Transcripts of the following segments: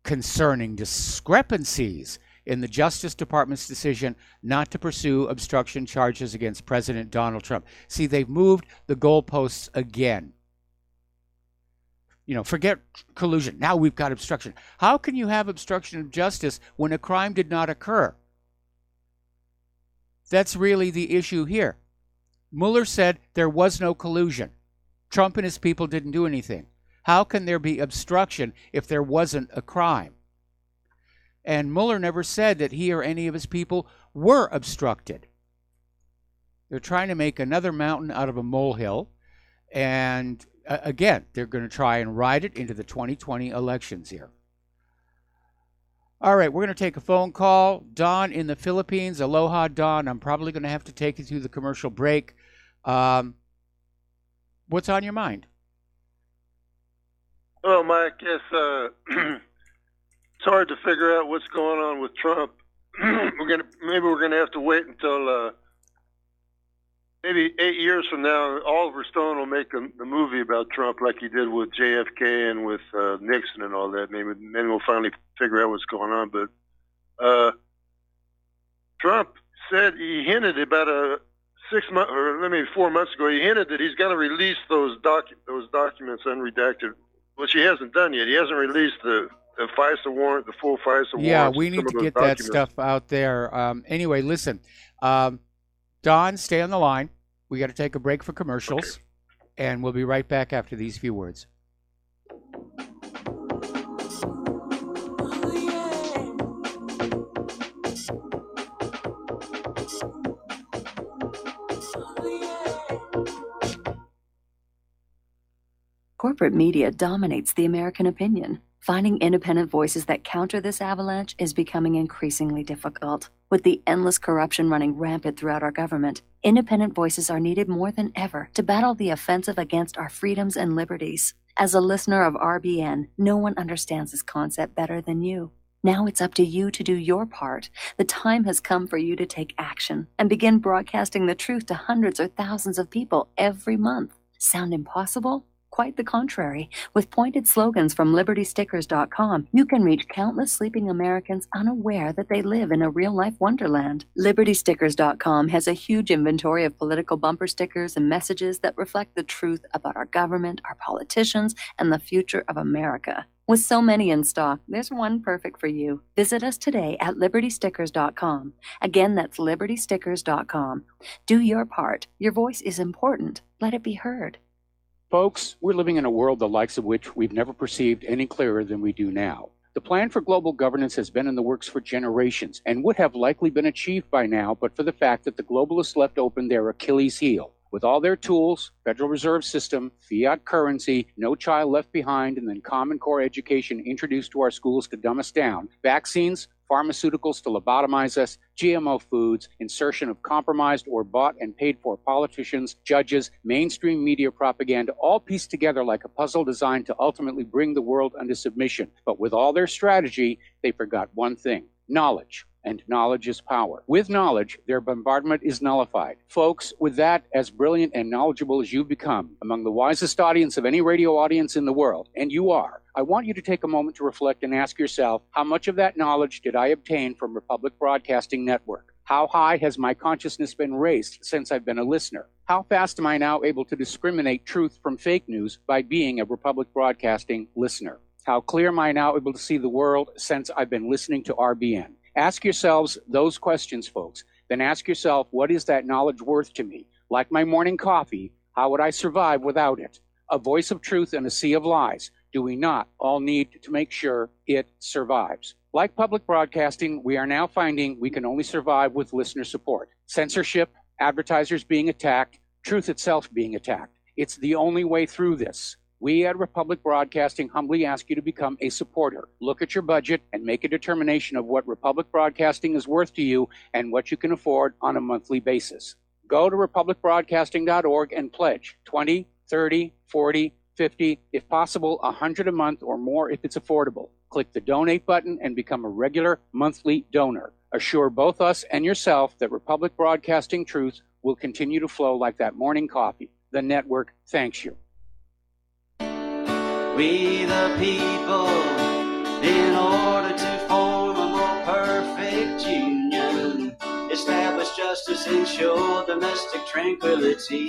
concerning discrepancies in the Justice Department's decision not to pursue obstruction charges against President Donald Trump. See, they've moved the goalposts again. Forget collusion. Now we've got obstruction. How can you have obstruction of justice when a crime did not occur? That's really the issue here. Mueller said there was no collusion. Trump and his people didn't do anything. How can there be obstruction if there wasn't a crime? And Mueller never said that he or any of his people were obstructed. They're trying to make another mountain out of a molehill. And again, they're going to try and ride it into the 2020 elections here. All right, we're going to take a phone call. Don in the Philippines. Aloha, Don. I'm probably going to have to take you through the commercial break. What's on your mind? Well, Mike, yes, it's hard to figure out what's going on with Trump. Maybe we're gonna have to wait until maybe 8 years from now. Oliver Stone will make the movie about Trump, like he did with JFK and with Nixon and all that. Maybe then we'll finally figure out what's going on. But Trump said, he hinted about 6 months or maybe 4 months ago, he hinted that he's going to release those documents unredacted, which he hasn't done yet. He hasn't released the FISA warrant, the full FISA warrant. Yeah, we need to get that stuff out there. Anyway, listen, Don, stay on the line. We got to take a break for commercials, and we'll be right back after these few words. Corporate media dominates the American opinion. Finding independent voices that counter this avalanche is becoming increasingly difficult. With the endless corruption running rampant throughout our government, independent voices are needed more than ever to battle the offensive against our freedoms and liberties. As a listener of RBN, no one understands this concept better than you. Now it's up to you to do your part. The time has come for you to take action and begin broadcasting the truth to hundreds or thousands of people every month. Sound impossible? Quite the contrary. With pointed slogans from LibertyStickers.com, you can reach countless sleeping Americans unaware that they live in a real-life wonderland. LibertyStickers.com has a huge inventory of political bumper stickers and messages that reflect the truth about our government, our politicians, and the future of America. With so many in stock, there's one perfect for you. Visit us today at LibertyStickers.com. Again, that's LibertyStickers.com. Do your part. Your voice is important. Let it be heard. Folks, we're living in a world the likes of which we've never perceived any clearer than we do now. The plan for global governance has been in the works for generations and would have likely been achieved by now, but for the fact that the globalists left open their Achilles heel. With all their tools, Federal Reserve System, fiat currency, no child left behind, and then Common Core education introduced to our schools to dumb us down, vaccines, pharmaceuticals to lobotomize us, GMO foods, insertion of compromised or bought and paid for politicians, judges, mainstream media propaganda, all pieced together like a puzzle designed to ultimately bring the world under submission. But with all their strategy, they forgot one thing: knowledge. And knowledge is power. With knowledge, their bombardment is nullified. Folks, with that, as brilliant and knowledgeable as you've become, among the wisest audience of any radio audience in the world, and you are, I want you to take a moment to reflect and ask yourself, how much of that knowledge did I obtain from Republic Broadcasting Network? How high has my consciousness been raised since I've been a listener? How fast am I now able to discriminate truth from fake news by being a Republic Broadcasting listener? How clear am I now able to see the world since I've been listening to RBN? Ask yourselves those questions, folks. Then ask yourself, what is that knowledge worth to me? Like my morning coffee, how would I survive without it? A voice of truth in a sea of lies. Do we not all need to make sure it survives? Like public broadcasting, we are now finding we can only survive with listener support. Censorship, advertisers being attacked, truth itself being attacked. It's the only way through this. We at Republic Broadcasting humbly ask you to become a supporter. Look at your budget and make a determination of what Republic Broadcasting is worth to you and what you can afford on a monthly basis. Go to republicbroadcasting.org and pledge $20, $30, $40, $50, if possible, $100 a month or more if it's affordable. Click the donate button and become a regular monthly donor. Assure both us and yourself that Republic Broadcasting truth will continue to flow like that morning coffee. The network thanks you. We the people in all justice ensure domestic tranquility.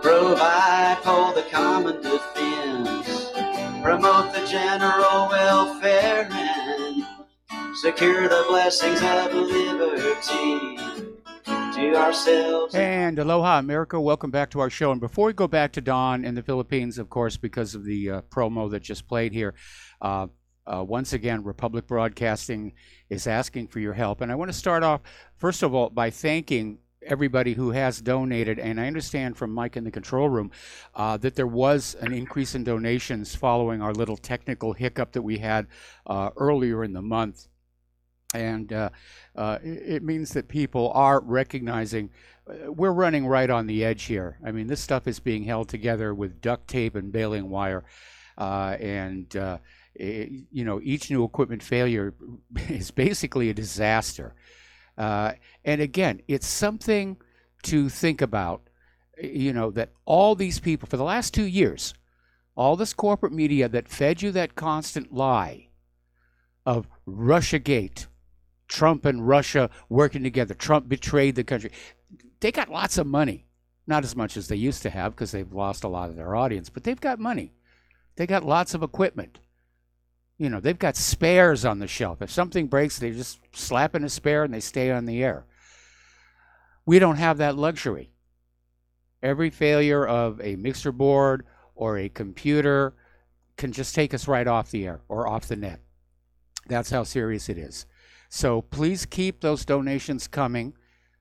Provide for the common defense, promote the general welfare, and secure the blessings of liberty to ourselves. And aloha, America. Welcome back to our show. And before we go back to Don in the Philippines, of course, because of the promo that just played here, once again, Republic Broadcasting is asking for your help. And I want to start off, first of all, by thanking everybody who has donated. And I understand from Mike in the control room that there was an increase in donations following our little technical hiccup that we had earlier in the month. And it means that people are recognizing we're running right on the edge here. I mean, this stuff is being held together with duct tape and baling wire. You know, each new equipment failure is basically a disaster. And again, it's something to think about, you know, that all these people for the last 2 years, all this corporate media that fed you that constant lie of Russiagate, Trump and Russia working together, Trump betrayed the country. They got lots of money, not as much as they used to have because they've lost a lot of their audience, but they've got money. They got lots of equipment. You know, they've got spares on the shelf. If something breaks, they just slap in a spare and they stay on the air. We don't have that luxury. Every failure of a mixer board or a computer can just take us right off the air or off the net. That's how serious it is. So please keep those donations coming,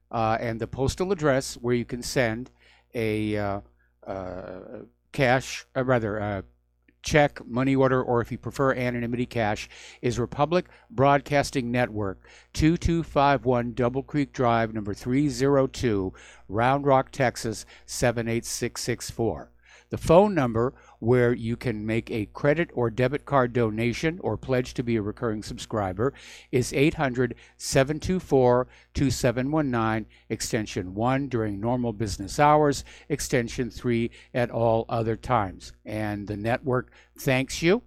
and the postal address where you can send a check, money order, or if you prefer anonymity cash, is Republic Broadcasting Network, 2251 Double Creek Drive, number 302, Round Rock, Texas, 78664. The phone number where you can make a credit or debit card donation or pledge to be a recurring subscriber is 800-724-2719, extension 1 during normal business hours, extension 3 at all other times. And the network thanks you.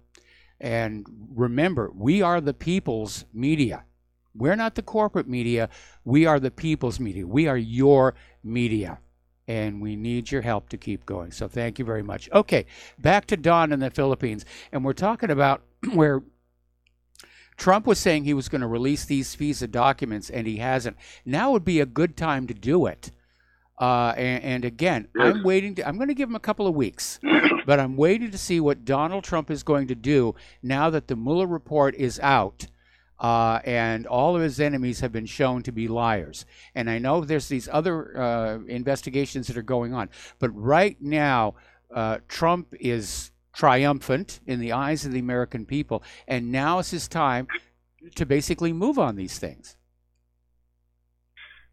And remember, we are the people's media. We're not the corporate media. We are the people's media. We are your media. And we need your help to keep going. So thank you very much. Okay, back to Don in the Philippines. And we're talking about where Trump was saying he was going to release these FISA documents, and he hasn't. Now would be a good time to do it. And again, I'm going to give him a couple of weeks, but I'm waiting to see what Donald Trump is going to do now that the Mueller report is out. And all of his enemies have been shown to be liars. And I know there's these other investigations that are going on. But right now, Trump is triumphant in the eyes of the American people. And now is his time to basically move on these things.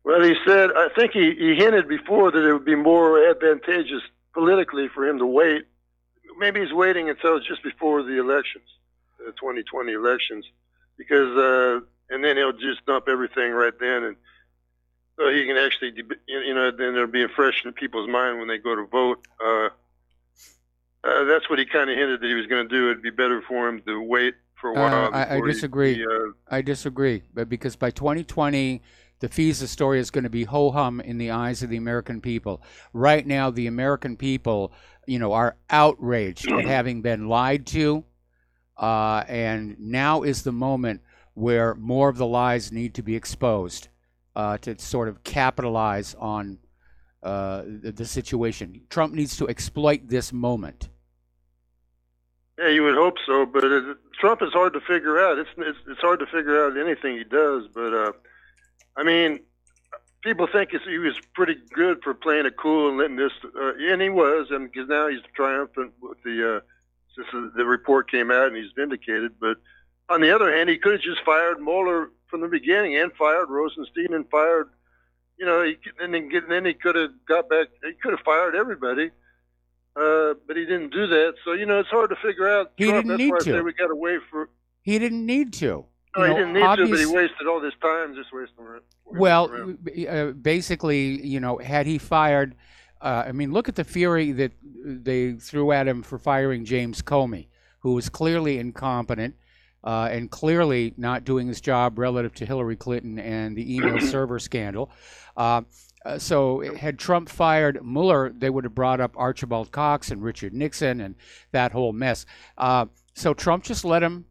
Well, he said, I think he hinted before that it would be more advantageous politically for him to wait. Maybe he's waiting until just before the elections, the 2020 elections. Because and then he'll just dump everything right then, and so he can actually, then it'll be fresh in people's mind when they go to vote. That's what he kind of hinted that he was going to do. It'd be better for him to wait for a while. I disagree. I disagree, but because by 2020, the FISA story is going to be ho-hum in the eyes of the American people. Right now, the American people, are outraged at having been lied to. And now is the moment where more of the lies need to be exposed to sort of capitalize on the situation. Trump needs to exploit this moment. Yeah, you would hope so, but Trump is hard to figure out. It's hard to figure out anything he does, but I mean, people think he was pretty good for playing it cool and letting this, and he was, and because now he's triumphant with since the report came out and he's vindicated. But on the other hand, he could have just fired Mueller from the beginning and fired Rosenstein and fired, then he could have got back. He could have fired everybody, but he didn't do that. So it's hard to figure out. He didn't need to. We got to wait for. He didn't need to. No, he didn't need to, but he wasted all this time just wasting it. Well, basically, had he fired. Look at the fury that they threw at him for firing James Comey, who was clearly incompetent. and clearly not doing his job relative to Hillary Clinton and the email server scandal. So had Trump fired Mueller, they would have brought up Archibald Cox and Richard Nixon and that whole mess. So Trump just let him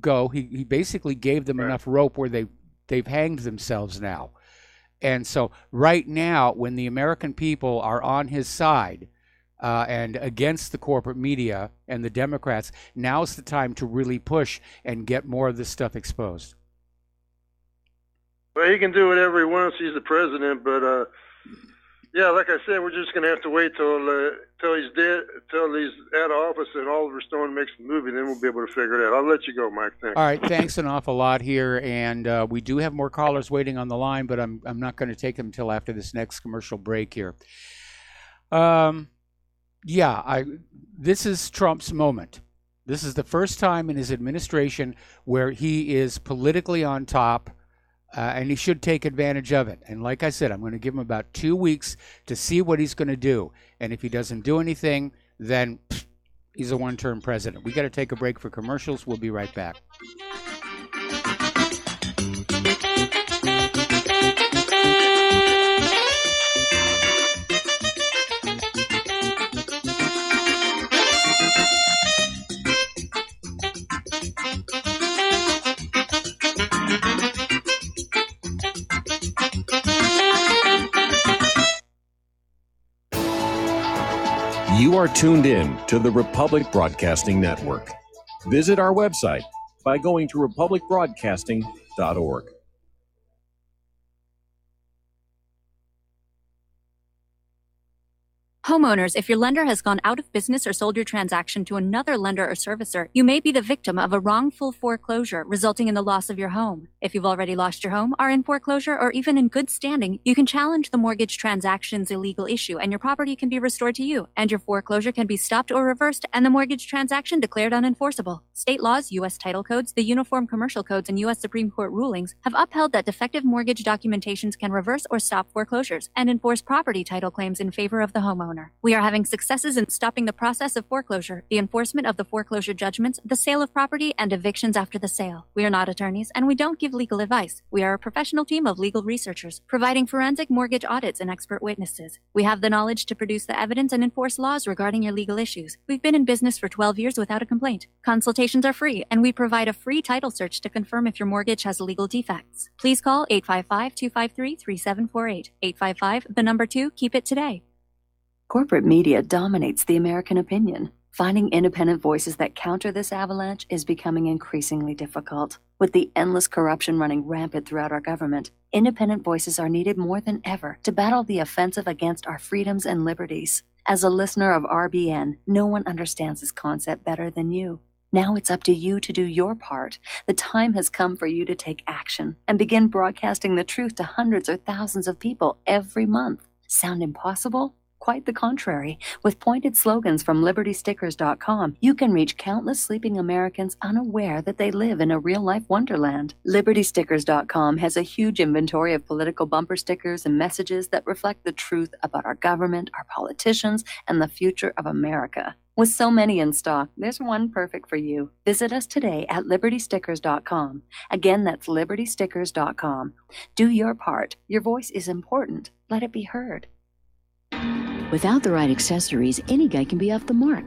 go. He basically gave them enough rope where they've hanged themselves now. And so right now, when the American people are on his side and against the corporate media and the Democrats, now's the time to really push and get more of this stuff exposed. Well, he can do whatever he wants. He's the president, but yeah, like I said, we're just gonna have to wait till he's dead, till he's out of office, and Oliver Stone makes the movie. Then we'll be able to figure it out. I'll let you go, Mike. Thanks. All right, thanks an awful lot here, and we do have more callers waiting on the line, but I'm not going to take them until after this next commercial break here. This is Trump's moment. This is the first time in his administration where he is politically on top. And he should take advantage of it. And like I said, I'm going to give him about 2 weeks to see what he's going to do. And if he doesn't do anything, then he's a one-term president. We got to take a break for commercials. We'll be right back. You are tuned in to the Republic Broadcasting Network. Visit our website by going to republicbroadcasting.org. Homeowners, if your lender has gone out of business or sold your transaction to another lender or servicer, you may be the victim of a wrongful foreclosure, resulting in the loss of your home. If you've already lost your home, are in foreclosure, or even in good standing, you can challenge the mortgage transaction's illegal issue, and your property can be restored to you, and your foreclosure can be stopped or reversed, and the mortgage transaction declared unenforceable. State laws, U.S. title codes, the Uniform Commercial Codes, and U.S. Supreme Court rulings have upheld that defective mortgage documentations can reverse or stop foreclosures and enforce property title claims in favor of the homeowner. We are having successes in stopping the process of foreclosure, the enforcement of the foreclosure judgments, the sale of property, and evictions after the sale. We are not attorneys, and we don't give legal advice. We are a professional team of legal researchers, providing forensic mortgage audits and expert witnesses. We have the knowledge to produce the evidence and enforce laws regarding your legal issues. We've been in business for 12 years without a complaint. Consultations are free, and we provide a free title search to confirm if your mortgage has legal defects. Please call 855-253-3748. 855, keep it today. Corporate media dominates the American opinion. Finding independent voices that counter this avalanche is becoming increasingly difficult. With the endless corruption running rampant throughout our government, independent voices are needed more than ever to battle the offensive against our freedoms and liberties. As a listener of RBN, no one understands this concept better than you. Now it's up to you to do your part. The time has come for you to take action and begin broadcasting the truth to hundreds or thousands of people every month. Sound impossible? Quite the contrary. With pointed slogans from LibertyStickers.com, you can reach countless sleeping Americans unaware that they live in a real-life wonderland. LibertyStickers.com has a huge inventory of political bumper stickers and messages that reflect the truth about our government, our politicians, and the future of America. With so many in stock, there's one perfect for you. Visit us today at LibertyStickers.com. Again, that's LibertyStickers.com. Do your part. Your voice is important. Let it be heard. Without the right accessories, any guy can be off the mark.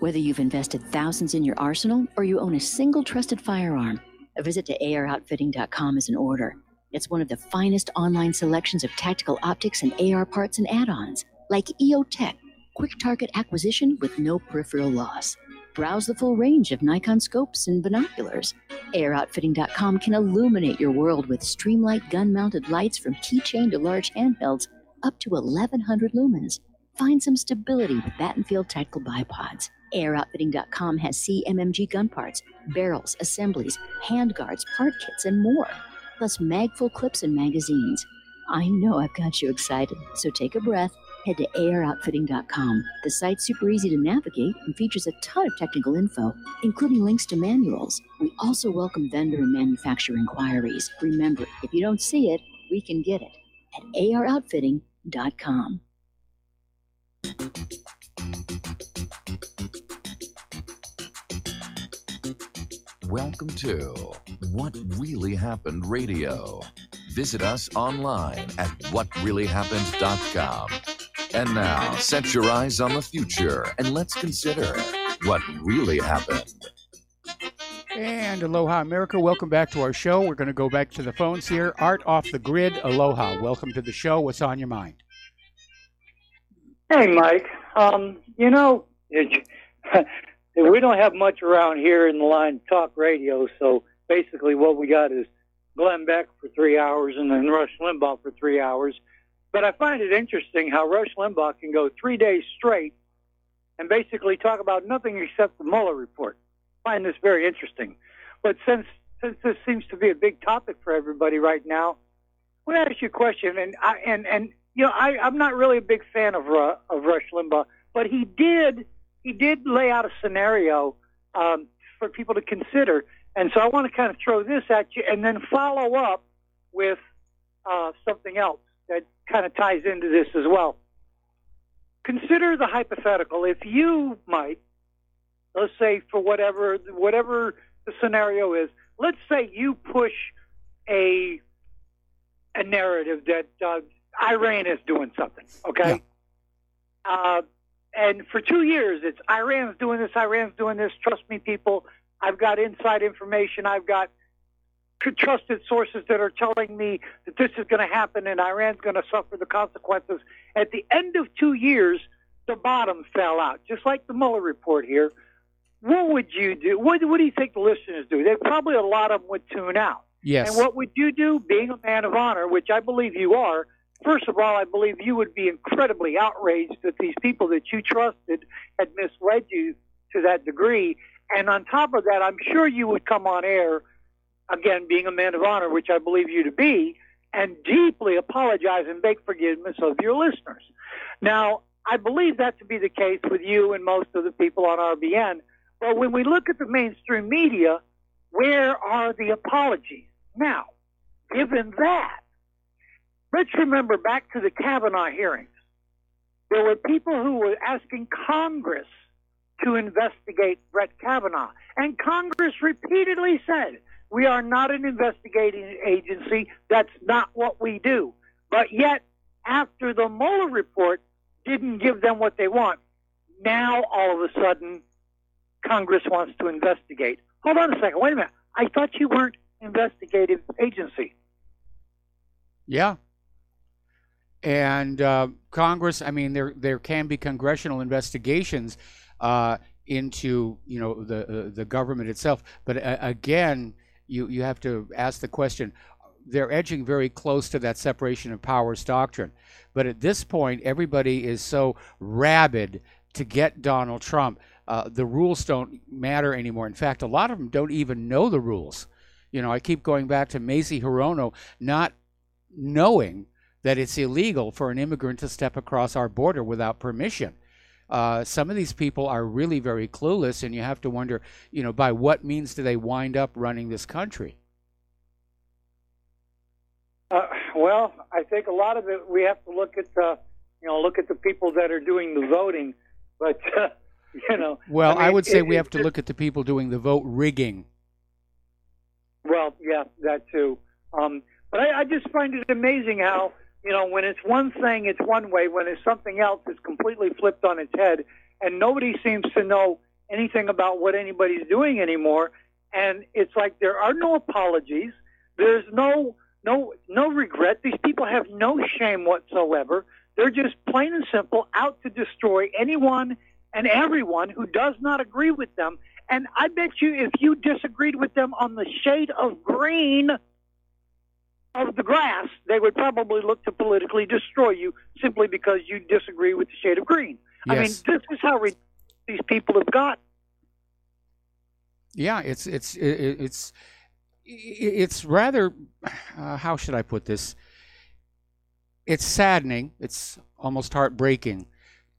Whether you've invested thousands in your arsenal or you own a single trusted firearm, a visit to AROutfitting.com is in order. It's one of the finest online selections of tactical optics and AR parts and add-ons, like EOTech, quick target acquisition with no peripheral loss. Browse the full range of Nikon scopes and binoculars. AROutfitting.com can illuminate your world with Streamlight gun-mounted lights from keychain to large handhelds up to 1,100 lumens. Find some stability with Battenfield tactical bipods. AirOutfitting.com has CMMG gun parts, barrels, assemblies, handguards, part kits, and more, plus mag-full clips and magazines. I know I've got you excited, so take a breath. Head to AirOutfitting.com. The site's super easy to navigate and features a ton of technical info, including links to manuals. We also welcome vendor and manufacturer inquiries. Remember, if you don't see it, we can get it at AirOutfitting.com. Welcome to What Really Happened Radio. Visit us online at whatreallyhappened.com. And now, set your eyes on the future and let's consider what really happened. And aloha, America. Welcome back to our show. We're going to go back to the phones here. Art off the grid. Aloha. Welcome to the show. What's on your mind? Hey, Mike. We don't have much around here in the line talk radio, so basically what we got is Glenn Beck for 3 hours and then Rush Limbaugh for 3 hours. But I find it interesting how Rush Limbaugh can go 3 days straight and basically talk about nothing except the Mueller report. I find this very interesting. But since this seems to be a big topic for everybody right now, I want to ask you a question. I'm not really a big fan of Rush Limbaugh, but he did lay out a scenario for people to consider. And so I want to kind of throw this at you and then follow up with something else that kind of ties into this as well. Consider the hypothetical. If you might, let's say for whatever the scenario is, let's say you push a narrative that Iran is doing something, okay? Yeah. And for 2 years, it's Iran's doing this, trust me, people. I've got inside information. I've got trusted sources that are telling me that this is going to happen and Iran's going to suffer the consequences. At the end of 2 years, the bottom fell out, just like the Mueller report here. What would you do? What do you think the listeners do? Probably a lot of them would tune out. Yes. And what would you do, being a man of honor, which I believe you are? First of all, I believe you would be incredibly outraged that these people that you trusted had misled you to that degree. And on top of that, I'm sure you would come on air, again, being a man of honor, which I believe you to be, and deeply apologize and beg forgiveness of your listeners. Now, I believe that to be the case with you and most of the people on RBN. But when we look at the mainstream media, where are the apologies? Now, given that, let's remember back to the Kavanaugh hearings. There were people who were asking Congress to investigate Brett Kavanaugh. And Congress repeatedly said, we are not an investigating agency. That's not what we do. But yet, after the Mueller report didn't give them what they want, now all of a sudden, Congress wants to investigate. Hold on a second. Wait a minute. I thought you weren't an investigative agency. Yeah. And Congress, I mean, there can be congressional investigations into the government itself, but again, you have to ask the question. They're edging very close to that separation of powers doctrine, but at this point, everybody is so rabid to get Donald Trump. The rules don't matter anymore. In fact, a lot of them don't even know the rules. I keep going back to Mazie Hirono not knowing that it's illegal for an immigrant to step across our border without permission. Some of these people are really very clueless, and you have to wonder, by what means do they wind up running this country? Well, I think a lot of it we have to look at the people that are doing the voting, but Well, I would say we have to look at the people doing the vote rigging. Well, yeah, that too. But I just find it amazing how, when it's one thing, it's one way. When it's something else, it's completely flipped on its head. And nobody seems to know anything about what anybody's doing anymore. And it's like there are no apologies. There's no regret. These people have no shame whatsoever. They're just plain and simple out to destroy anyone and everyone who does not agree with them. And I bet you if you disagreed with them on the shade of green of the grass, they would probably look to politically destroy you simply because you disagree with the shade of green. Yes. I mean, this is how these people have got. Yeah, it's rather, how should I put this? It's saddening. It's almost heartbreaking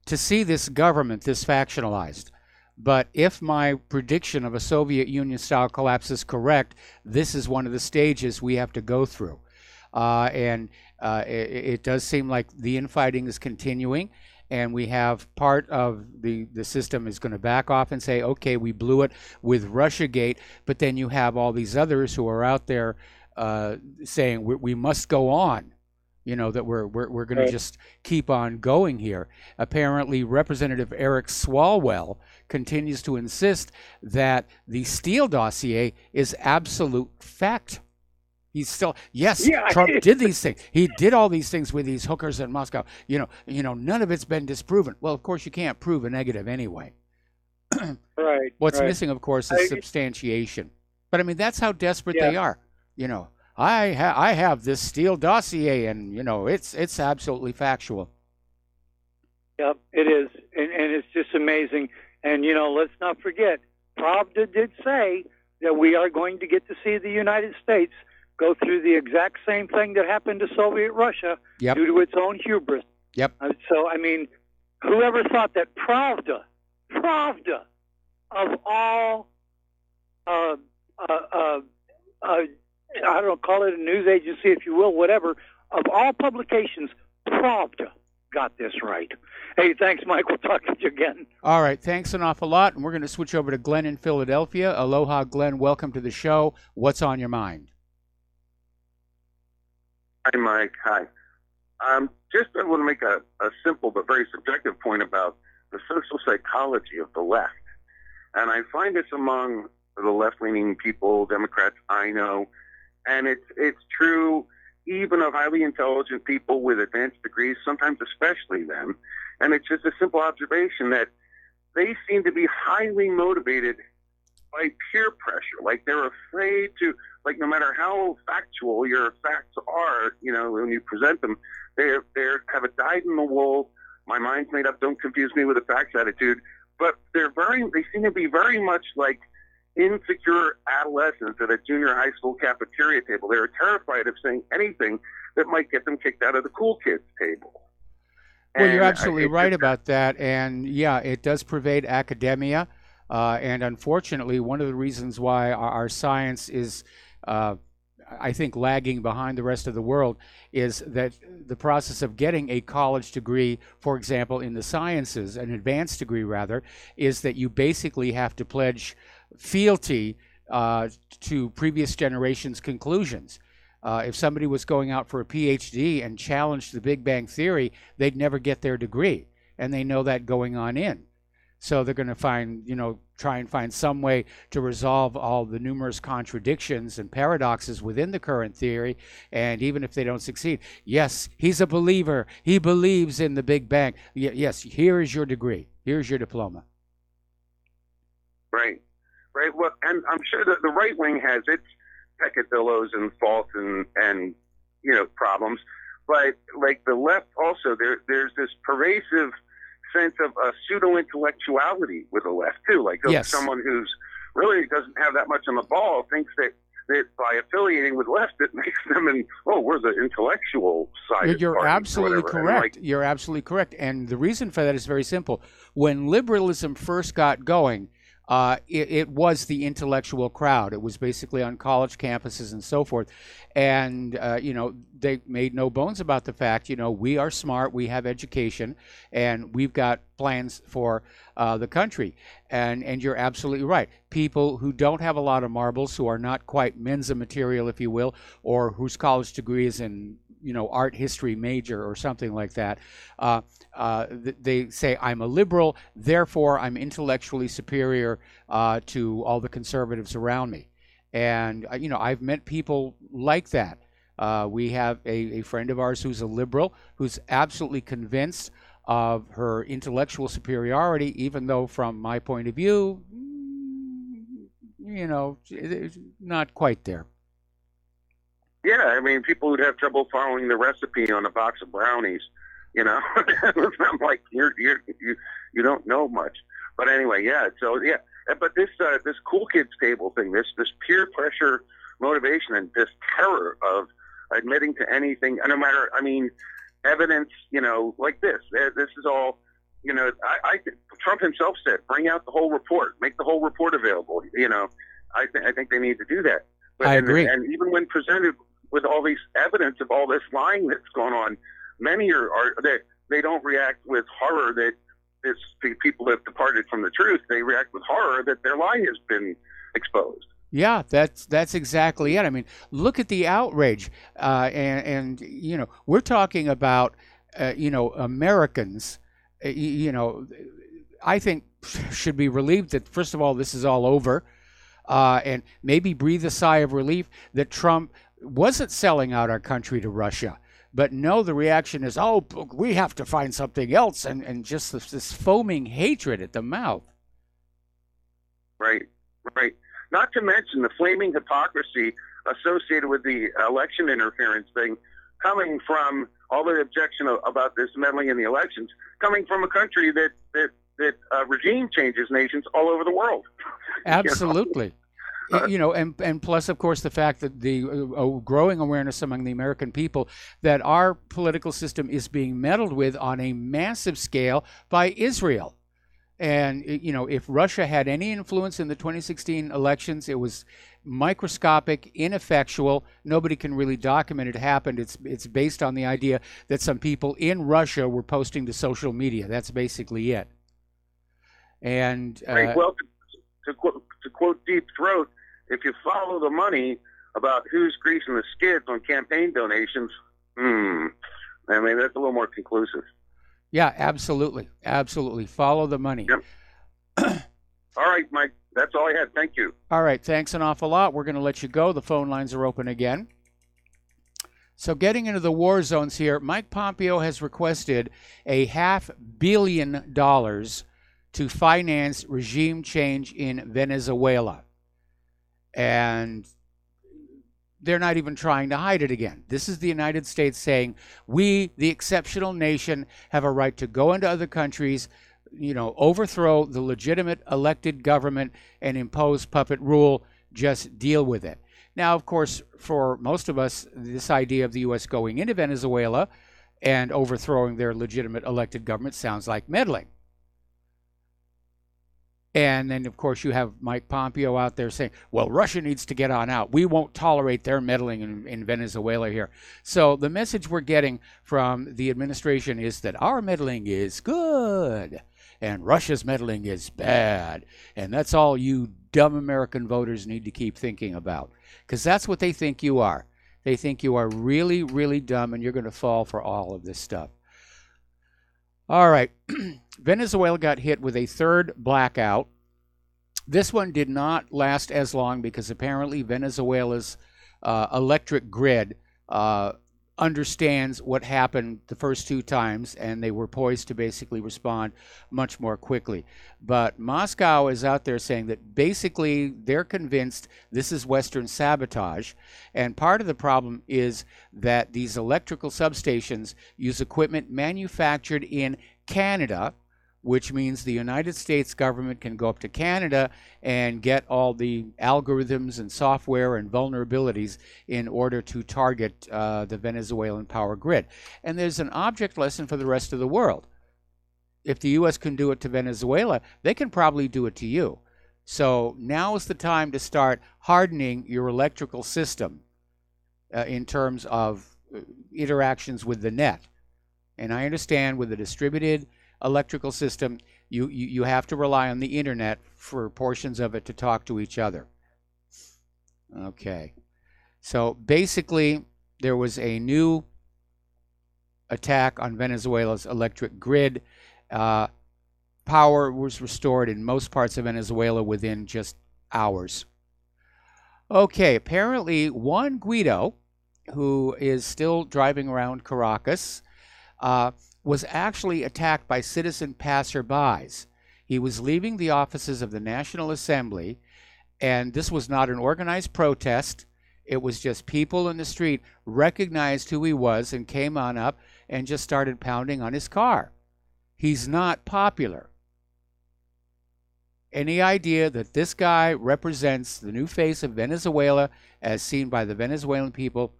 to see this government this factionalized. But if my prediction of a Soviet Union-style collapse is correct, this is one of the stages we have to go through. And it does seem like the infighting is continuing. and we have part of the system is going to back off and say, okay, we blew it with Russiagate, but then you have all these others who are out there saying we must go on. That we're going to just keep on going here. Apparently, Representative Eric Swalwell continues to insist that the Steele dossier is absolute fact. He's still, yes, Trump did these things. He did all these things with these hookers in Moscow. None of it's been disproven. Well, of course, you can't prove a negative anyway. Right. What's missing, of course, is substantiation. But I mean, that's how desperate they are. I have this Steele dossier, and it's absolutely factual. Yep, it is, and it's just amazing. And let's not forget, Pravda did say that we are going to get to see the United States go through the exact same thing that happened to Soviet Russia due to its own hubris. Yep. So I mean, whoever thought that Pravda of all I don't know, call it a news agency, if you will, whatever, of all publications, Pravda got this right. Hey, thanks, Mike. We'll talk to you again. All right. Thanks an awful lot. And we're going to switch over to Glenn in Philadelphia. Aloha, Glenn. Welcome to the show. What's on your mind? Hi, Mike. Hi. Just I want to make a simple but very subjective point about the social psychology of the left. And I find this among the left-leaning people, Democrats I know, and it's true even of highly intelligent people with advanced degrees, sometimes especially them. And it's just a simple observation that they seem to be highly motivated by peer pressure. Like they're afraid to, like no matter how factual your facts are, when you present them, they have a dyed-in-the-wool, my mind's made up, don't confuse me with the facts attitude. But they seem to be very much like insecure adolescents at a junior high school cafeteria table. They're terrified of saying anything that might get them kicked out of the cool kids table. Well, you're absolutely right about that. And yeah, it does pervade academia. And unfortunately, one of the reasons why our science is, I think, lagging behind the rest of the world is that the process of getting a college degree, for example, in the sciences, an advanced degree rather, is that you basically have to pledge fealty to previous generations' conclusions. If somebody was going out for a PhD and challenged the Big Bang Theory, they'd never get their degree, and they know that going on in. So they're going to try and find some way to resolve all the numerous contradictions and paradoxes within the current theory. And even if they don't succeed, yes, he's a believer. He believes in the Big Bang. Yes, here is your degree. Here's your diploma. Right. Well, and I'm sure that the right wing has its peccadillos and faults and problems, but like the left also, there's this pervasive sense of pseudo-intellectuality with the left too. Like someone who's really doesn't have that much on the ball thinks that by affiliating with left, it makes them we're the intellectual side. You're absolutely correct. You're absolutely correct. And the reason for that is very simple. When liberalism first got going, it was the intellectual crowd. It was basically on college campuses and so forth. And, they made no bones about the fact, we are smart, we have education, and we've got plans for the country. And you're absolutely right. People who don't have a lot of marbles, who are not quite Mensa material, if you will, or whose college degree is in, art history major or something like that, they say, I'm a liberal, therefore I'm intellectually superior to all the conservatives around me. And, I've met people like that. We have a friend of ours who's a liberal, who's absolutely convinced of her intellectual superiority, even though from my point of view, it's not quite there. Yeah, I mean, people would have trouble following the recipe on a box of brownies, I'm like, you don't know much. But anyway, yeah. So yeah, but this cool kids table thing, this peer pressure motivation and this terror of admitting to anything, no matter, evidence, like this. This is all, Trump himself said, bring out the whole report, make the whole report available. I think they need to do that. But, I agree. And even when presented with all these evidence of all this lying that's going on, many are don't react with horror that people have departed from the truth. They react with horror that their lie has been exposed. Yeah, that's exactly it. I mean, look at the outrage, and you know, we're talking about Americans. I think should be relieved that first of all this is all over, and maybe breathe a sigh of relief that Trump wasn't selling out our country to Russia. But no, the reaction is, oh, we have to find something else, and just this foaming hatred at the mouth. Right. Not to mention the flaming hypocrisy associated with the election interference thing, coming from all the objection about this meddling in the elections, coming from a country that regime changes nations all over the world. Absolutely. And plus, of course, the fact that the growing awareness among the American people that our political system is being meddled with on a massive scale by Israel. And, if Russia had any influence in the 2016 elections, it was microscopic, ineffectual. Nobody can really document it happened. It's based on the idea that some people in Russia were posting to social media. That's basically it. And right. Well, to quote Deep Throat, if you follow the money about who's greasing the skids on campaign donations, I mean, that's a little more conclusive. Yeah, absolutely. Follow the money. Yep. All right, Mike. That's all I had. Thank you. All right. Thanks an awful lot. We're going to let you go. The phone lines are open again. So getting into the war zones here, Mike Pompeo has requested $500 million to finance regime change in Venezuela. And they're not even trying to hide it again. This is the United States saying, we, the exceptional nation, have a right to go into other countries, overthrow the legitimate elected government and impose puppet rule, just deal with it. Now, of course, for most of us, this idea of the U.S. going into Venezuela and overthrowing their legitimate elected government sounds like meddling. And then, of course, you have Mike Pompeo out there saying, well, Russia needs to get on out. We won't tolerate their meddling in Venezuela here. So the message we're getting from the administration is that our meddling is good and Russia's meddling is bad. And that's all you dumb American voters need to keep thinking about, because that's what they think you are. They think you are really, really dumb and you're going to fall for all of this stuff. All right. Venezuela got hit with a third blackout. This one did not last as long because apparently Venezuela's electric grid understands what happened the first two times, and they were poised to basically respond much more quickly. But Moscow is out there saying that basically they're convinced this is Western sabotage, and part of the problem is that these electrical substations use equipment manufactured in Canada, which means the United States government can go up to Canada and get all the algorithms and software and vulnerabilities in order to target the Venezuelan power grid. And there's an object lesson for the rest of the world. If the U.S. can do it to Venezuela, they can probably do it to you. So now is the time to start hardening your electrical system in terms of interactions with the net. And I understand with a distributed electrical system, you have to rely on the internet for portions of it to talk to each other. Okay. So basically, there was a new attack on Venezuela's electric grid. Power was restored in most parts of Venezuela within just hours. Okay, apparently Juan Guaido, who is still driving around Caracas, was actually attacked by citizen passerbys. He was leaving the offices of the National Assembly, and this was not an organized protest. It was just people in the street recognized who he was and came on up and just started pounding on his car. He's not popular. Any idea that this guy represents the new face of Venezuela as seen by the Venezuelan people?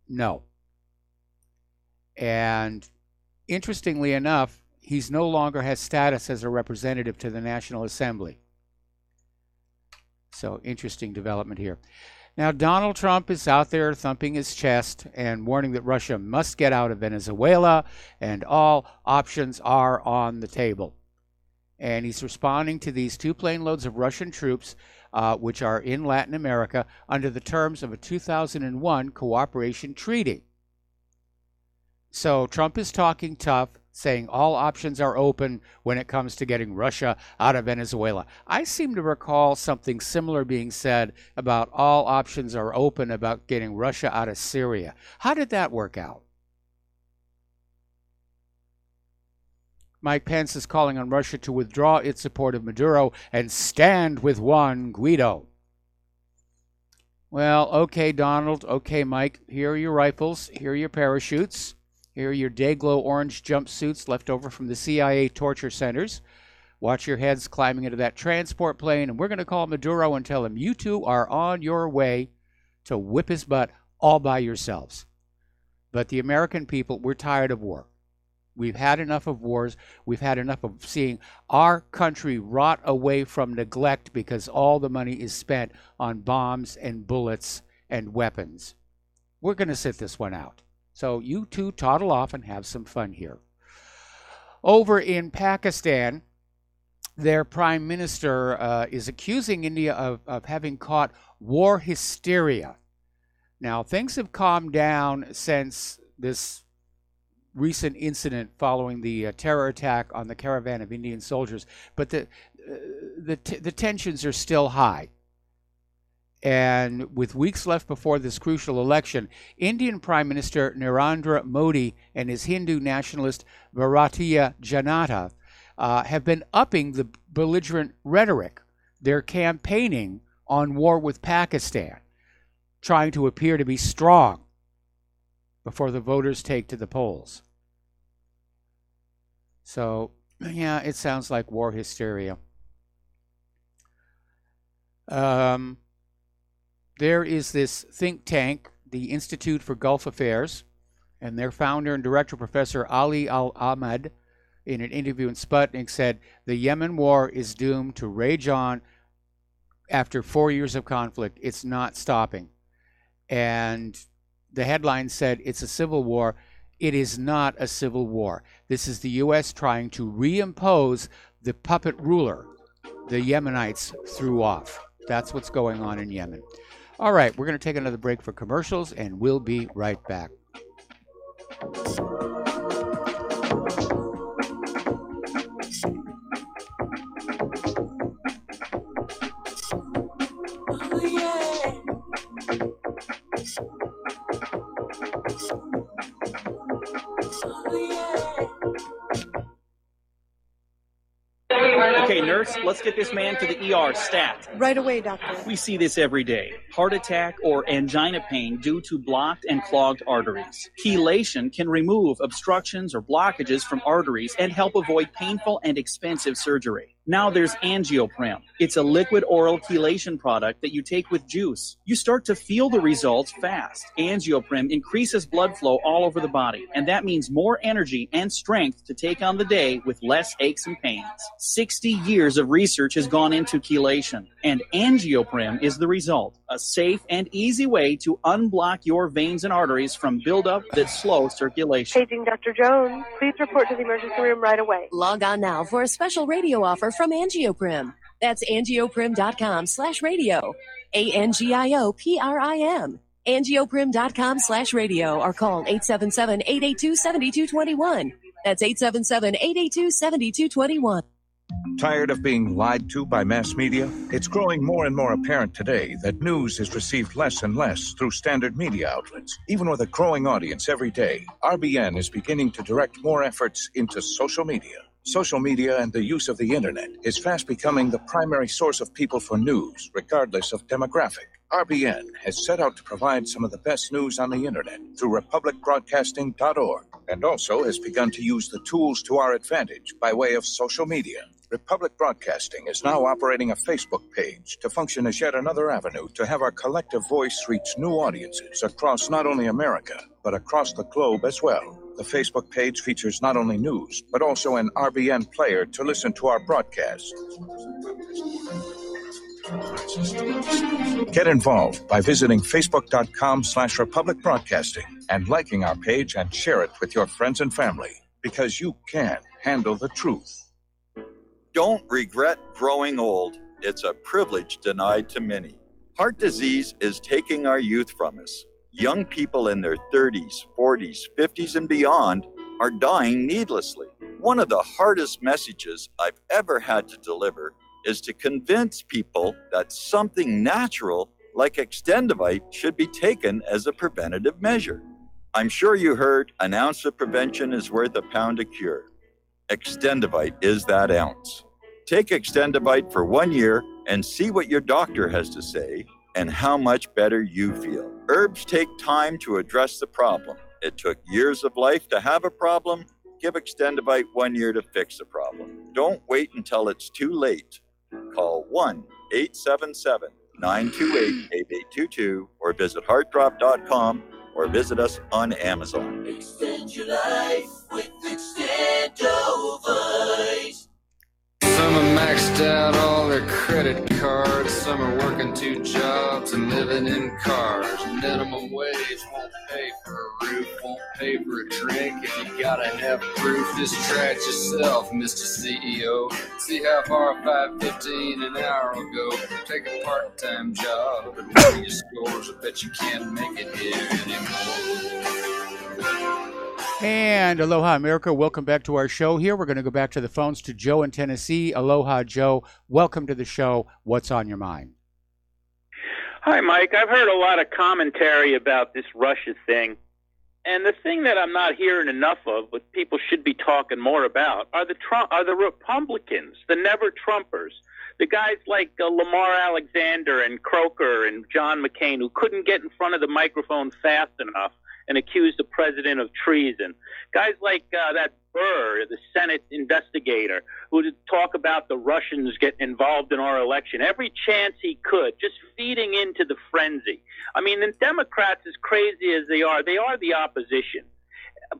No. And interestingly enough, he's no longer has status as a representative to the National Assembly. So interesting development here. Now, Donald Trump is out there thumping his chest and warning that Russia must get out of Venezuela and all options are on the table. And he's responding to these 2 plane loads of Russian troops, which are in Latin America, under the terms of a 2001 cooperation treaty. So Trump is talking tough, saying all options are open when it comes to getting Russia out of Venezuela. I seem to recall something similar being said about all options are open about getting Russia out of Syria. How did that work out? Mike Pence is calling on Russia to withdraw its support of Maduro and stand with Juan Guaido. Well, okay, Donald. Okay, Mike. Here are your rifles. Here are your parachutes. Here are your day-glow orange jumpsuits left over from the CIA torture centers. Watch your heads climbing into that transport plane, and we're going to call Maduro and tell him you two are on your way to whip his butt all by yourselves. But the American people, we're tired of war. We've had enough of wars. We've had enough of seeing our country rot away from neglect because all the money is spent on bombs and bullets and weapons. We're going to sit this one out. So you two toddle off and have some fun here. Over in Pakistan, their prime minister is accusing India of having caught war hysteria. Now, things have calmed down since this recent incident following the terror attack on the caravan of Indian soldiers, but the tensions are still high. And with weeks left before this crucial election, Indian Prime Minister Narendra Modi and his Hindu nationalist Bharatiya Janata have been upping the belligerent rhetoric. They're campaigning on war with Pakistan, trying to appear to be strong before the voters take to the polls. So, yeah, it sounds like war hysteria. There is this think tank, the Institute for Gulf Affairs, and their founder and director, Professor Ali Al-Ahmad, in an interview in Sputnik, said the Yemen war is doomed to rage on after 4 years of conflict. It's not stopping. And the headline said it's a civil war. It is not a civil war. This is the U.S. trying to reimpose the puppet ruler the Yemenites threw off. That's what's going on in Yemen. All right, we're going to take another break for commercials, and we'll be right back. Okay, nurse, let's get this man to the ER stat. Right away, doctor. We see this every day. Heart attack or angina pain due to blocked and clogged arteries. Chelation can remove obstructions or blockages from arteries and help avoid painful and expensive surgery. Now there's Angioprim. It's a liquid oral chelation product that you take with juice. You start to feel the results fast. Angioprim increases blood flow all over the body, and that means more energy and strength to take on the day with less aches and pains. 60 years of research has gone into chelation, and Angioprim is the result. A safe and easy way to unblock your veins and arteries from buildup that slows circulation. Paging Dr. Jones. Please report to the emergency room right away. Log on now for a special radio offer from Angioprim. That's angioprim.com/radio. ANGIOPRIM. Angioprim.com/radio or call 877-882-7221. That's 877-882-7221. Tired of being lied to by mass media? It's growing more and more apparent today that news is received less and less through standard media outlets. Even with a growing audience every day, RBN is beginning to direct more efforts into social media. Social media and the use of the internet is fast becoming the primary source of people for news, regardless of demographic. RBN has set out to provide some of the best news on the internet through republicbroadcasting.org, and also has begun to use the tools to our advantage by way of social media. Republic Broadcasting is now operating a Facebook page to function as yet another avenue to have our collective voice reach new audiences across not only America, but across the globe as well. The Facebook page features not only news, but also an RBN player to listen to our broadcasts. Get involved by visiting facebook.com/Republic Broadcasting and liking our page and share it with your friends and family, because you can handle the truth. Don't regret growing old. It's a privilege denied to many. Heart disease is taking our youth from us. Young people in their 30s, 40s, 50s, and beyond are dying needlessly. One of the hardest messages I've ever had to deliver is to convince people that something natural like Extendivite should be taken as a preventative measure. I'm sure you heard an ounce of prevention is worth a pound of cure. Extendivite is that ounce. Take Extendivite for 1 year and see what your doctor has to say and how much better you feel. Herbs take time to address the problem. It took years of life to have a problem. Give Extendivite 1 year to fix the problem. Don't wait until it's too late. Call 1-877-928-8822 or visit heartdrop.com or visit us on Amazon. Extend your life with Extendovite. Some are maxed out all their credit cards. Some are working 2 jobs and living in cars. Minimum wage won't pay for a roof, won't pay for a drink. If you gotta have proof, just try it yourself, Mr. CEO. See how far $5.15 an hour will go. Take a part-time job and lower your scores. I bet you can't make it here anymore. And aloha, America. Welcome back to our show here. We're going to go back to the phones to Joe in Tennessee. Aloha, Joe. Welcome to the show. What's on your mind? Hi, Mike. I've heard a lot of commentary about this Russia thing. And the thing that I'm not hearing enough of, but people should be talking more about, are the Republicans, the never-Trumpers, the guys like Lamar Alexander and Croker and John McCain, who couldn't get in front of the microphone fast enough and accused the president of treason. Guys like that Burr, the Senate investigator, who would talk about the Russians getting involved in our election every chance he could, just feeding into the frenzy. I mean, the Democrats, as crazy as they are the opposition.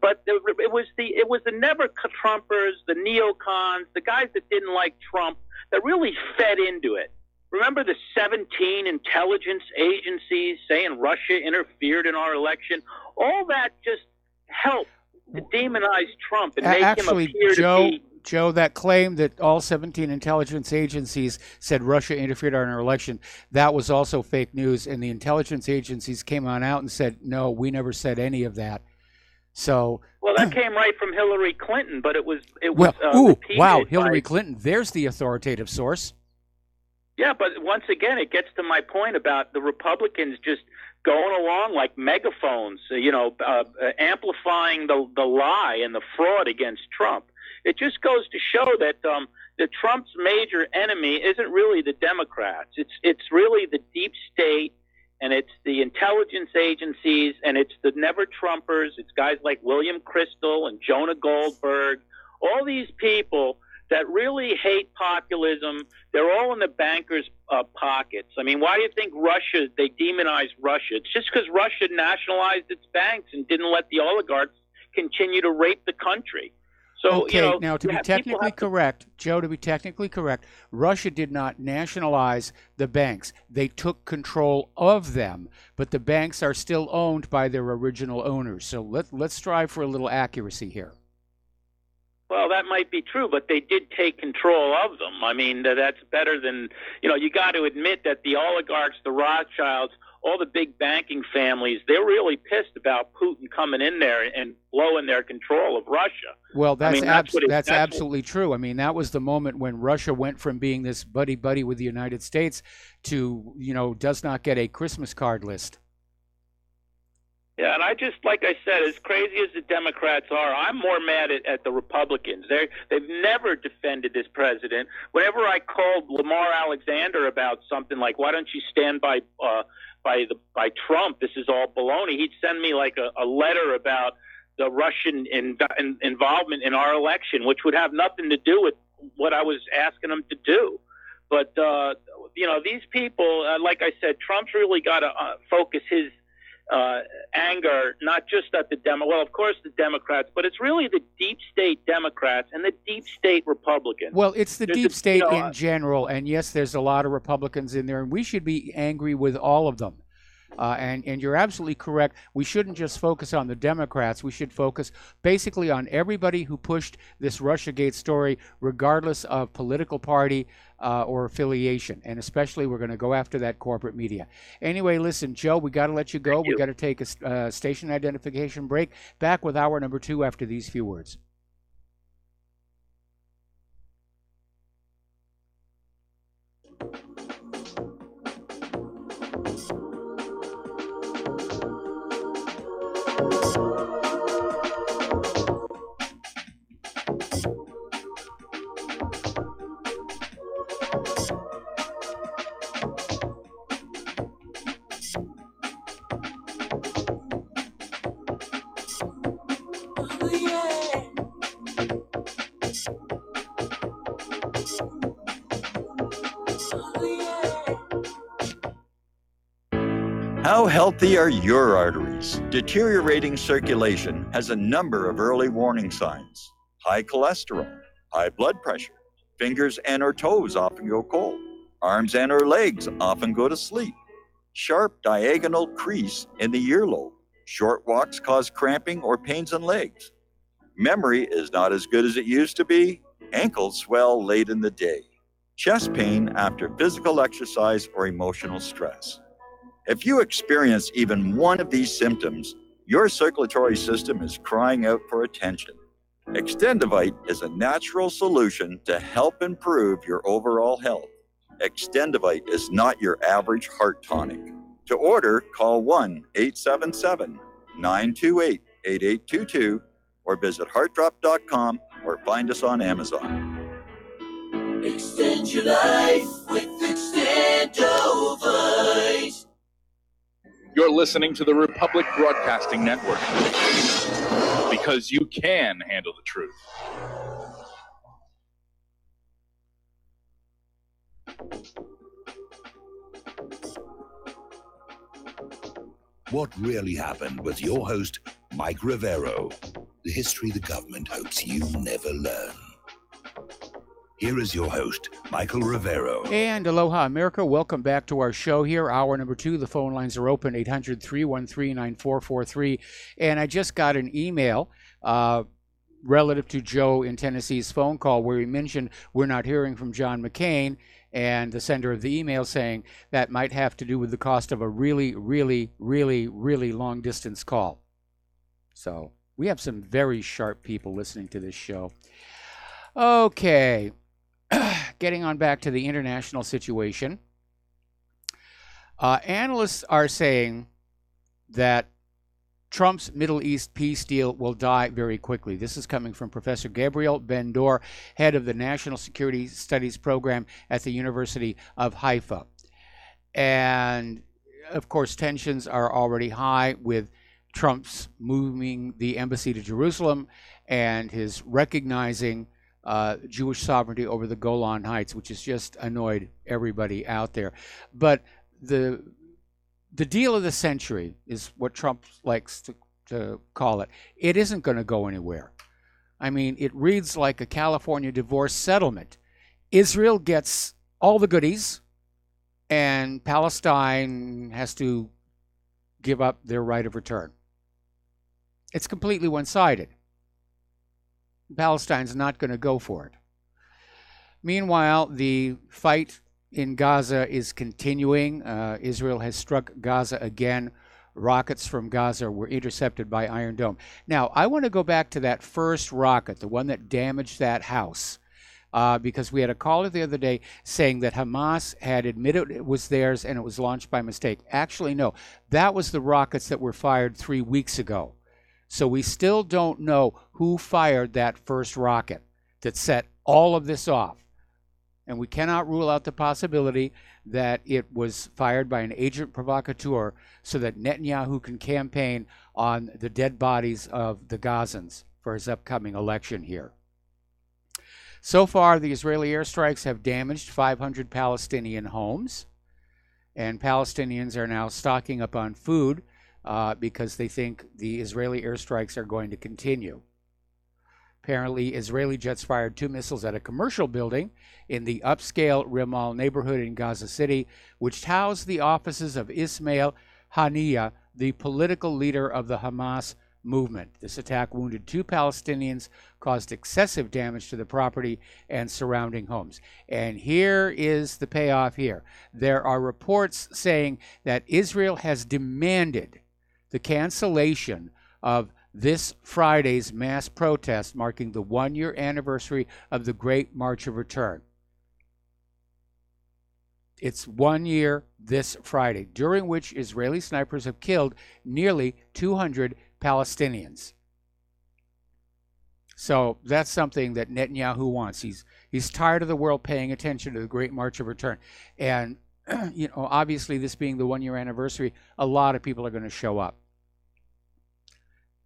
But it was the never-Trumpers, the neocons, the guys that didn't like Trump, that really fed into it. Remember the 17 intelligence agencies saying Russia interfered in our election? All that just helped to demonize Trump and make him appear to be... Joe, that claim that all 17 intelligence agencies said Russia interfered in our election, that was also fake news, and the intelligence agencies came on out and said, no, we never said any of that. So... Well, that came right from Hillary Clinton, but it was Hillary Clinton, there's the authoritative source. Yeah, but once again, it gets to my point about the Republicans just going along like megaphones, amplifying the lie and the fraud against Trump. It just goes to show that Trump's major enemy isn't really the Democrats. It's really the deep state, and it's the intelligence agencies, and it's the never-Trumpers. It's guys like William Kristol and Jonah Goldberg, all these people that really hate populism. They're all in the bankers' pockets. I mean, why do you think they demonized Russia? It's just because Russia nationalized its banks and didn't let the oligarchs continue to rape the country. So, okay, now to be technically correct, Joe, to be technically correct, Russia did not nationalize the banks. They took control of them, but the banks are still owned by their original owners. So let's strive for a little accuracy here. Well, that might be true, but they did take control of them. I mean, that's better than, you got to admit that the oligarchs, the Rothschilds, all the big banking families, they're really pissed about Putin coming in there and blowing their control of Russia. Well, that's absolutely true. I mean, that was the moment when Russia went from being this buddy-buddy with the United States to, does not get a Christmas card list. Yeah, and I just, like I said, as crazy as the Democrats are, I'm more mad at the Republicans. They've never defended this president. Whenever I called Lamar Alexander about something like, why don't you stand by Trump, this is all baloney, he'd send me like a letter about the Russian involvement in our election, which would have nothing to do with what I was asking him to do. But, these people, like I said, Trump's really got to focus his anger, not just at the well, of course the Democrats, but it's really the deep state Democrats and the deep state Republicans. Well, it's the deep state you know, in general, and yes, there's a lot of Republicans in there, and we should be angry with all of them. And you're absolutely correct. We shouldn't just focus on the Democrats. We should focus basically on everybody who pushed this Russiagate story, regardless of political party or affiliation. And especially, we're going to go after that corporate media. Anyway, listen, Joe, we got to let you go. We got to take a station identification break. Back with hour number 2 after these few words. How healthy are your arteries? Deteriorating circulation has a number of early warning signs. High cholesterol, high blood pressure, fingers and or toes often go cold, arms and or legs often go to sleep, sharp diagonal crease in the earlobe, short walks cause cramping or pains in legs, memory is not as good as it used to be, ankles swell late in the day, chest pain after physical exercise or emotional stress. If you experience even one of these symptoms, your circulatory system is crying out for attention. Extendivite is a natural solution to help improve your overall health. Extendivite is not your average heart tonic. To order, call 1-877-928-8822 or visit heartdrop.com or find us on Amazon. Extend your life with Extendovite. You're listening to the Republic Broadcasting Network, because you can handle the truth. What Really Happened with your host, Mike Rivero. The history the government hopes you never learn. Here is your host, Michael Rivero. And aloha, America. Welcome back to our show here. Hour number 2. The phone lines are open, 800-313-9443. And I just got an email relative to Joe in Tennessee's phone call where he mentioned we're not hearing from John McCain, and the sender of the email saying that might have to do with the cost of a really, really, really, really long-distance call. So we have some very sharp people listening to this show. Okay. Getting on back to the international situation, analysts are saying that Trump's Middle East peace deal will die very quickly. This is coming from Professor Gabriel Ben-Dor, head of the National Security Studies Program at the University of Haifa. And, of course, tensions are already high with Trump's moving the embassy to Jerusalem and his recognizing Jewish sovereignty over the Golan Heights, which has just annoyed everybody out there. But the deal of the century is what Trump likes to call it. It isn't going to go anywhere. I mean, it reads like a California divorce settlement. Israel gets all the goodies, and Palestine has to give up their right of return. It's completely one-sided. Palestine's not going to go for it. Meanwhile, the fight in Gaza is continuing. Israel has struck Gaza again. Rockets from Gaza were intercepted by Iron Dome. Now, I want to go back to that first rocket, the one that damaged that house, because we had a caller the other day saying that Hamas had admitted it was theirs and it was launched by mistake. Actually, no. That was the rockets that were fired 3 weeks ago. So we still don't know who fired that first rocket that set all of this off. And we cannot rule out the possibility that it was fired by an agent provocateur so that Netanyahu can campaign on the dead bodies of the Gazans for his upcoming election here. So far, the Israeli airstrikes have damaged 500 Palestinian homes, and Palestinians are now stocking up on food because they think the Israeli airstrikes are going to continue. Apparently, Israeli jets fired 2 missiles at a commercial building in the upscale Rimal neighborhood in Gaza City, which housed the offices of Ismail Haniyeh, the political leader of the Hamas movement. This attack wounded 2 Palestinians, caused excessive damage to the property and surrounding homes. And here is the payoff here. There are reports saying that Israel has demanded the cancellation of this Friday's mass protest marking the 1-year anniversary of the Great March of Return. It's 1 year this Friday, during which Israeli snipers have killed nearly 200 Palestinians. So that's something that Netanyahu wants. He's tired of the world paying attention to the Great March of Return. And, obviously this being the 1-year anniversary, a lot of people are going to show up.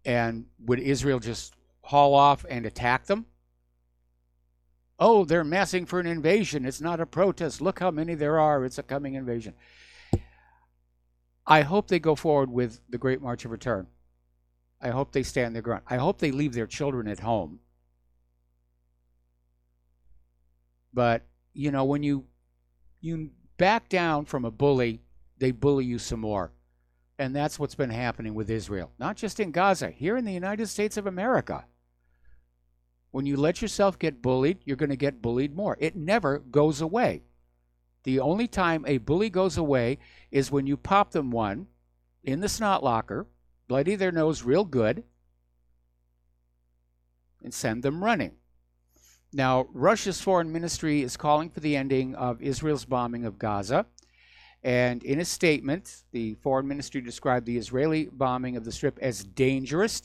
And would Israel just haul off and attack them? Oh, they're massing for an invasion. It's not a protest. Look how many there are. It's a coming invasion. I hope they go forward with the Great March of Return. I hope they stand their ground. I hope they leave their children at home. But, when you back down from a bully, they bully you some more. And that's what's been happening with Israel. Not just in Gaza, here in the United States of America. When you let yourself get bullied, you're going to get bullied more. It never goes away. The only time a bully goes away is when you pop them one in the snot locker, bloody their nose real good, and send them running. Now, Russia's foreign ministry is calling for the ending of Israel's bombing of Gaza. And in a statement, the foreign ministry described the Israeli bombing of the Strip as dangerous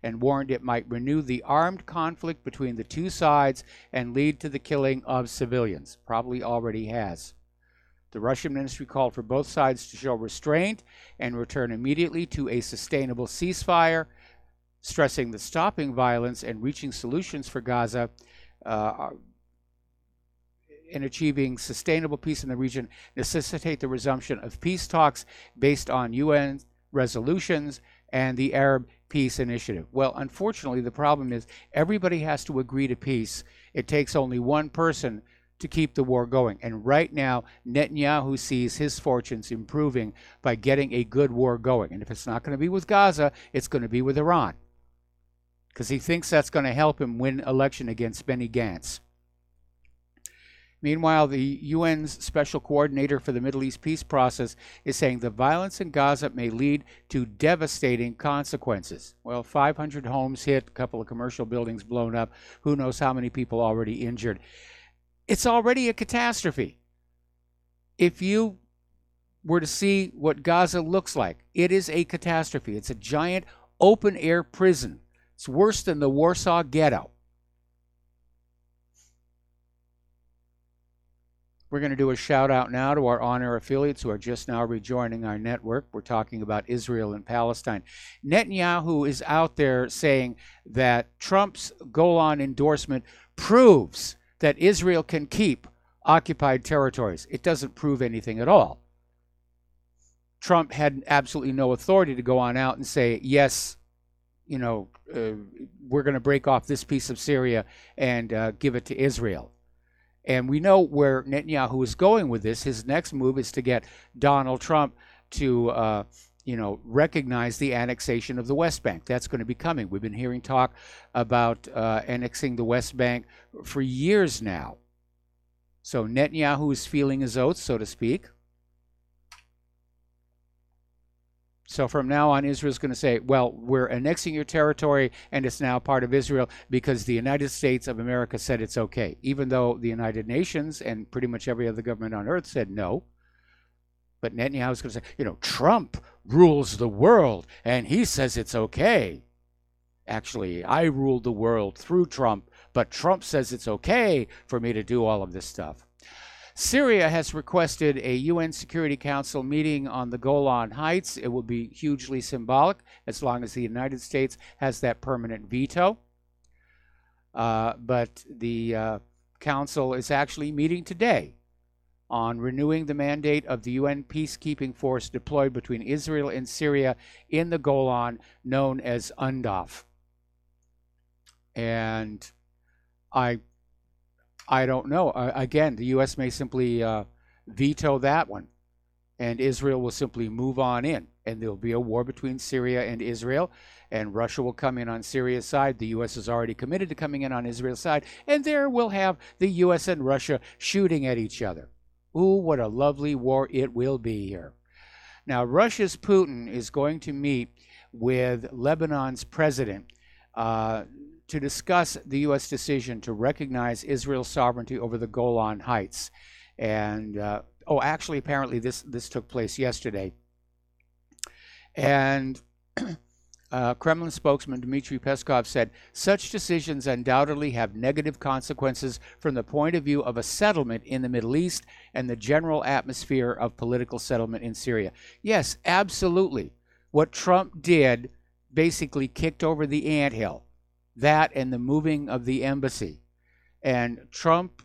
and warned it might renew the armed conflict between the two sides and lead to the killing of civilians. Probably already has. The Russian ministry called for both sides to show restraint and return immediately to a sustainable ceasefire, stressing that stopping violence and reaching solutions for Gaza and achieving sustainable peace in the region necessitate the resumption of peace talks based on UN resolutions and the Arab Peace Initiative. Well, unfortunately, the problem is everybody has to agree to peace. It takes only one person to keep the war going. And right now, Netanyahu sees his fortunes improving by getting a good war going. And if it's not going to be with Gaza, it's going to be with Iran, because he thinks that's going to help him win election against Benny Gantz. Meanwhile, the UN's Special Coordinator for the Middle East peace process is saying the violence in Gaza may lead to devastating consequences. Well, 500 homes hit, a couple of commercial buildings blown up, who knows how many people already injured. It's already a catastrophe. If you were to see what Gaza looks like, it is a catastrophe. It's a giant open-air prison. It's worse than the Warsaw Ghetto. We're going to do a shout out now to our on-air affiliates who are just now rejoining our network. We're talking about Israel and Palestine. Netanyahu is out there saying that Trump's Golan endorsement proves that Israel can keep occupied territories. It doesn't prove anything at all. Trump had absolutely no authority to go on out and say, yes, we're going to break off this piece of Syria and give it to Israel. And we know where Netanyahu is going with this. His next move is to get Donald Trump to, recognize the annexation of the West Bank. That's going to be coming. We've been hearing talk about annexing the West Bank for years now. So Netanyahu is feeling his oats, so to speak. So from now on, Israel's going to say, well, we're annexing your territory and it's now part of Israel because the United States of America said it's okay, even though the United Nations and pretty much every other government on earth said no. But Netanyahu's going to say, Trump rules the world and he says it's okay. Actually, I ruled the world through Trump, but Trump says it's okay for me to do all of this stuff. Syria has requested a UN Security Council meeting on the Golan Heights. It will be hugely symbolic as long as the United States has that permanent veto. But the council is actually meeting today. on renewing the mandate of the UN peacekeeping force deployed between Israel and Syria in the Golan, known as UNDOF. And I don't know. Again, the U.S. may simply veto that one, and Israel will simply move on in, and there'll be a war between Syria and Israel, and Russia will come in on Syria's side. The U.S. is already committed to coming in on Israel's side, and there we'll have the U.S. and Russia shooting at each other. Ooh, what a lovely war it will be here. Now, Russia's Putin is going to meet with Lebanon's president to discuss the U.S. decision to recognize Israel's sovereignty over the Golan Heights. And, actually, apparently this took place yesterday. And Kremlin spokesman Dmitry Peskov said, such decisions undoubtedly have negative consequences from the point of view of a settlement in the Middle East and the general atmosphere of political settlement in Syria. Yes, absolutely. What Trump did basically kicked over the anthill. That and the moving of the embassy. And Trump,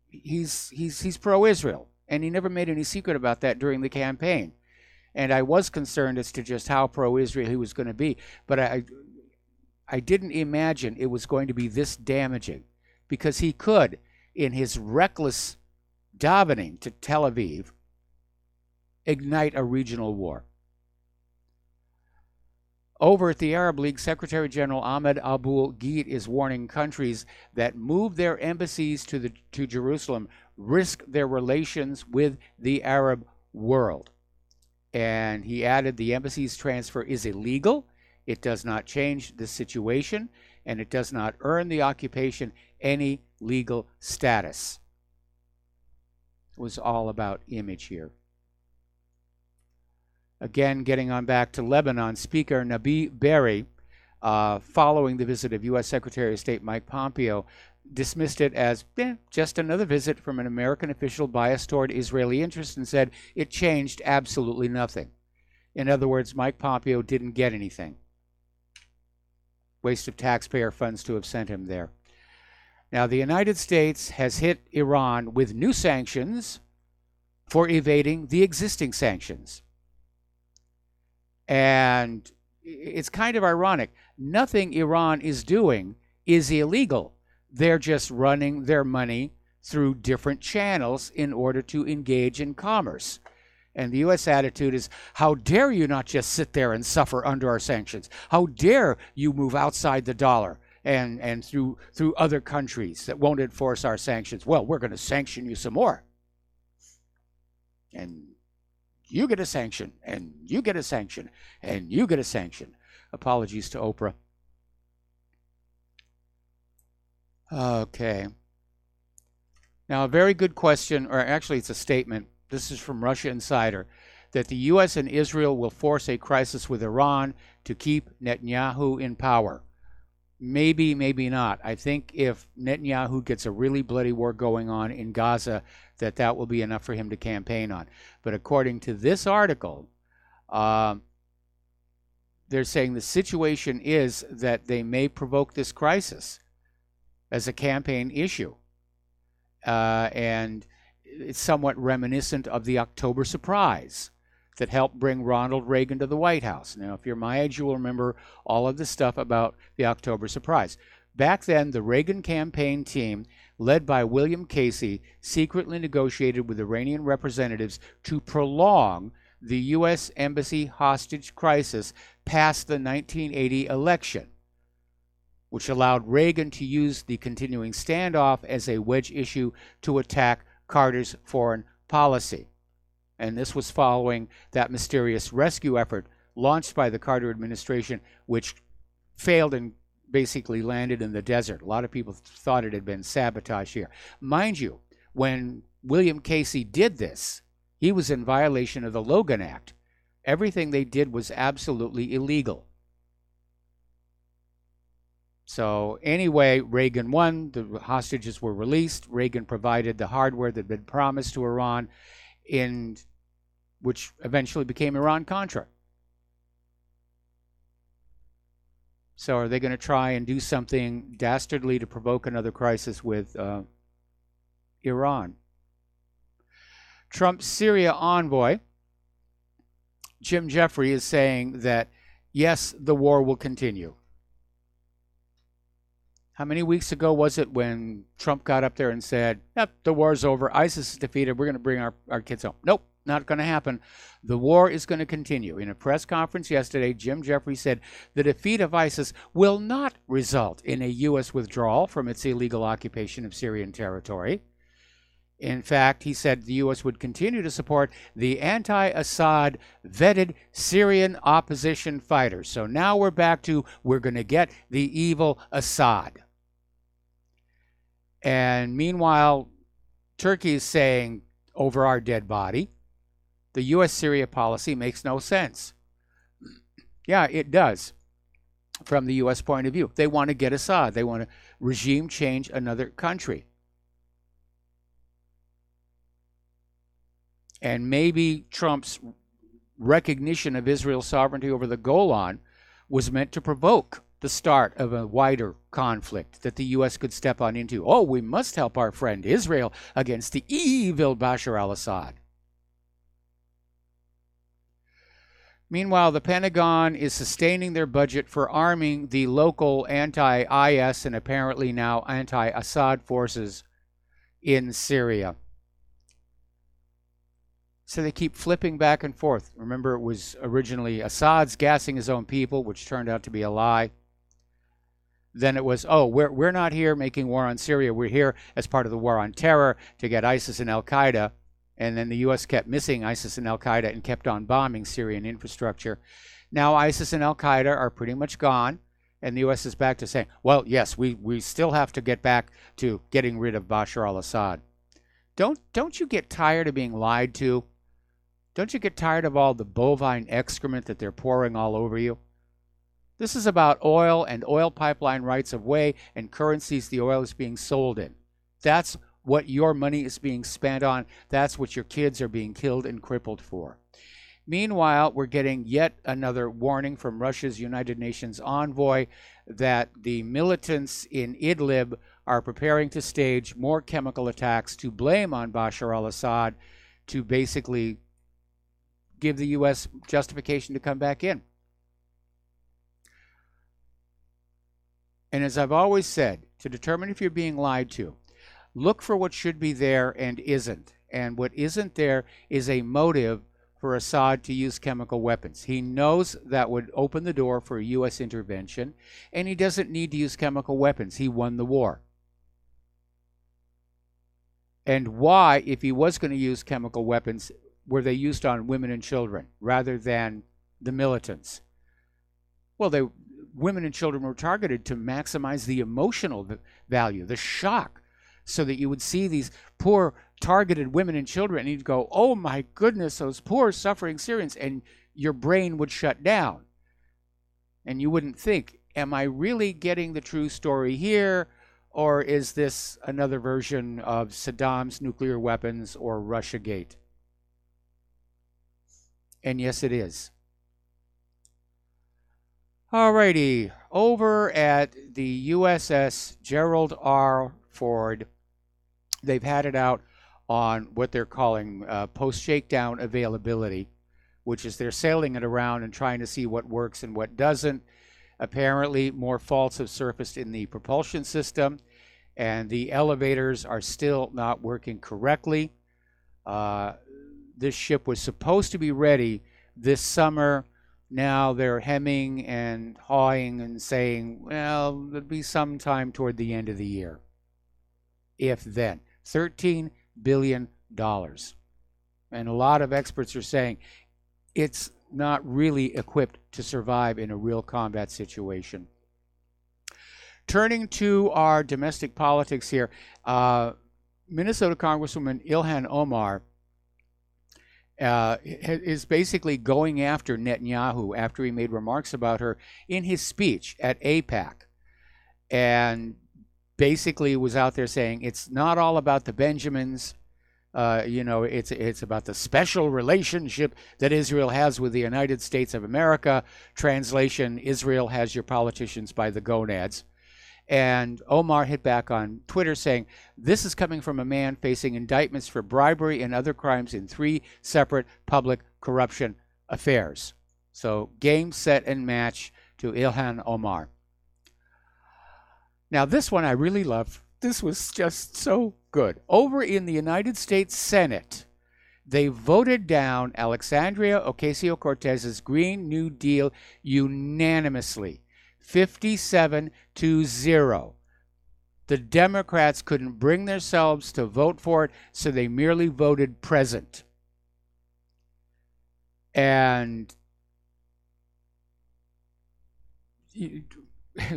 he's pro-Israel, and he never made any secret about that during the campaign. And I was concerned as to just how pro-Israel he was going to be, but I didn't imagine it was going to be this damaging, because he could, in his reckless davening to Tel Aviv, ignite a regional war. Over at the Arab League, Secretary General Ahmed Aboul-Gheit is warning countries that move their embassies to Jerusalem risk their relations with the Arab world. And he added the embassy's transfer is illegal. It does not change the situation, and it does not earn the occupation any legal status. It was all about image here. Again, getting on back to Lebanon, Speaker Nabi Berri, following the visit of U.S. Secretary of State Mike Pompeo, dismissed it as just another visit from an American official biased toward Israeli interests, and said it changed absolutely nothing. In other words, Mike Pompeo didn't get anything. Waste of taxpayer funds to have sent him there. Now, the United States has hit Iran with new sanctions for evading the existing sanctions. And it's kind of ironic. Nothing Iran is doing is illegal. They're just running their money through different channels in order to engage in commerce. And the U.S. attitude is, how dare you not just sit there and suffer under our sanctions? How dare you move outside the dollar and through other countries that won't enforce our sanctions? Well, we're going to sanction you some more. And you get a sanction, and you get a sanction, and you get a sanction. Apologies to Oprah. Okay. Now, a very good question, or actually it's a statement. This is from Russia Insider, that the U.S. and Israel will force a crisis with Iran to keep Netanyahu in power. Maybe, maybe not. I think if Netanyahu gets a really bloody war going on in Gaza, that will be enough for him to campaign on. But according to this article, they're saying the situation is that they may provoke this crisis as a campaign issue. And it's somewhat reminiscent of the October surprise that helped bring Ronald Reagan to the White House. Now, if you're my age, you will remember all of the stuff about the October surprise. Back then, the Reagan campaign team, led by William Casey, secretly negotiated with Iranian representatives to prolong the U.S. Embassy hostage crisis past the 1980 election, which allowed Reagan to use the continuing standoff as a wedge issue to attack Carter's foreign policy. And this was following that mysterious rescue effort launched by the Carter administration, which failed and basically landed in the desert. A lot of people thought it had been sabotage here. Mind you, when William Casey did this, he was in violation of the Logan Act. Everything they did was absolutely illegal. So anyway, Reagan won. The hostages were released. Reagan provided the hardware that had been promised to Iran, which eventually became Iran-Contra. So are they going to try and do something dastardly to provoke another crisis with Iran? Trump's Syria envoy, Jim Jeffrey, is saying that, yes, the war will continue. How many weeks ago was it when Trump got up there and said, yep, the war's over, ISIS is defeated, we're going to bring our kids home? Nope, not going to happen. The war is going to continue. In a press conference yesterday, Jim Jeffrey said the defeat of ISIS will not result in a U.S. withdrawal from its illegal occupation of Syrian territory. In fact, he said the U.S. would continue to support the anti-Assad vetted Syrian opposition fighters. So now we're back to, we're going to get the evil Assad. And meanwhile, Turkey is saying, over our dead body, the U.S. Syria policy makes no sense. Yeah, it does, from the U.S. point of view. They want to get Assad. They want to regime change another country. And maybe Trump's recognition of Israel's sovereignty over the Golan was meant to provoke the start of a wider conflict that the U.S. could step on into. Oh, we must help our friend Israel against the evil Bashar al-Assad. Meanwhile, the Pentagon is sustaining their budget for arming the local anti-IS and apparently now anti-Assad forces in Syria. So they keep flipping back and forth. Remember, it was originally Assad's gassing his own people, which turned out to be a lie. Then it was, oh, we're not here making war on Syria. We're here as part of the war on terror to get ISIS and Al-Qaeda. And then the U.S. kept missing ISIS and Al-Qaeda and kept on bombing Syrian infrastructure. Now ISIS and Al-Qaeda are pretty much gone. And the U.S. is back to saying, well, yes, we still have to get back to getting rid of Bashar al-Assad. Don't you get tired of being lied to? Don't you get tired of all the bovine excrement that they're pouring all over you? This is about oil and oil pipeline rights of way and currencies the oil is being sold in. That's what your money is being spent on. That's what your kids are being killed and crippled for. Meanwhile, we're getting yet another warning from Russia's United Nations envoy that the militants in Idlib are preparing to stage more chemical attacks to blame on Bashar al-Assad to basically give the U.S. justification to come back in. And as I've always said, to determine if you're being lied to, look for what should be there and isn't. And what isn't there is a motive for Assad to use chemical weapons. He knows that would open the door for a U.S. intervention, and he doesn't need to use chemical weapons. He won the war. And why, if he was going to use chemical weapons, were they used on women and children rather than the militants? Well, women and children were targeted to maximize the emotional value, the shock, so that you would see these poor targeted women and children and you'd go, oh my goodness, those poor suffering Syrians, and your brain would shut down. And you wouldn't think, am I really getting the true story here, or is this another version of Saddam's nuclear weapons or Russiagate? And yes, it is. Alrighty, over at the USS Gerald R. Ford, they've had it out on what they're calling post-shakedown availability, which is they're sailing it around and trying to see what works and what doesn't. Apparently, more faults have surfaced in the propulsion system, and the elevators are still not working correctly. This ship was supposed to be ready this summer. Now they're hemming and hawing and saying, well, it'll be sometime toward the end of the year. If then. $13 billion. And a lot of experts are saying it's not really equipped to survive in a real combat situation. Turning to our domestic politics here, Minnesota Congresswoman Ilhan Omar is basically going after Netanyahu after he made remarks about her in his speech at AIPAC, and basically was out there saying it's not all about the Benjamins. It's about the special relationship that Israel has with the United States of America. Translation: Israel has your politicians by the gonads. And Omar hit back on Twitter saying, this is coming from a man facing indictments for bribery and other crimes in 3 separate public corruption affairs. So game, set, and match to Ilhan Omar. Now this one I really love. This was just so good. Over in the United States Senate, they voted down Alexandria Ocasio-Cortez's Green New Deal unanimously, 57-0. The Democrats couldn't bring themselves to vote for it, so they merely voted present. And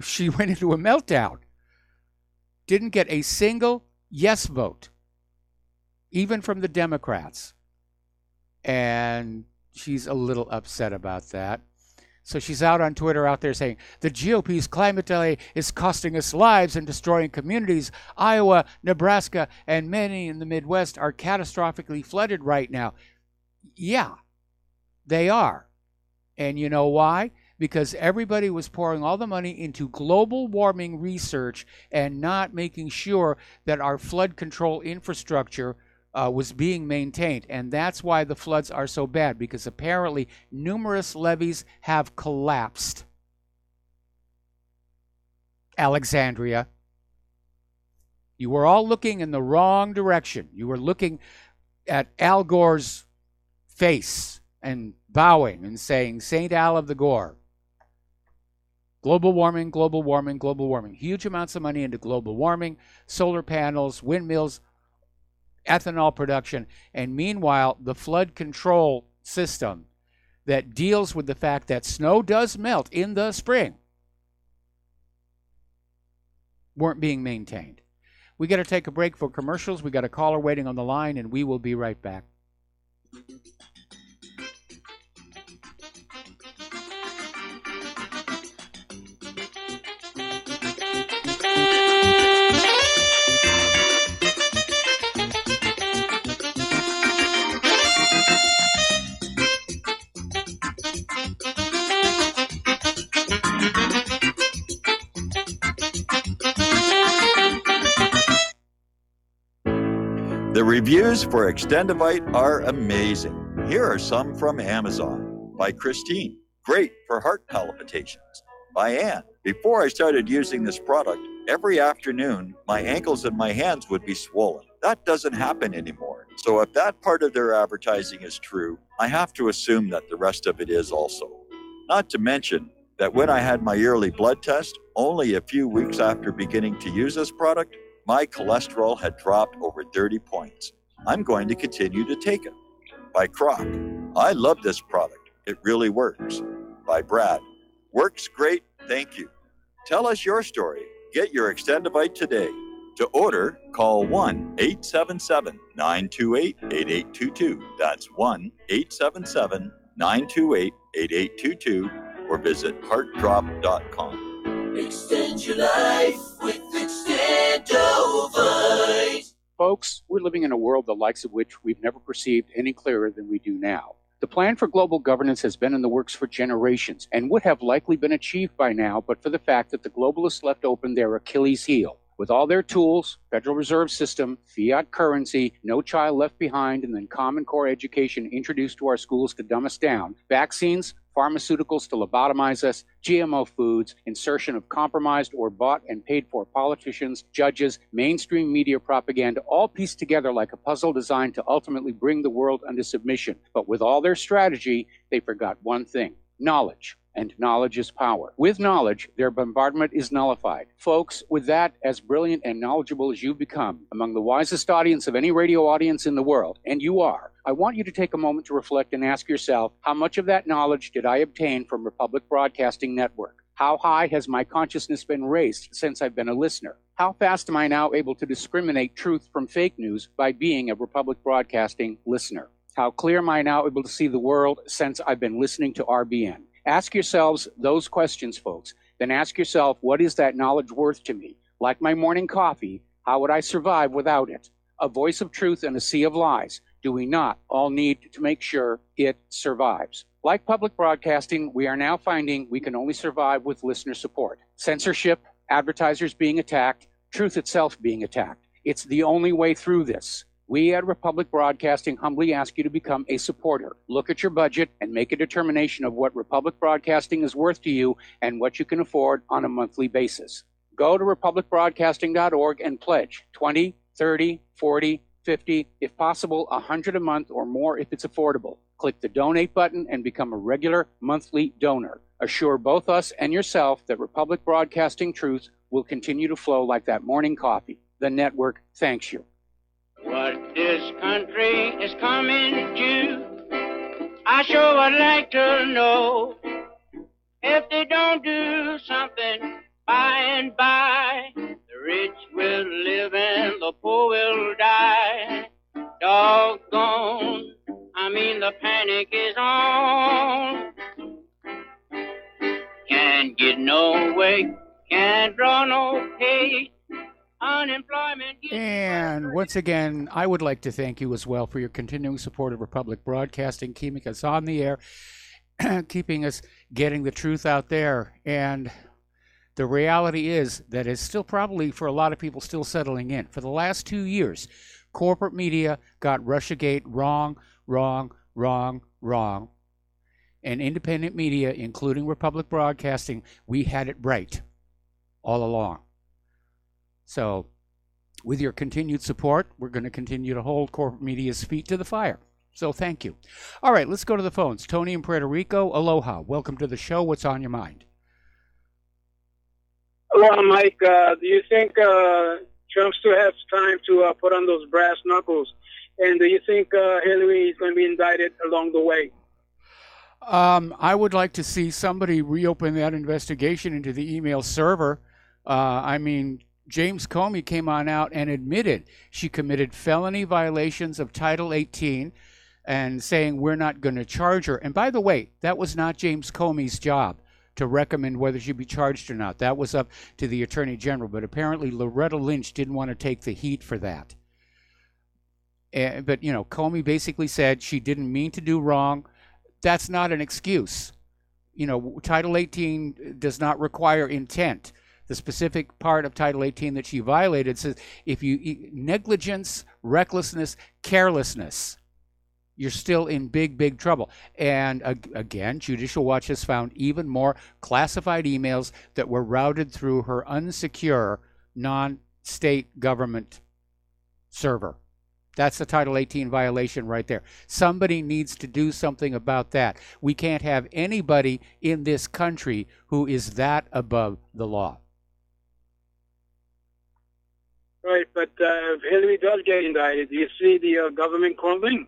she went into a meltdown. Didn't get a single yes vote, even from the Democrats. And she's a little upset about that. So she's out on Twitter out there saying, the GOP's climate delay is costing us lives and destroying communities. Iowa, Nebraska, and many in the Midwest are catastrophically flooded right now. Yeah, they are. And you know why? Because everybody was pouring all the money into global warming research and not making sure that our flood control infrastructure was being maintained. And that's why the floods are so bad, because apparently numerous levees have collapsed. Alexandria, you were all looking in the wrong direction. You were looking at Al Gore's face and bowing and saying, St. Al of the Gore. Global warming, global warming, global warming. Huge amounts of money into global warming, solar panels, windmills, ethanol production, and meanwhile, the flood control system that deals with the fact that snow does melt in the spring weren't being maintained. We got to take a break for commercials. We got a caller waiting on the line, and we will be right back. The reviews for Extendivite are amazing. Here are some from Amazon. By Christine, great for heart palpitations. By Ann, before I started using this product, every afternoon my ankles and my hands would be swollen. That doesn't happen anymore. So if that part of their advertising is true, I have to assume that the rest of it is also. Not to mention that when I had my yearly blood test, only a few weeks after beginning to use this product, my cholesterol had dropped over 30 points. I'm going to continue to take it. By Croc, I love this product. It really works. By Brad, works great, thank you. Tell us your story. Get your Extendivite today. To order, call 1-877-928-8822. That's 1-877-928-8822 or visit heartdrop.com. Extend your life with Extendovite. Folks, we're living in a world the likes of which we've never perceived any clearer than we do now. The plan for global governance has been in the works for generations and would have likely been achieved by now, but for the fact that the globalists left open their Achilles heel. With all their tools, Federal Reserve System, fiat currency, no child left behind, and then Common Core education introduced to our schools to dumb us down, vaccines, pharmaceuticals to lobotomize us, GMO foods, insertion of compromised or bought and paid for politicians, judges, mainstream media propaganda, all pieced together like a puzzle designed to ultimately bring the world under submission. But with all their strategy, they forgot one thing: knowledge. And knowledge is power. With knowledge, their bombardment is nullified. Folks, with that, as brilliant and knowledgeable as you've become, among the wisest audience of any radio audience in the world, and you are, I want you to take a moment to reflect and ask yourself, how much of that knowledge did I obtain from Republic Broadcasting Network? How high has my consciousness been raised since I've been a listener? How fast am I now able to discriminate truth from fake news by being a Republic Broadcasting listener? How clear am I now able to see the world since I've been listening to RBN? Ask yourselves those questions, folks. Then ask yourself, what is that knowledge worth to me? Like my morning coffee, how would I survive without it? A voice of truth in a sea of lies. Do we not all need to make sure it survives? Like public broadcasting, we are now finding we can only survive with listener support. Censorship, advertisers being attacked, truth itself being attacked. It's the only way through this. We at Republic Broadcasting humbly ask you to become a supporter. Look at your budget and make a determination of what Republic Broadcasting is worth to you and what you can afford on a monthly basis. Go to republicbroadcasting.org and pledge 20, 30, 40, 50, if possible, 100 a month or more if it's affordable. Click the donate button and become a regular monthly donor. Assure both us and yourself that Republic Broadcasting truth will continue to flow like that morning coffee. The network thanks you. What this country is coming to, I sure would like to know. If they don't do something by and by, the rich will live and the poor will die. Doggone, I mean the panic is on. Can't get no way, can't draw no pay. Unemployment. And once again, I would like to thank you as well for your continuing support of Republic Broadcasting, keeping us on the air, keeping us getting the truth out there. And the reality is that it's still probably, for a lot of people, still settling in. For the last 2 years, corporate media got Russiagate wrong. And independent media, including Republic Broadcasting, we had it right all along. So with your continued support, we're going to continue to hold corporate media's feet to the fire. So thank you. All right, let's go to the phones. Tony in Puerto Rico, aloha. Welcome to the show. What's on your mind? Well, Mike, do you think Trump still has time to put on those brass knuckles? And do you think Hillary is going to be indicted along the way? I would like to see somebody reopen that investigation into the email server. James Comey came on out and admitted she committed felony violations of Title 18 and saying we're not going to charge her. And by the way, that was not James Comey's job to recommend whether she be charged or not. That was up to the Attorney General. But apparently Loretta Lynch didn't want to take the heat for that. But Comey basically said she didn't mean to do wrong. That's not an excuse. Title 18 does not require intent. The specific part of Title 18 that she violated says if you negligence, recklessness, carelessness, you're still in big trouble. And again, Judicial Watch has found even more classified emails that were routed through her unsecure non-state government server. That's a Title 18 violation right there. Somebody needs to do something about that. We can't have anybody in this country who is that above the law. Right, but if Hillary does get indicted, do you see the government crumbling?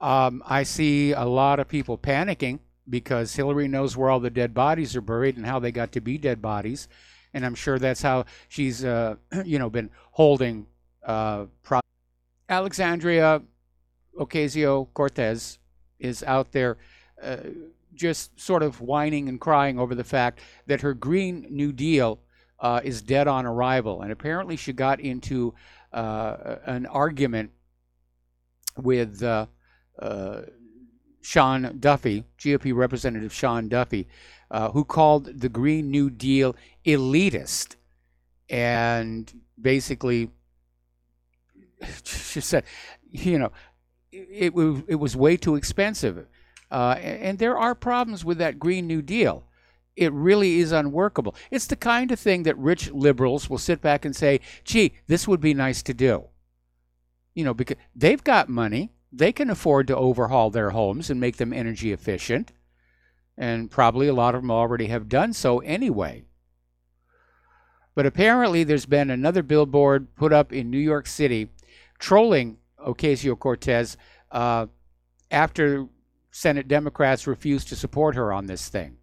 I see a lot of people panicking because Hillary knows where all the dead bodies are buried and how they got to be dead bodies. And I'm sure that's how she's, been holding Alexandria Ocasio-Cortez is out there just sort of whining and crying over the fact that her Green New Deal is dead on arrival. And apparently she got into an argument with Sean Duffy, GOP Representative Sean Duffy, who called the Green New Deal elitist. And basically she said, it was way too expensive. And there are problems with that Green New Deal. It really is unworkable. It's the kind of thing that rich liberals will sit back and say, gee, this would be nice to do. Because they've got money. They can afford to overhaul their homes and make them energy efficient. And probably a lot of them already have done so anyway. But apparently there's been another billboard put up in New York City trolling Ocasio-Cortez after Senate Democrats refused to support her on this thing.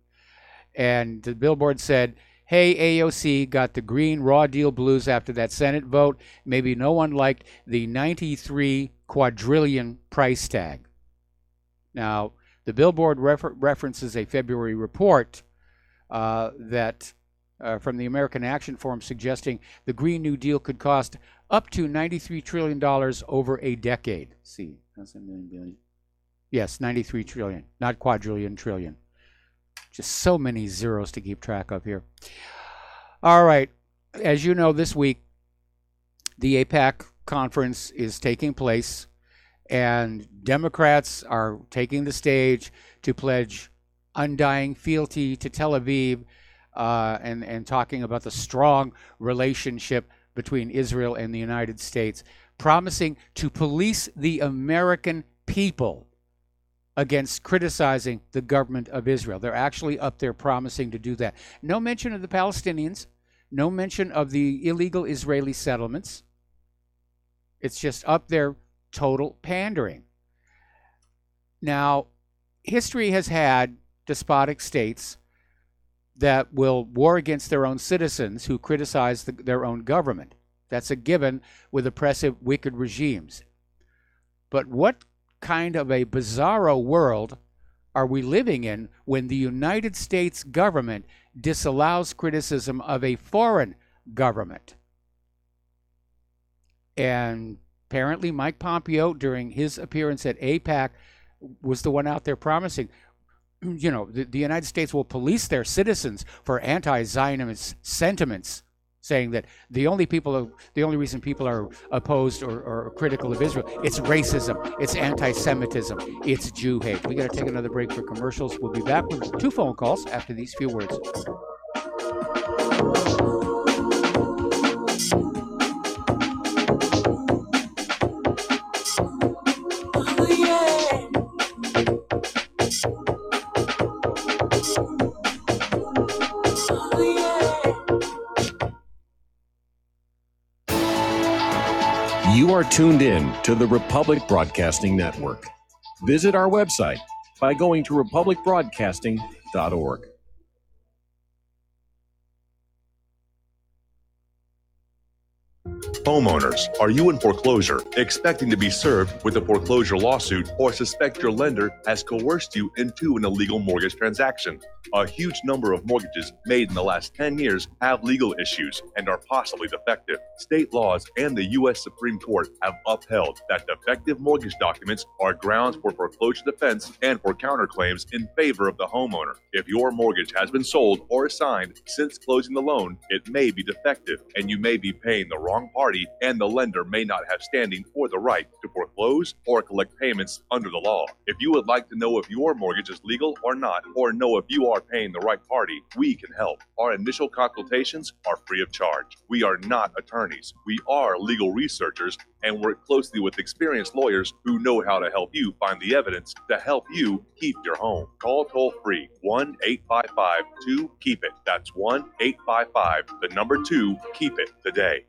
And the billboard said, hey, AOC got the green raw deal blues after that Senate vote. Maybe no one liked the 93 quadrillion price tag. Now, the billboard references a February report that from the American Action Forum suggesting the Green New Deal could cost up to $93 trillion over a decade. See, that's a million billion. Yes, 93 trillion, not quadrillion, trillion. Just so many zeros to keep track of here. All right. As you know, this week, the AIPAC conference is taking place, and Democrats are taking the stage to pledge undying fealty to Tel Aviv and talking about the strong relationship between Israel and the United States, promising to police the American people against criticizing the government of Israel. They're actually up there promising to do that. No mention of the Palestinians, no mention of the illegal Israeli settlements. It's just up there, total pandering. Now, history has had despotic states that will war against their own citizens who criticize their own government. That's a given with oppressive, wicked regimes. But what kind of a bizarro world are we living in when the United States government disallows criticism of a foreign government? And apparently Mike Pompeo, during his appearance at AIPAC, was the one out there promising, you know, the United States will police their citizens for anti-Zionist sentiments, saying that the only reason people are opposed or critical of Israel, it's racism, it's anti-Semitism, it's Jew hate. We got to take another break for commercials. We'll be back with 2 phone calls after these few words. You are tuned in to the Republic Broadcasting Network. Visit our website by going to republicbroadcasting.org. Homeowners, are you in foreclosure, expecting to be served with a foreclosure lawsuit, or suspect your lender has coerced you into an illegal mortgage transaction? A huge number of mortgages made in the last 10 years have legal issues and are possibly defective. State laws and the U.S. Supreme Court have upheld that defective mortgage documents are grounds for foreclosure defense and for counterclaims in favor of the homeowner. If your mortgage has been sold or assigned since closing the loan, it may be defective and you may be paying the wrong party, and the lender may not have standing or the right to foreclose or collect payments under the law. If you would like to know if your mortgage is legal or not, or know if you are paying the right party, we can help. Our initial consultations are free of charge. We are not attorneys. We are legal researchers and work closely with experienced lawyers who know how to help you find the evidence to help you keep your home. Call toll-free 1-855-2-KEEP-IT. That's 1-855-2-KEEP-IT today.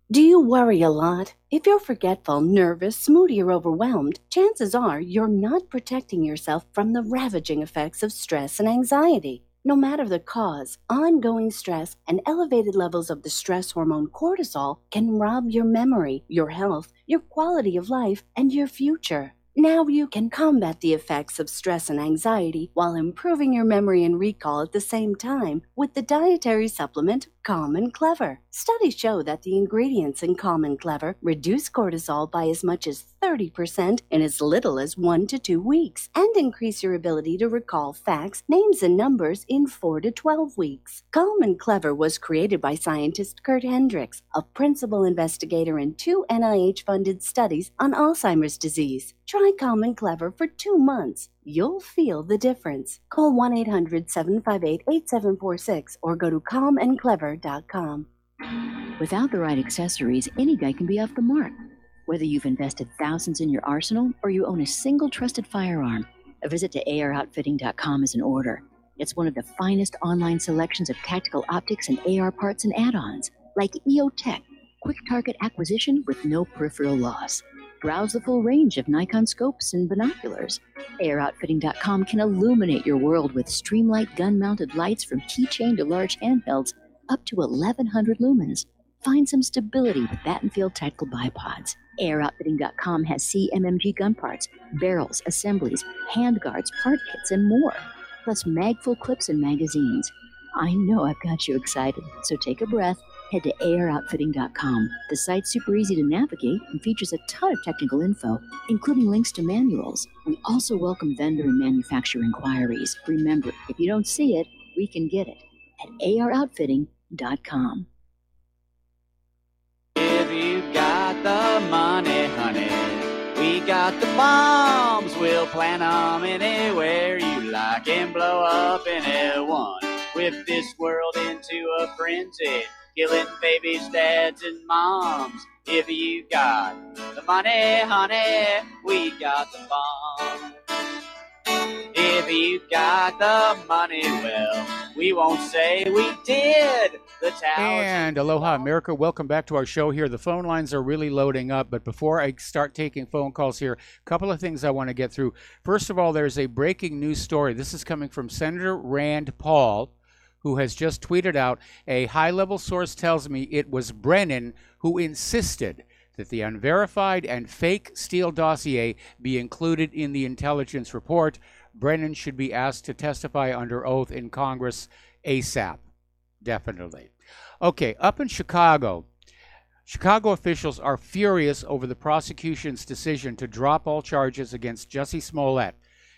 Do you worry a lot? If you're forgetful, nervous, moody, or overwhelmed, chances are you're not protecting yourself from the ravaging effects of stress and anxiety. No matter the cause, ongoing stress and elevated levels of the stress hormone cortisol can rob your memory, your health, your quality of life, and your future. Now you can combat the effects of stress and anxiety while improving your memory and recall at the same time with the dietary supplement Calm and Clever. Studies show that the ingredients in Calm and Clever reduce cortisol by as much as 30% in as little as 1 to 2 weeks and increase your ability to recall facts, names, and numbers in 4 to 12 weeks. Calm and Clever was created by scientist Kurt Hendricks, a principal investigator in 2 NIH-funded studies on Alzheimer's disease. Try Calm and Clever for 2 months. You'll feel the difference. Call 1-800-758-8746 or go to calmandclever.com. Without the right accessories, any guy can be off the mark. Whether you've invested thousands in your arsenal or you own a single trusted firearm, a visit to AROutfitting.com is in order. It's one of the finest online selections of tactical optics and AR parts and add-ons, like EOTech, quick target acquisition with no peripheral loss. Browse the full range of Nikon scopes and binoculars. AROutfitting.com can illuminate your world with Streamlight gun-mounted lights from keychain to large handhelds up to 1,100 lumens. Find some stability with Battenfield tactical bipods. AirOutfitting.com has CMMG gun parts, barrels, assemblies, handguards, part kits, and more, plus magful clips and magazines. I know I've got you excited, so take a breath. Head to AirOutfitting.com. The site's super easy to navigate and features a ton of technical info, including links to manuals. We also welcome vendor and manufacturer inquiries. Remember, if you don't see it, we can get it. At AR Outfitting, RepublicBroadcastingNetwork.com. If you got the money, honey, we got the bombs. We'll plant 'em anywhere you like and blow up anyone. Whip this world into a frenzy, killing babies, dads, and moms. If you got the money, honey, we got the bombs. If you got the money, well, we won't say we did. The towers. And aloha, America. Welcome back to our show here. The phone lines are really loading up, but before I start taking phone calls here, a couple of things I want to get through. First of all, there's a breaking news story. This is coming from Senator Rand Paul, who has just tweeted out, a high-level source tells me it was Brennan who insisted that the unverified and fake Steele dossier be included in the intelligence report. Brennan should be asked to testify under oath in Congress ASAP. Definitely. Okay, up in Chicago officials are furious over the prosecution's decision to drop all charges against Jussie Smollett.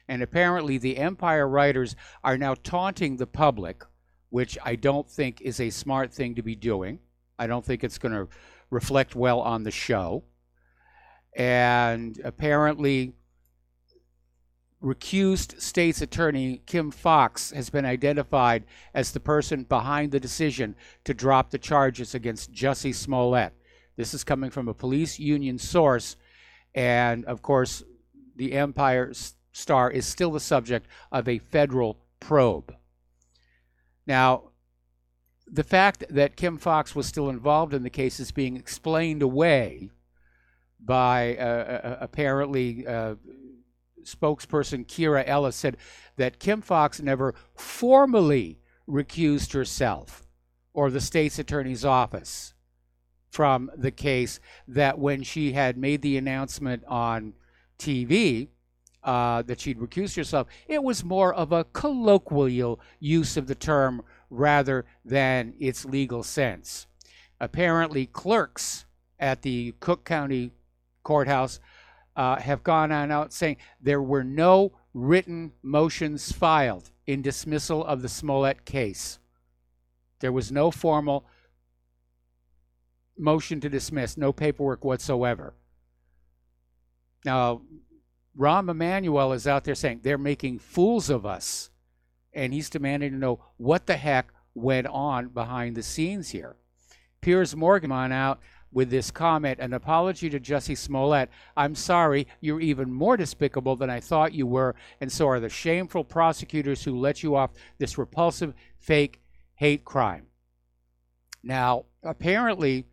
And apparently the Empire writers are now taunting the public, which I don't think is a smart thing to be doing. I don't think it's going to reflect well on the show. And apparently recused state's attorney Kim Foxx has been identified as the person behind the decision to drop the charges against Jussie Smollett. This is coming from a police union source, and of course the Empire Star is still the subject of a federal probe. Now, the fact that Kim Foxx was still involved in the case is being explained away by apparently spokesperson Kira Ellis said that Kim Foxx never formally recused herself or the state's attorney's office from the case, that when she had made the announcement on TV that she'd recused herself, it was more of a colloquial use of the term rather than its legal sense. Apparently, clerks at the Cook County Courthouse have gone on out saying there were no written motions filed in dismissal of the Smollett case. There was no formal motion to dismiss, no paperwork whatsoever. Now, Rahm Emanuel is out there saying they're making fools of us, and he's demanding to know what the heck went on behind the scenes here. Piers Morgan on out with this comment, an apology to Jussie Smollett. I'm sorry, you're even more despicable than I thought you were, and so are the shameful prosecutors who let you off this repulsive, fake hate crime. Now, apparently,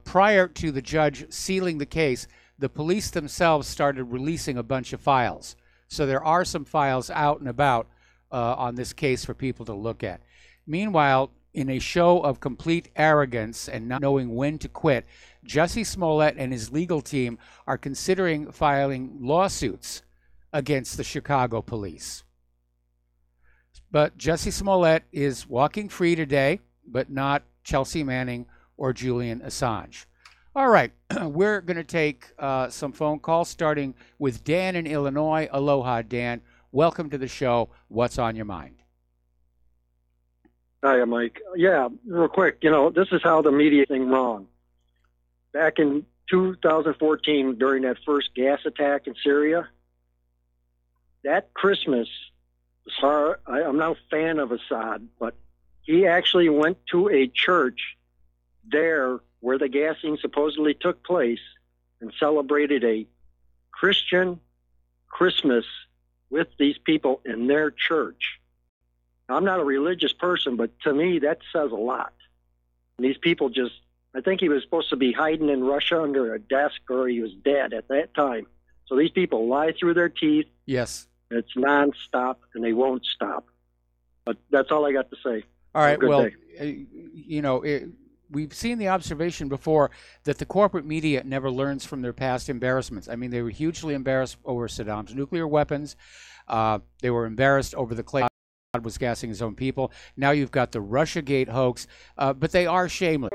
prior to the judge sealing the case, the police themselves started releasing a bunch of files. So there are some files out and about on this case for people to look at. Meanwhile, in a show of complete arrogance and not knowing when to quit, Jussie Smollett and his legal team are considering filing lawsuits against the Chicago police. But Jussie Smollett is walking free today, but not Chelsea Manning or Julian Assange. All right, we're going to take some phone calls, starting with Dan in Illinois. Aloha, Dan. Welcome to the show. What's on your mind? Hi, Mike. Yeah, real quick, this is how the media thing wrong. Back in 2014, during that first gas attack in Syria, that Christmas, I'm not a fan of Assad, but he actually went to a church there where the gassing supposedly took place and celebrated a Christian Christmas with these people in their church. I'm not a religious person, but to me, that says a lot. And these people I think he was supposed to be hiding in Russia under a desk, or he was dead at that time. So these people lie through their teeth. Yes. It's nonstop, and they won't stop. But that's all I got to say. All right, well, we've seen the observation before that the corporate media never learns from their past embarrassments. I mean, they were hugely embarrassed over Saddam's nuclear weapons. They were embarrassed over the claim God was gassing his own people. Now you've got the Russiagate hoax, but they are shameless.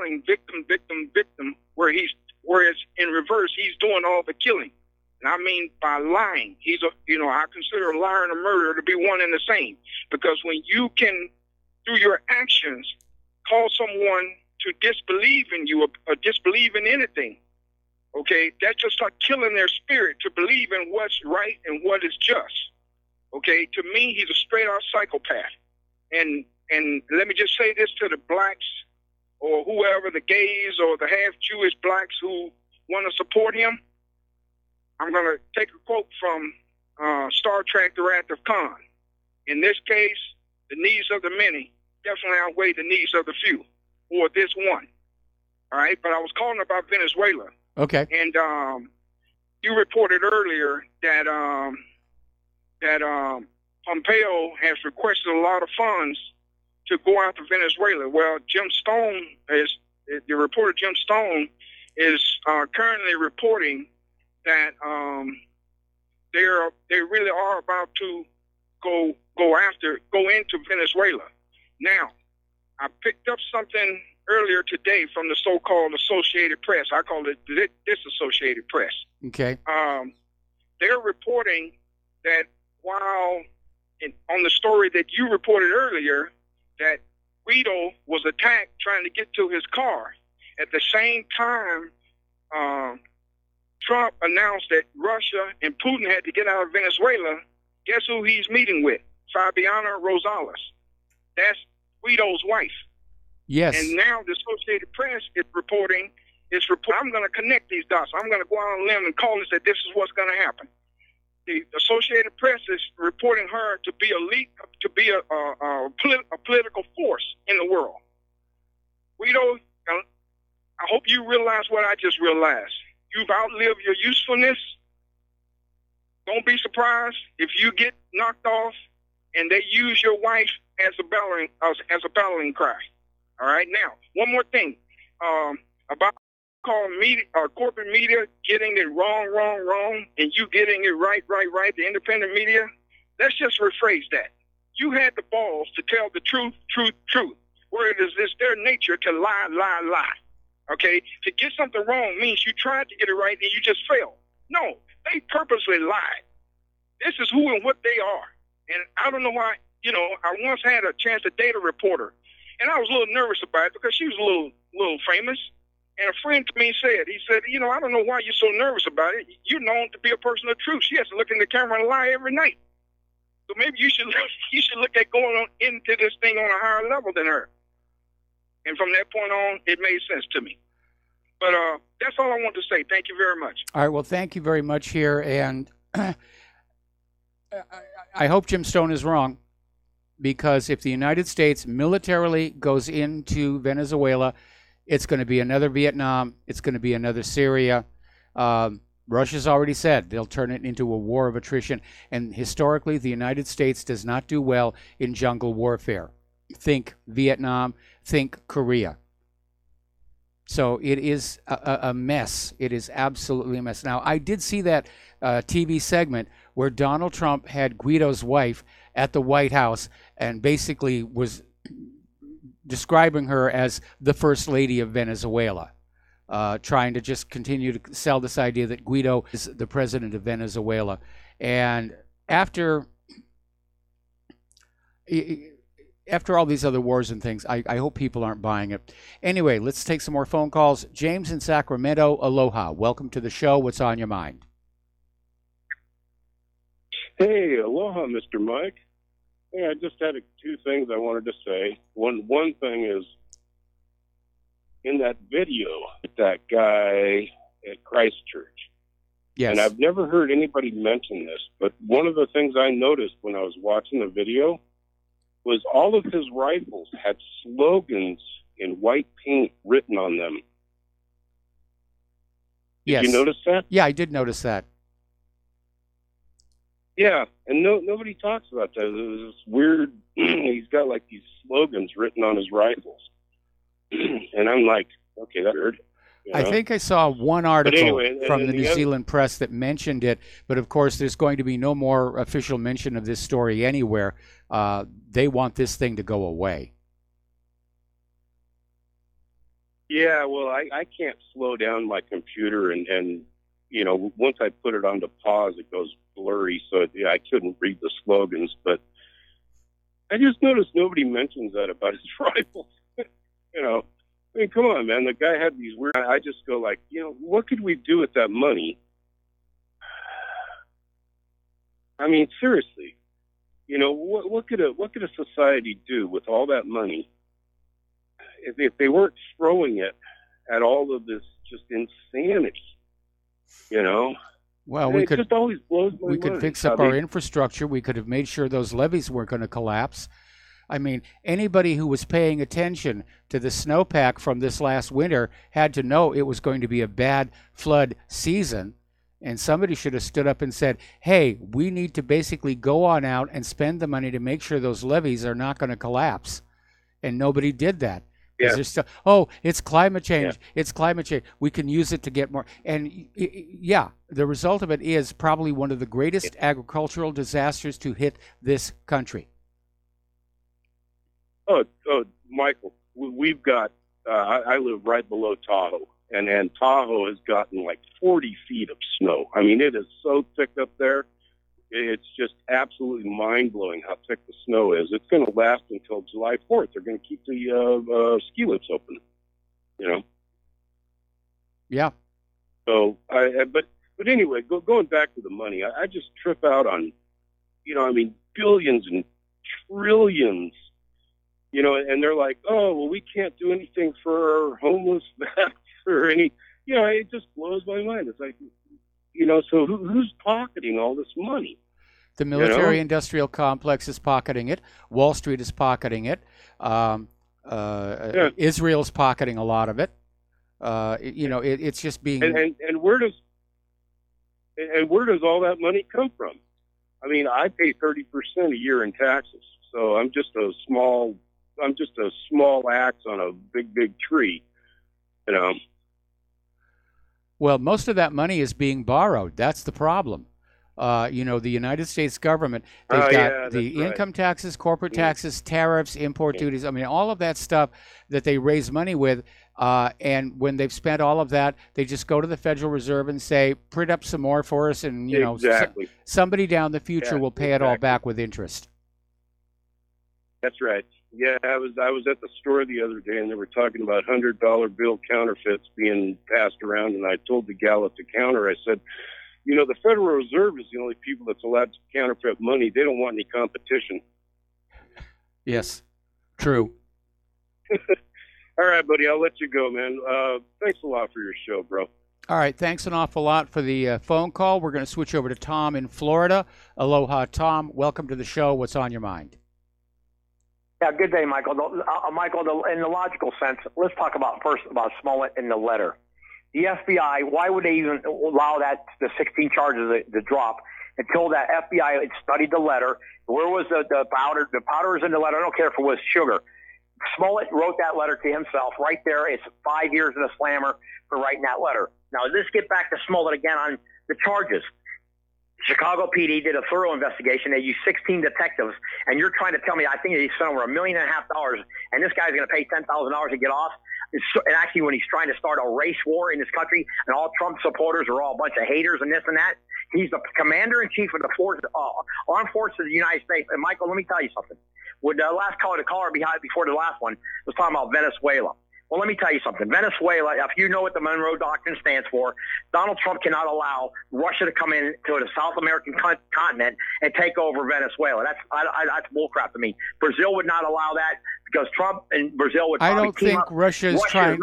Victim, whereas in reverse, he's doing all the killing. And I mean by lying. I consider a liar and a murderer to be one and the same. Because when you can, through your actions, cause someone to disbelieve in you or disbelieve in anything, okay, that's just like killing their spirit to believe in what's right and what is just. Okay, to me, he's a straight-out psychopath. And let me just say this to the blacks or whoever, the gays or the half-Jewish blacks who want to support him. I'm going to take a quote from Star Trek: The Wrath of Khan. In this case, the needs of the many definitely outweigh the needs of the few, or this one. All right, but I was calling about Venezuela. Okay. And you reported earlier that Pompeo has requested a lot of funds to go after Venezuela. Well, the reporter Jim Stone is currently reporting that they really are about to go into Venezuela. Now, I picked up something earlier today from the so-called Associated Press. I call it Disassociated Press. Okay. They're reporting that while on the story that you reported earlier, that Guido was attacked trying to get to his car. At the same time, Trump announced that Russia and Putin had to get out of Venezuela. Guess who he's meeting with? Fabiana Rosales. That's Guido's wife. Yes. And now the Associated Press is reporting. I'm going to connect these dots. I'm going to go out on a limb and call this that this is what's going to happen. The Associated Press is reporting her to be a political force in the world. Guido, I hope you realize what I just realized. You've outlived your usefulness. Don't be surprised if you get knocked off and they use your wife as a battering cry. All right. Now, one more thing about calling media, corporate media getting it wrong, and you getting it right. The independent media. Let's just rephrase that. You had the balls to tell the truth. Where it is their nature to lie. Okay, to get something wrong means you tried to get it right and you just failed. No, they purposely lied. This is who and what they are. And I don't know why, I once had a chance to date a reporter, and I was a little nervous about it because she was a little famous. And a friend to me said, I don't know why you're so nervous about it. You're known to be a person of truth. She has to look in the camera and lie every night. So maybe you should look at going on into this thing on a higher level than her. And from that point on, it made sense to me. But that's all I want to say. Thank you very much. All right. Well, thank you very much here. And I hope Jim Stone is wrong, because if the United States militarily goes into Venezuela, it's going to be another Vietnam. It's going to be another Syria. Russia's already said they'll turn it into a war of attrition. And historically, the United States does not do well in jungle warfare. Think Vietnam, think Korea. So it is a mess. It is absolutely a mess. Now, I did see that TV segment where Donald Trump had Guido's wife at the White House and basically was describing her as the First Lady of Venezuela, trying to just continue to sell this idea that Guido is the president of Venezuela. And after all these other wars and things, I hope people aren't buying it. Anyway, let's take some more phone calls. James in Sacramento, aloha. Welcome to the show. What's on your mind? Hey, aloha, Mr. Mike. Hey, I just had two things I wanted to say. One thing is, in that video, that guy at Christchurch. Yes. And I've never heard anybody mention this, but one of the things I noticed when I was watching the video was all of his rifles had slogans in white paint written on them. Yes. Did you notice that? Yeah, I did notice that. Yeah, and nobody talks about that. It was this weird, he's got like these slogans written on his rifles. And I'm like, okay, that hurt. I think I saw one article anyway, from the New Zealand press that mentioned it, but of course there's going to be no more official mention of this story anywhere. They want this thing to go away. Yeah, well, I can't slow down my computer, and once I put it onto pause, it goes blurry, so I couldn't read the slogans. But I just noticed nobody mentions that about his rifles. You know, I mean, come on, man. The guy had these weird. I just go like, what could we do with that money? I mean, seriously, what could a society do with all that money if they weren't throwing it at all of this just insanity? Well, and just always blows my mind. could fix up our infrastructure. We could have made sure those levees weren't going to collapse. I mean, anybody who was paying attention to the snowpack from this last winter had to know it was going to be a bad flood season. And somebody should have stood up and said, hey, we need to basically go on out and spend the money to make sure those levees are not going to collapse. And nobody did that. Yeah. It's climate change. Yeah. It's climate change. We can use it to get more. And the result of it is probably one of the greatest agricultural disasters to hit this country. Oh, Michael, we've got, I live right below Tahoe, and Tahoe has gotten like 40 feet of snow. I mean, it is so thick up there. It's just absolutely mind-blowing how thick the snow is. It's going to last until July 4th. They're going to keep the ski lifts open, Yeah. So, but anyway, going back to the money, I just trip out on, billions and trillions. And they're like, oh, well, we can't do anything for homeless vets or any, it just blows my mind. It's like, so who's pocketing all this money? The military-industrial complex is pocketing it. Wall Street is pocketing it. Israel's pocketing a lot of it. It's just being. And where does all that money come from? I mean, I pay 30% a year in taxes, so I'm just a small axe on a big tree, Well, most of that money is being borrowed. That's the problem. The United States government, they've got the income taxes, corporate taxes, tariffs, import duties. I mean, all of that stuff that they raise money with. And when they've spent all of that, they just go to the Federal Reserve and say, print up some more for us. And, somebody down the future will pay it all back with interest. That's right. Yeah, I was at the store the other day, and they were talking about $100 bill counterfeits being passed around, and I told the gal at the counter, I said, the Federal Reserve is the only people that's allowed to counterfeit money. They don't want any competition. Yes, true. All right, buddy, I'll let you go, man. Thanks a lot for your show, bro. All right, thanks an awful lot for the phone call. We're going to switch over to Tom in Florida. Aloha, Tom. Welcome to the show. What's on your mind? Yeah, good day, Michael. Michael, in the logical sense, let's talk about Smollett and the letter. The FBI, why would they even allow the 16 charges to drop until that FBI had studied the letter? Where was the powder? The powder was in the letter. I don't care if it was sugar. Smollett wrote that letter to himself right there. It's 5 years in a slammer for writing that letter. Now, let's get back to Smollett again on the charges. Chicago PD did a thorough investigation. They used 16 detectives, and you're trying to tell me I think they spent over $1.5 million, and this guy's going to pay $10,000 to get off? And actually, when he's trying to start a race war in this country, and all Trump supporters are all a bunch of haters and this and that, he's the commander-in-chief of the armed forces of the United States. And, Michael, let me tell you something. With the last caller, before the last one, was talking about Venezuela. Well, let me tell you something. Venezuela, if you know what the Monroe Doctrine stands for, Donald Trump cannot allow Russia to come in to the South American continent and take over Venezuela. That's bullcrap to me. Brazil would not allow that because Trump and Brazil would probably team up. Russia is trying.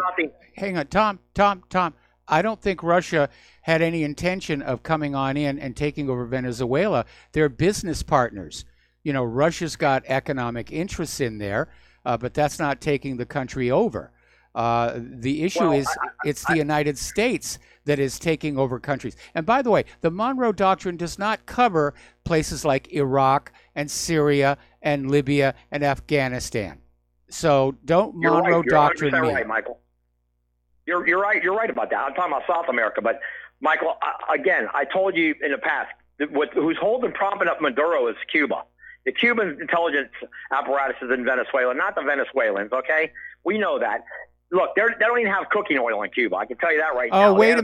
Hang on, Tom. I don't think Russia had any intention of coming on in and taking over Venezuela. They're business partners. Russia's got economic interests in there, but that's not taking the country over. The issue is it's the United States that is taking over countries. And by the way, the Monroe Doctrine does not cover places like Iraq and Syria and Libya and Afghanistan. So don't Monroe Doctrine me. You're right, Michael. You're right. You're right about that. I'm talking about South America. But, Michael, again, I told you in the past, who's propping up Maduro is Cuba. The Cuban intelligence apparatus is in Venezuela, not the Venezuelans, okay? We know that. Look, they don't even have cooking oil in Cuba. I can tell you that right now. Oh, wait a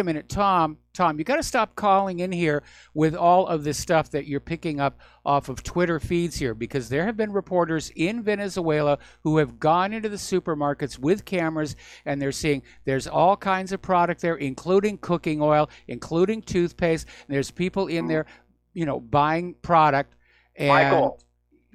minute, Tom, you got to stop calling in here with all of this stuff that you're picking up off of Twitter feeds here, because there have been reporters in Venezuela who have gone into the supermarkets with cameras, and they're seeing there's all kinds of product there, including cooking oil, including toothpaste. There's people in there, buying product. And Michael,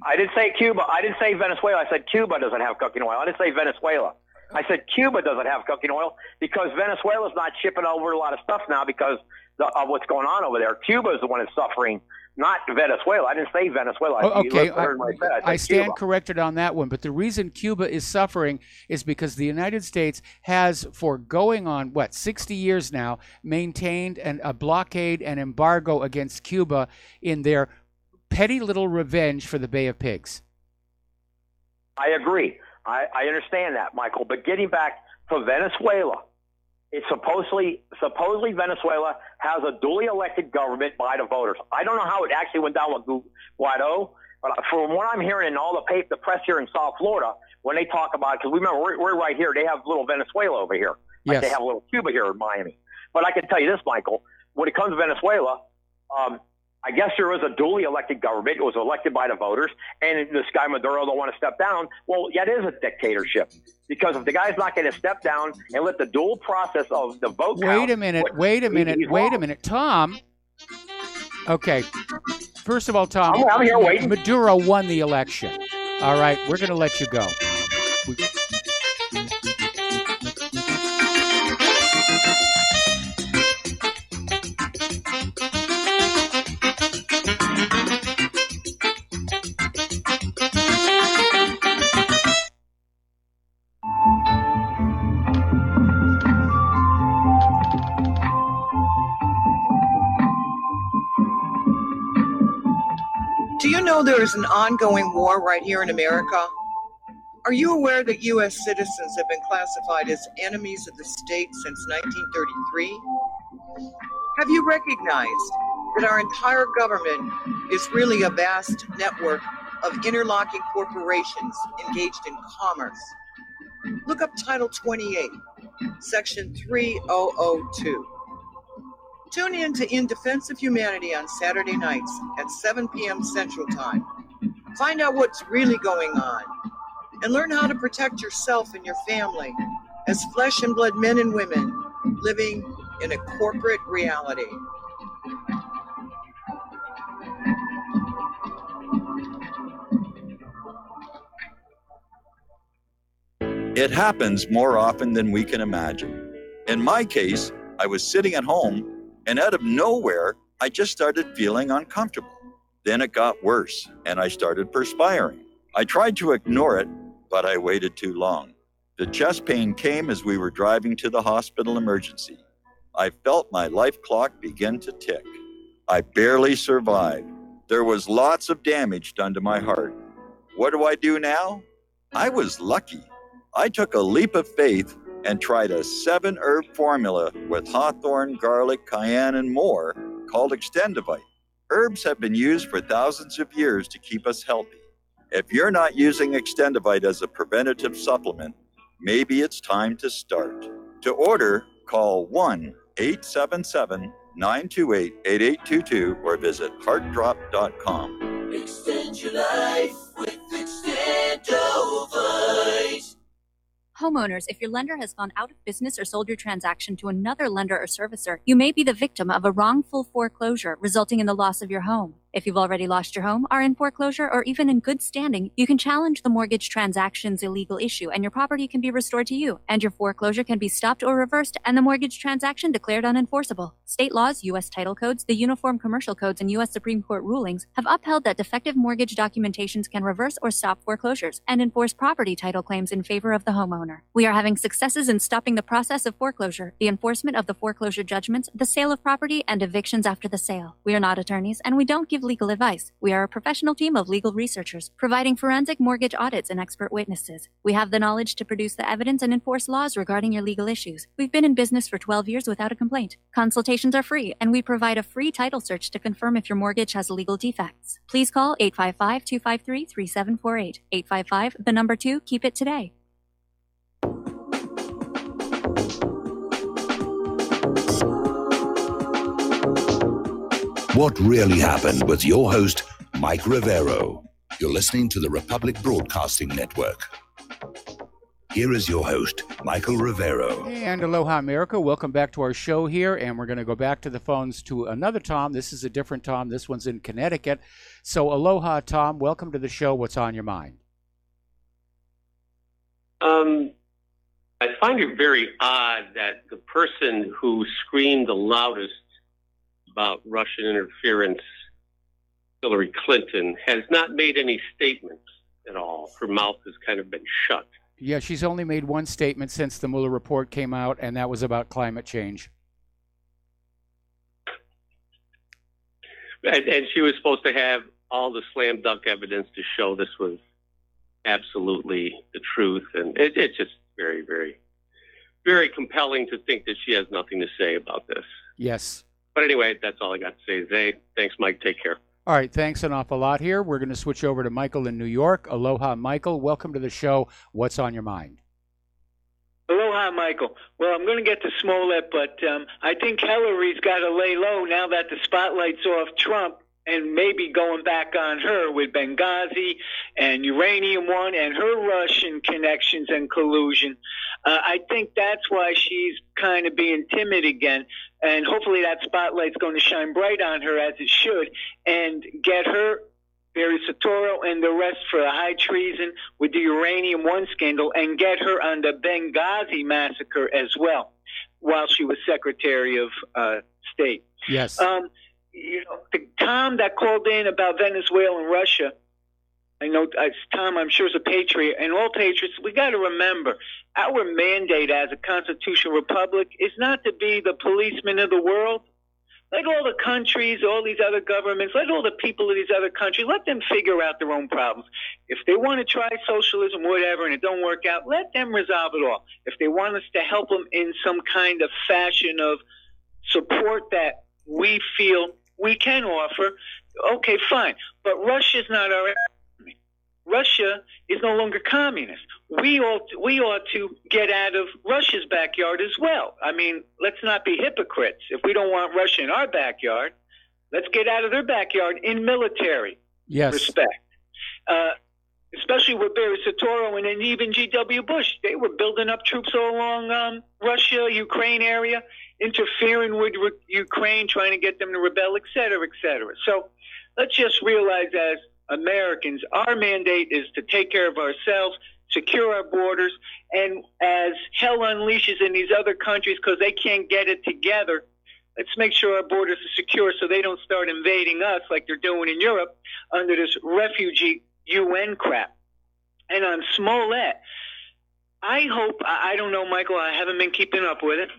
I didn't say Cuba. I didn't say Venezuela. I said Cuba doesn't have cooking oil. I didn't say Venezuela. I said Cuba doesn't have cooking oil because Venezuela's not shipping over a lot of stuff now because of what's going on over there. Cuba is the one that's suffering, not Venezuela. I didn't say Venezuela. Okay, I stand corrected on that one. But the reason Cuba is suffering is because the United States has, for going on, 60 years now, maintained a blockade and embargo against Cuba in their petty little revenge for the Bay of Pigs. I agree. I understand that, Michael. But getting back to Venezuela, it's supposedly Venezuela has a duly elected government by the voters. I don't know how it actually went down with Guaido, but from what I'm hearing in all the press here in South Florida, when they talk about it, because remember, we're right here. They have little Venezuela over here. Like They have a little Cuba here in Miami. But I can tell you this, Michael, when it comes to Venezuela, I guess there is a duly elected government. It was elected by the voters, and this guy Maduro don't want to step down. Well, that is a dictatorship, because if the guy's not going to step down and let the dual process of the vote Wait a minute, Tom. Okay. First of all, Tom, I'm here waiting. Maduro won the election. All right, we're going to let you go. Do you know there is an ongoing war right here in America? Are you aware that U.S. citizens have been classified as enemies of the state since 1933? Have you recognized that our entire government is really a vast network of interlocking corporations engaged in commerce? Look up Title 28, Section 3002. Tune in to In Defense of Humanity on Saturday nights at 7 p.m. Central Time. Find out what's really going on and learn how to protect yourself and your family as flesh and blood men and women living in a corporate reality. It happens more often than we can imagine. In my case, I was sitting at home, and out of nowhere, I just started feeling uncomfortable. Then it got worse, and I started perspiring. I tried to ignore it, but I waited too long. The chest pain came as we were driving to the hospital emergency. I felt my life clock begin to tick. I barely survived. There was lots of damage done to my heart. What do I do now? I was lucky. I took a leap of faith and tried a 7-herb formula with hawthorn, garlic, cayenne, and more called Extendivite. Herbs have been used for thousands of years to keep us healthy. If you're not using Extendivite as a preventative supplement, maybe it's time to start. To order, call 1-877-928-8822 or visit heartdrop.com. Extend your life with Extendovite. Homeowners, if your lender has gone out of business or sold your transaction to another lender or servicer, you may be the victim of a wrongful foreclosure resulting in the loss of your home. If you've already lost your home, are in foreclosure, or even in good standing, you can challenge the mortgage transaction's illegal issue and your property can be restored to you, and your foreclosure can be stopped or reversed and the mortgage transaction declared unenforceable. State laws, U.S. title codes, the Uniform Commercial Codes, and U.S. Supreme Court rulings have upheld that defective mortgage documentations can reverse or stop foreclosures and enforce property title claims in favor of the homeowner. We are having successes in stopping the process of foreclosure, the enforcement of the foreclosure judgments, the sale of property, and evictions after the sale. We are not attorneys, and we don't give legal advice. We are a professional team of legal researchers, providing forensic mortgage audits and expert witnesses. We have the knowledge to produce the evidence and enforce laws regarding your legal issues. We've been in business for 12 years without a complaint. Consultations are free, and we provide a free title search to confirm if your mortgage has legal defects. Please call 855-253-3748. 855, the number 2, keep it today. What really happened with your host, Mike Rivero. You're listening to the Republic Broadcasting Network. Here is your host, Michael Rivero. And aloha, America. Welcome back to our show here. And we're going to go back to the phones to another Tom. This is a different Tom. This one's in Connecticut. So aloha, Tom. Welcome to the show. What's on your mind? I find it very odd that the person who screamed the loudest about Russian interference, Hillary Clinton, has not made any statements at all. Her mouth has kind of been shut. Yeah, she's only made one statement since the Mueller report came out, and that was about climate change. And she was supposed to have all the slam dunk evidence to show this was absolutely the truth. And it's just very, very, very compelling to think that she has nothing to say about this. Yes. But anyway, that's all I got to say today. Thanks, Mike. Take care. All right, thanks an awful lot here. We're going to switch over to Michael in New York. Aloha, Michael. Welcome to the show. What's on your mind? Aloha, Michael. Well, I'm going to get to Smollett, but I think Hillary's got to lay low now that the spotlight's off Trump and maybe going back on her with Benghazi and Uranium One and her Russian connections and collusion. I think that's why she's kind of being timid again. And hopefully that spotlight's going to shine bright on her as it should and get her, Barry Soetoro, and the rest for a high treason with the Uranium One scandal and get her on the Benghazi massacre as well while she was Secretary of State. Yes. You know, the Tom that called in about Venezuela and Russia, I know Tom, I'm sure, is a patriot, and all patriots, we got to remember, our mandate as a constitutional republic is not to be the policeman of the world. Let all the countries, all these other governments, let all the people of these other countries, let them figure out their own problems. If they want to try socialism, whatever, and it don't work out, let them resolve it all. If they want us to help them in some kind of fashion of support that we feel we can offer, okay, fine. But Russia's not our enemy. Russia is no longer communist. We ought to get out of Russia's backyard as well. I mean, let's not be hypocrites. If we don't want Russia in our backyard, let's get out of their backyard in military respect. Especially with Barry Soetoro and then even G.W. Bush. They were building up troops all along Russia-Ukraine area, interfering with Ukraine, trying to get them to rebel, et cetera, et cetera. So let's just realize as Americans, our mandate is to take care of ourselves, secure our borders, and as hell unleashes in these other countries because they can't get it together, let's make sure our borders are secure so they don't start invading us like they're doing in Europe under this refugee UN crap. And on Smollett, I hope, I don't know, Michael, I haven't been keeping up with it.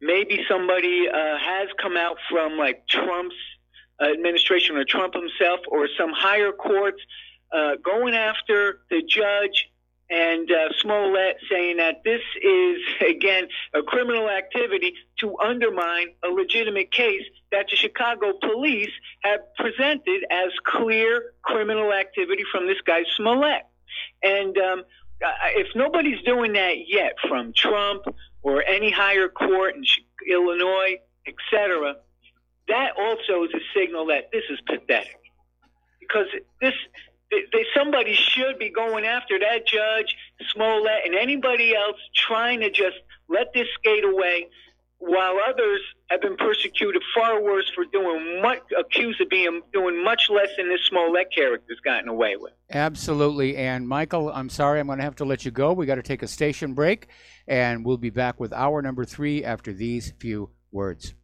Maybe somebody has come out from like Trump's administration or Trump himself or some higher courts going after the judge and Smollett, saying that this is, again, a criminal activity to undermine a legitimate case that the Chicago police have presented as clear criminal activity from this guy Smollett. And if nobody's doing that yet from Trump or any higher court in Illinois, etc., that also is a signal that this is pathetic. Because somebody should be going after that judge, Smollett, and anybody else trying to just let this skate away while others have been persecuted far worse for accused of doing much less than this Smollett character's gotten away with. Absolutely. And Michael, I'm sorry, I'm going to have to let you go. We got to take a station break, and we'll be back with hour number 3 after these few words.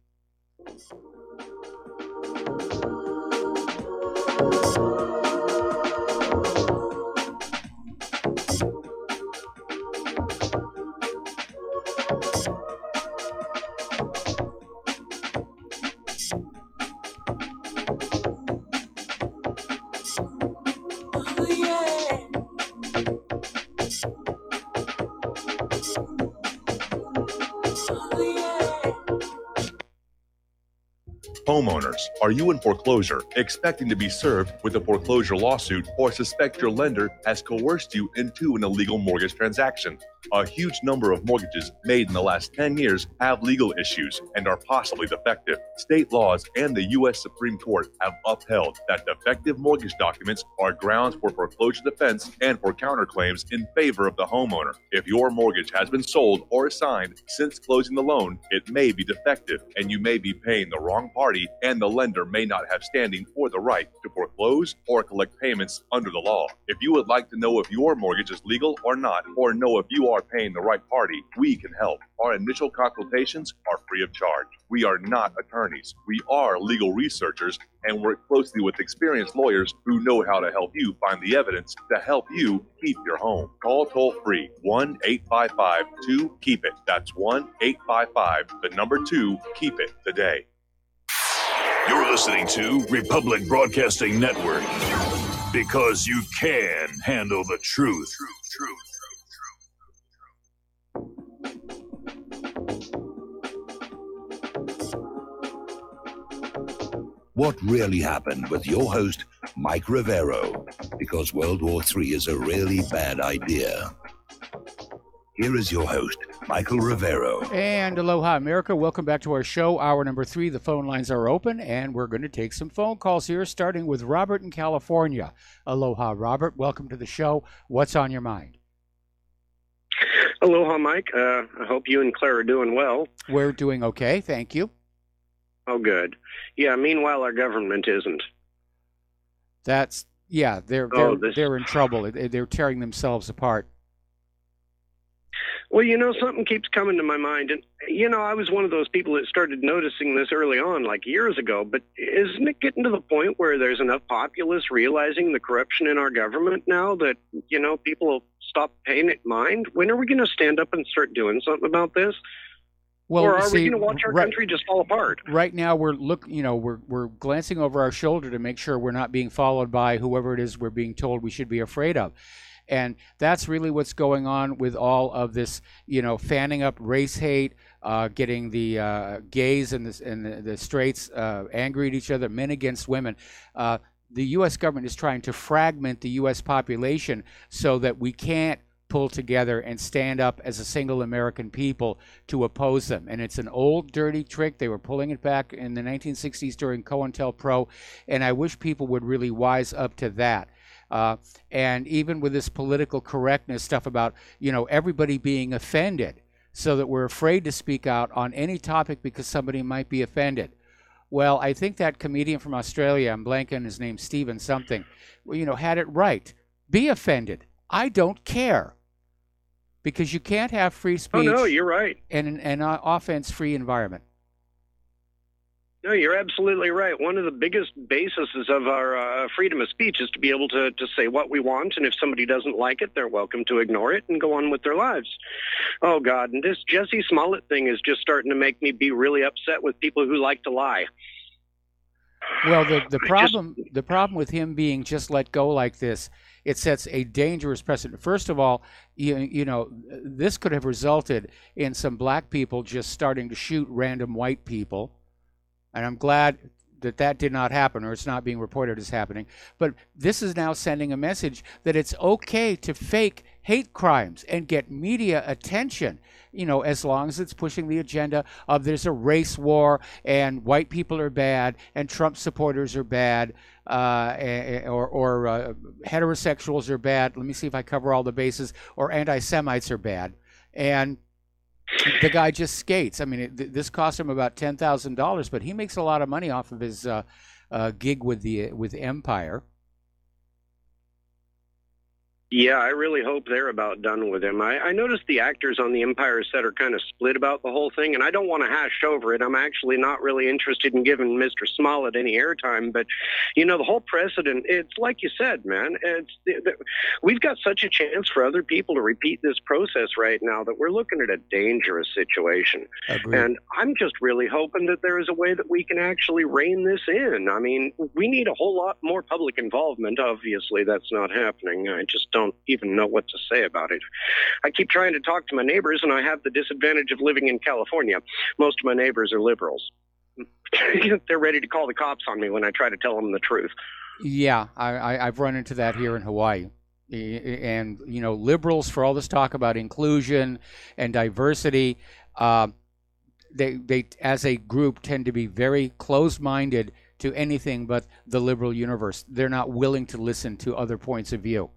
Homeowners, are you in foreclosure, expecting to be served with a foreclosure lawsuit, or suspect your lender has coerced you into an illegal mortgage transaction? A huge number of mortgages made in the last 10 years have legal issues and are possibly defective. State laws and the U.S. Supreme Court have upheld that defective mortgage documents are grounds for foreclosure defense and for counterclaims in favor of the homeowner. If your mortgage has been sold or assigned since closing the loan, it may be defective and you may be paying the wrong party, and the lender may not have standing or the right to foreclose or collect payments under the law. If you would like to know if your mortgage is legal or not, or know if you are paying the right party, we can help. Our initial consultations are free of charge. We are not attorneys. We are legal researchers and work closely with experienced lawyers who know how to help you find the evidence to help you keep your home. Call toll-free 1-855-2-KEEP-IT. That's 1-855-2-KEEP-IT today. You're listening to Republic Broadcasting Network, because you can handle the truth. What really happened with your host, Mike Rivero, because World War III is a really bad idea. Here is your host, Michael Rivero. And aloha, America. Welcome back to our show, hour number 3. The phone lines are open, and we're going to take some phone calls here, starting with Robert in California. Aloha, Robert. Welcome to the show. What's on your mind? Aloha, Mike. I hope you and Claire are doing well. We're doing okay, thank you. Oh, good. Yeah, meanwhile, our government isn't. They're in trouble. They're tearing themselves apart. Well, something keeps coming to my mind. And, I was one of those people that started noticing this early on, like years ago. But isn't it getting to the point where there's enough populace realizing the corruption in our government now that, people will stop paying it mind? When are we going to stand up and start doing something about this? Well, or are we going to watch our country just fall apart? Right now, we're glancing over our shoulder to make sure we're not being followed by whoever it is we're being told we should be afraid of. And that's really what's going on with all of this, fanning up race hate, getting the gays and the straights angry at each other, men against women. The U.S. government is trying to fragment the U.S. population so that we can't pull together and stand up as a single American people to oppose them. And it's an old, dirty trick. They were pulling it back in the 1960s during COINTELPRO, and I wish people would really wise up to that. And even with this political correctness stuff about, everybody being offended, so that we're afraid to speak out on any topic because somebody might be offended. Well, I think that comedian from Australia, I'm blanking his name, Stephen something, had it right. Be offended. I don't care. Because you can't have free speech. Oh, no, you're right. And an offense-free environment. No, you're absolutely right. One of the biggest bases of our freedom of speech is to be able to say what we want, and if somebody doesn't like it, they're welcome to ignore it and go on with their lives. Oh, God, and this Jesse Smollett thing is just starting to make me be really upset with people who like to lie. Well, the problem with him being just let go like this, it sets a dangerous precedent. First of all, this could have resulted in some black people just starting to shoot random white people. And I'm glad that did not happen, or it's not being reported as happening. But this is now sending a message that it's okay to fake hate crimes and get media attention, as long as it's pushing the agenda of there's a race war and white people are bad and Trump supporters are bad, or heterosexuals are bad. Let me see if I cover all the bases. Or anti-Semites are bad. And the guy just skates. I mean, this cost him about $10,000, but he makes a lot of money off of his gig with Empire. Yeah, I really hope they're about done with him. I noticed the actors on the Empire set are kind of split about the whole thing, and I don't want to hash over it. I'm actually not really interested in giving Mr. Smollett any airtime, but, the whole precedent, it's like you said, man, we've got such a chance for other people to repeat this process right now that we're looking at a dangerous situation. Agreed. And I'm just really hoping that there is a way that we can actually rein this in. I mean, we need a whole lot more public involvement. Obviously, that's not happening. I just don't even know what to say about it. I keep trying to talk to my neighbors, and I have the disadvantage of living in California. Most of my neighbors are liberals. They're ready to call the cops on me when I try to tell them the truth. Yeah, I've run into that here in Hawaii. And, liberals, for all this talk about inclusion and diversity, they as a group tend to be very closed-minded to anything but the liberal universe. They're not willing to listen to other points of view,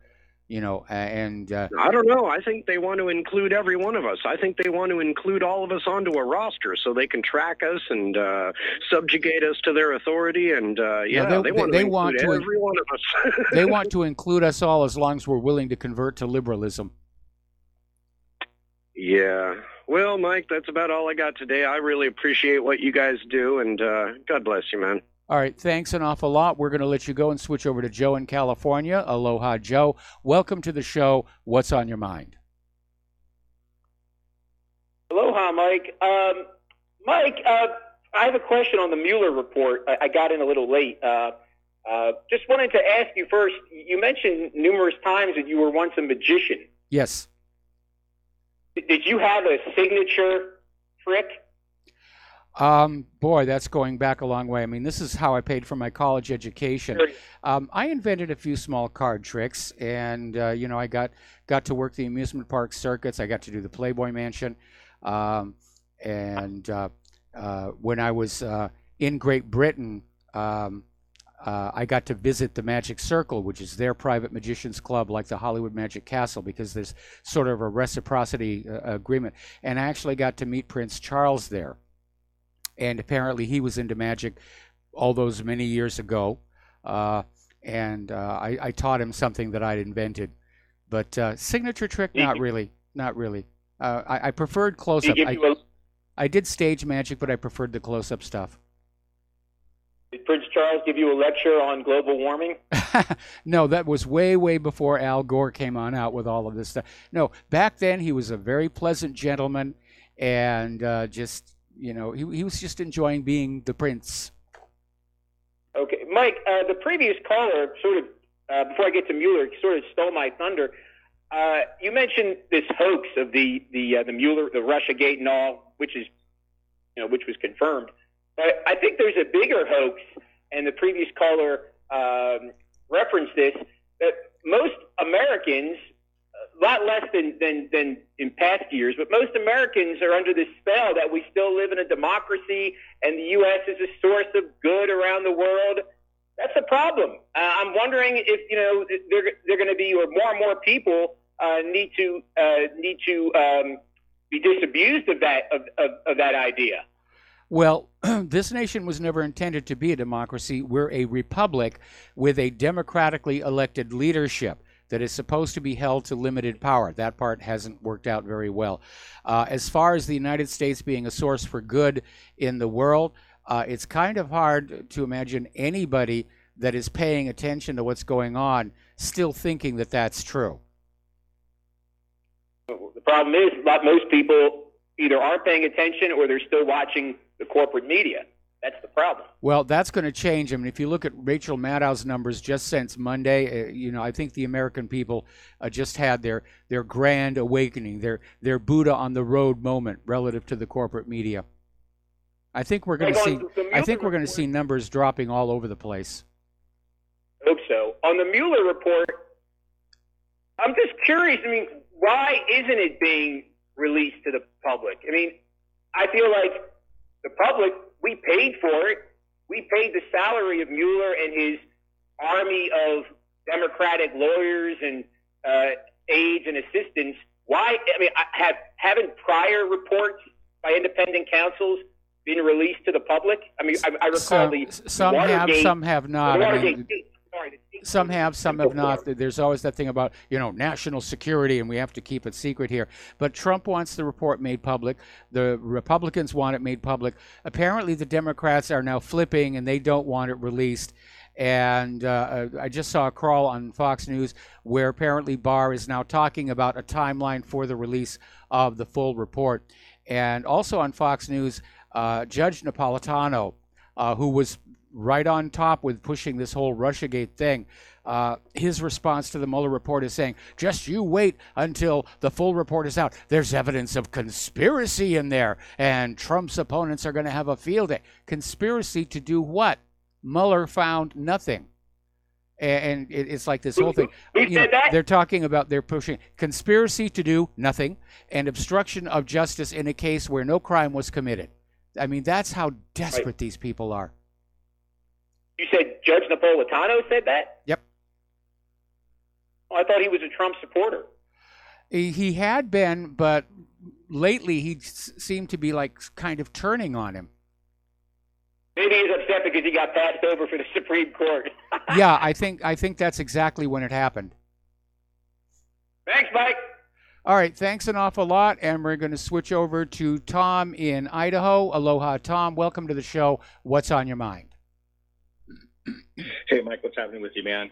and I don't know. I think they want to include every one of us. I think they want to include all of us onto a roster so they can track us and subjugate us to their authority. And they want to include every one of us. They want to include us all as long as we're willing to convert to liberalism. Yeah. Well, Mike, that's about all I got today. I really appreciate what you guys do, and God bless you, man. All right, thanks an awful lot. We're going to let you go and switch over to Joe in California. Aloha, Joe. Welcome to the show. What's on your mind? Aloha, Mike. Mike, I have a question on the Mueller report. I got in a little late. Just wanted to ask you first, you mentioned numerous times that you were once a magician. Yes. Did you have a signature trick? Boy, that's going back a long way. I mean, this is how I paid for my college education. I invented a few small card tricks, and I got to work the amusement park circuits. I got to do the Playboy Mansion, and when I was in Great Britain, I got to visit the Magic Circle, which is their private magicians club, like the Hollywood Magic Castle, because there's sort of a reciprocity agreement. And I actually got to meet Prince Charles there. And apparently he was into magic all those many years ago. And I taught him something that I'd invented. But signature trick, not really. I preferred close-up. I did stage magic, but I preferred the close-up stuff. Did Prince Charles give you a lecture on global warming? No, that was way, way before Al Gore came on out with all of this stuff. No, back then he was a very pleasant gentleman, and he was just enjoying being the prince. Okay, Mike, the previous caller sort of, before I get to Mueller, sort of stole my thunder. You mentioned this hoax of the Mueller, the Russiagate and all, which was confirmed. But I think there's a bigger hoax, and the previous caller referenced this, that most Americans, a lot less than in past years, but most Americans are under this spell that we still live in a democracy and the U.S. is a source of good around the world. That's a problem. I'm wondering if they're going to be, or more and more people need to be disabused of that idea. Well, this nation was never intended to be a democracy. We're a republic with a democratically elected leadership that is supposed to be held to limited power. That part hasn't worked out very well. As far as the United States being a source for good in the world, it's kind of hard to imagine anybody that is paying attention to what's going on still thinking that that's true. The problem is most people either aren't paying attention or they're still watching the corporate media. That's the problem. Well, that's going to change. I mean, if you look at Rachel Maddow's numbers just since Monday, I think the American people just had their grand awakening, their Buddha on the road moment relative to the corporate media. I think we're going to see numbers dropping all over the place. I hope so. On the Mueller report, I'm just curious. I mean, why isn't it being released to the public? I mean, I feel like the public, we paid for it. We paid the salary of Mueller and his army of Democratic lawyers and aides and assistants. Why? I mean, haven't prior reports by independent counsels been released to the public? I mean, I recall some have, some have not. Some have, some have not. There's always that thing about, national security, and we have to keep it secret here. But Trump wants the report made public. The Republicans want it made public. Apparently, the Democrats are now flipping, and they don't want it released. And I just saw a crawl on Fox News where apparently Barr is now talking about a timeline for the release of the full report. And also on Fox News, Judge Napolitano, who was right on top with pushing this whole Russiagate thing. His response to the Mueller report is saying, just you wait until the full report is out. There's evidence of conspiracy in there, and Trump's opponents are going to have a field day. Conspiracy to do what? Mueller found nothing. And it's like this whole thing. Who said that? They're talking about, they're pushing conspiracy to do nothing and obstruction of justice in a case where no crime was committed. I mean, that's how desperate these people are. You said Judge Napolitano said that? Yep. Oh, I thought he was a Trump supporter. He had been, but lately he seemed to be like kind of turning on him. Maybe he's upset because he got passed over for the Supreme Court. Yeah, I think that's exactly when it happened. Thanks, Mike. All right, thanks an awful lot, and we're going to switch over to Tom in Idaho. Aloha, Tom. Welcome to the show. What's on your mind? Hey, Mike, what's happening with you, man?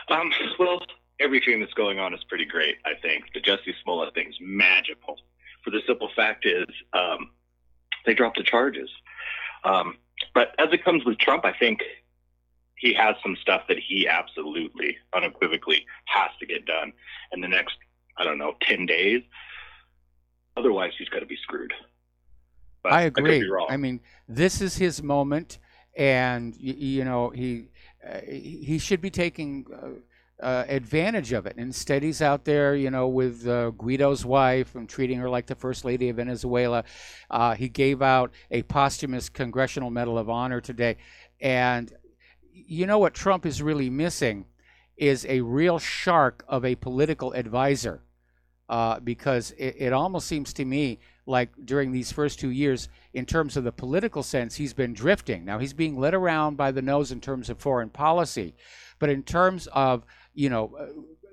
Well, everything that's going on is pretty great, I think. The Jussie Smollett thing's magical. For the simple fact is, they dropped the charges. But as it comes with Trump, I think he has some stuff that he absolutely, unequivocally has to get done in the next, 10 days. Otherwise, he's going to be screwed. But I agree. I could be wrong. I mean, this is his moment, and he should be taking advantage of it. Instead, he's out there, with Guido's wife and treating her like the First Lady of Venezuela. He gave out a posthumous Congressional Medal of Honor today. And you know what Trump is really missing is a real shark of a political advisor. Because it almost seems to me like during these first 2 years, in terms of the political sense, he's been drifting. Now, he's being led around by the nose in terms of foreign policy. But in terms of,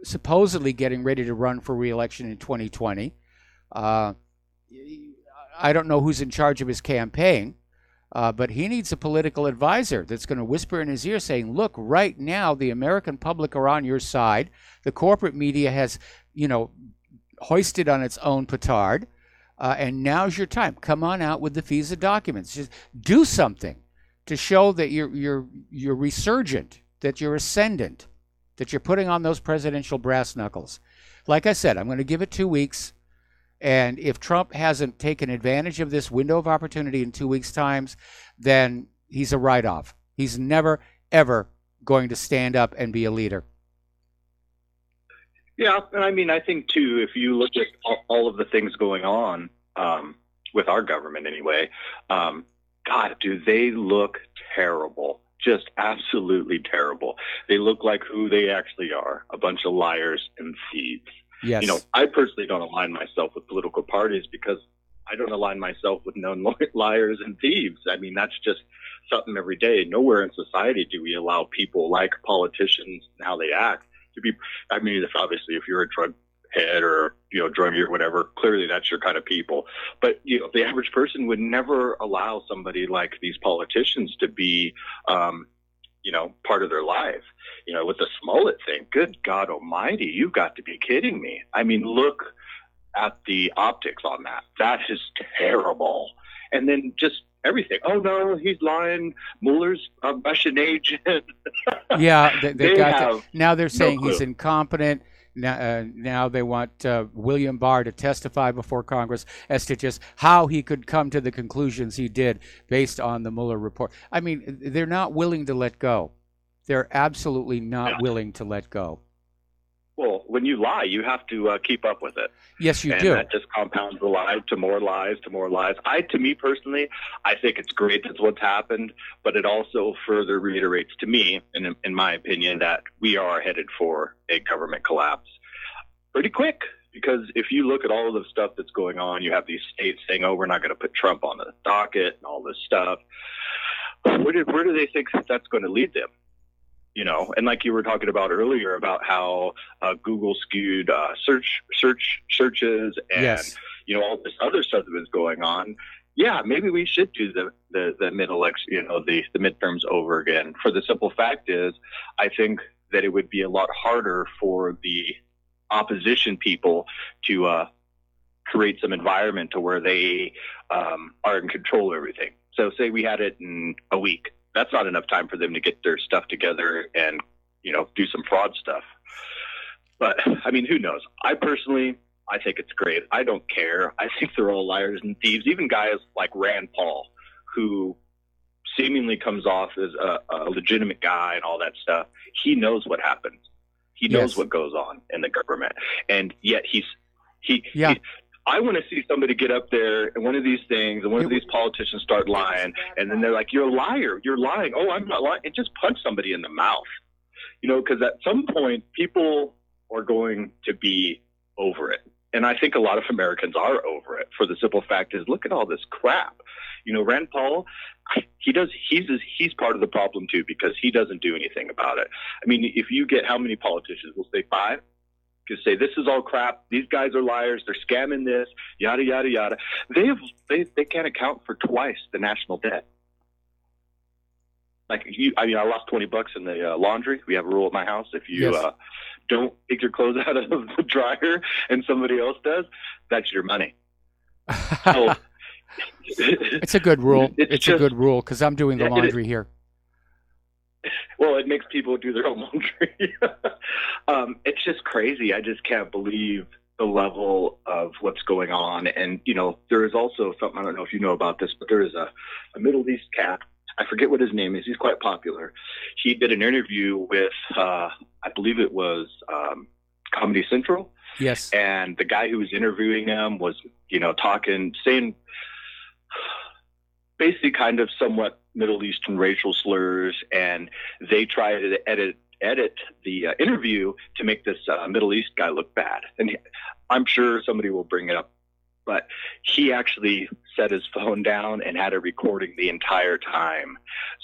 supposedly getting ready to run for re-election in 2020, I don't know who's in charge of his campaign, but he needs a political advisor that's going to whisper in his ear saying, look, right now, the American public are on your side. The corporate media has, hoisted on its own petard, and now's your time. Come on out with the FISA documents. Just do something to show that you're resurgent, that you're ascendant, that you're putting on those presidential brass knuckles. Like I said, I'm going to give it 2 weeks, and if Trump hasn't taken advantage of this window of opportunity in 2 weeks' time, then he's a write-off. He's never, ever going to stand up and be a leader. Yeah, and I think, too, if you look at all of the things going on with our government anyway, God, do they look terrible. Just absolutely terrible. They look like who they actually are, a bunch of liars and thieves. Yes. I personally don't align myself with political parties because I don't align myself with known liars and thieves. That's just something every day. Nowhere in society do we allow people like politicians and how they act to be. If you're a drug head or druggie or whatever, clearly that's your kind of people. But the average person would never allow somebody like these politicians to be part of their life. With the Smollett thing, good God Almighty, you've got to be kidding me. Look at the optics on that. That is terrible. And then just everything. Oh no, he's lying. Mueller's a Russian agent. Yeah, they got that. Now they're saying clue. He's incompetent. Now they want William Barr to testify before Congress as to just how he could come to the conclusions he did based on the Mueller report. They're not willing to let go. They're absolutely not willing to let go. Well, when you lie, you have to keep up with it. Yes, you and do. That just compounds the lie to more lies to more lies. To me personally, I think it's great that's what's happened, but it also further reiterates to me, in my opinion, that we are headed for a government collapse pretty quick. Because if you look at all of the stuff that's going on, you have these states saying, "Oh, we're not going to put Trump on the docket," and all this stuff. Where do they think that's going to lead them? And like you were talking about earlier about how Google skewed searches and yes. All this other stuff that was going on. Yeah, maybe we should do the mid-election, the midterms over again. For the simple fact is, I think that it would be a lot harder for the opposition people to create some environment to where they are in control of everything. So say we had it in a week. That's not enough time for them to get their stuff together and, do some fraud stuff. But, who knows? I think it's great. I don't care. I think they're all liars and thieves. Even guys like Rand Paul, who seemingly comes off as a legitimate guy and all that stuff, he knows what happens. He knows what goes on in the government, and yet I want to see somebody get up there and one of these things, and one of these politicians start lying, and then they're like, "You're a liar. You're lying." "Oh, I'm not lying." And just punch somebody in the mouth, because at some point people are going to be over it. And I think a lot of Americans are over it, for the simple fact is, look at all this crap. Rand Paul, he's part of the problem too, because he doesn't do anything about it. I mean, if you get how many politicians, we'll say 5, just say this is all crap, these guys are liars, they're scamming this, yada yada yada. They can't account for twice the national debt. Like I lost $20 in the laundry. We have a rule at my house: if you don't take your clothes out of the dryer and somebody else does, that's your money. So, it's a good rule. It's a good rule, because I'm doing the laundry here. Well, it makes people do their own laundry. It's just crazy. I just can't believe the level of what's going on. And, there is also something, I don't know if you know about this, but there is a Middle East cat. I forget what his name is. He's quite popular. He did an interview with, I believe it was Comedy Central. Yes. And the guy who was interviewing him was, saying basically kind of somewhat Middle Eastern racial slurs, and they try to edit the interview to make this Middle East guy look bad. And I'm sure somebody will bring it up, but he actually set his phone down and had a recording the entire time.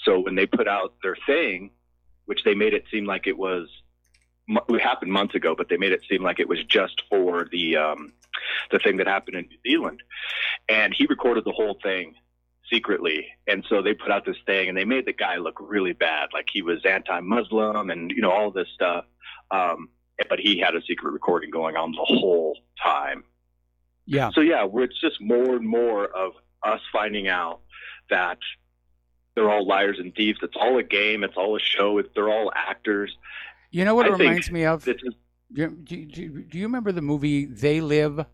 So when they put out their thing, which they made it seem like it happened months ago, but they made it seem like it was just for the thing that happened in New Zealand, and he recorded the whole thing secretly. And so they put out this thing, and they made the guy look really bad, like he was anti-Muslim and all this stuff. But he had a secret recording going on the whole time. Yeah. So it's just more and more of us finding out that they're all liars and thieves. It's all a game. It's all a show. They're all actors. You know what it reminds me of? Do you remember the movie They Live?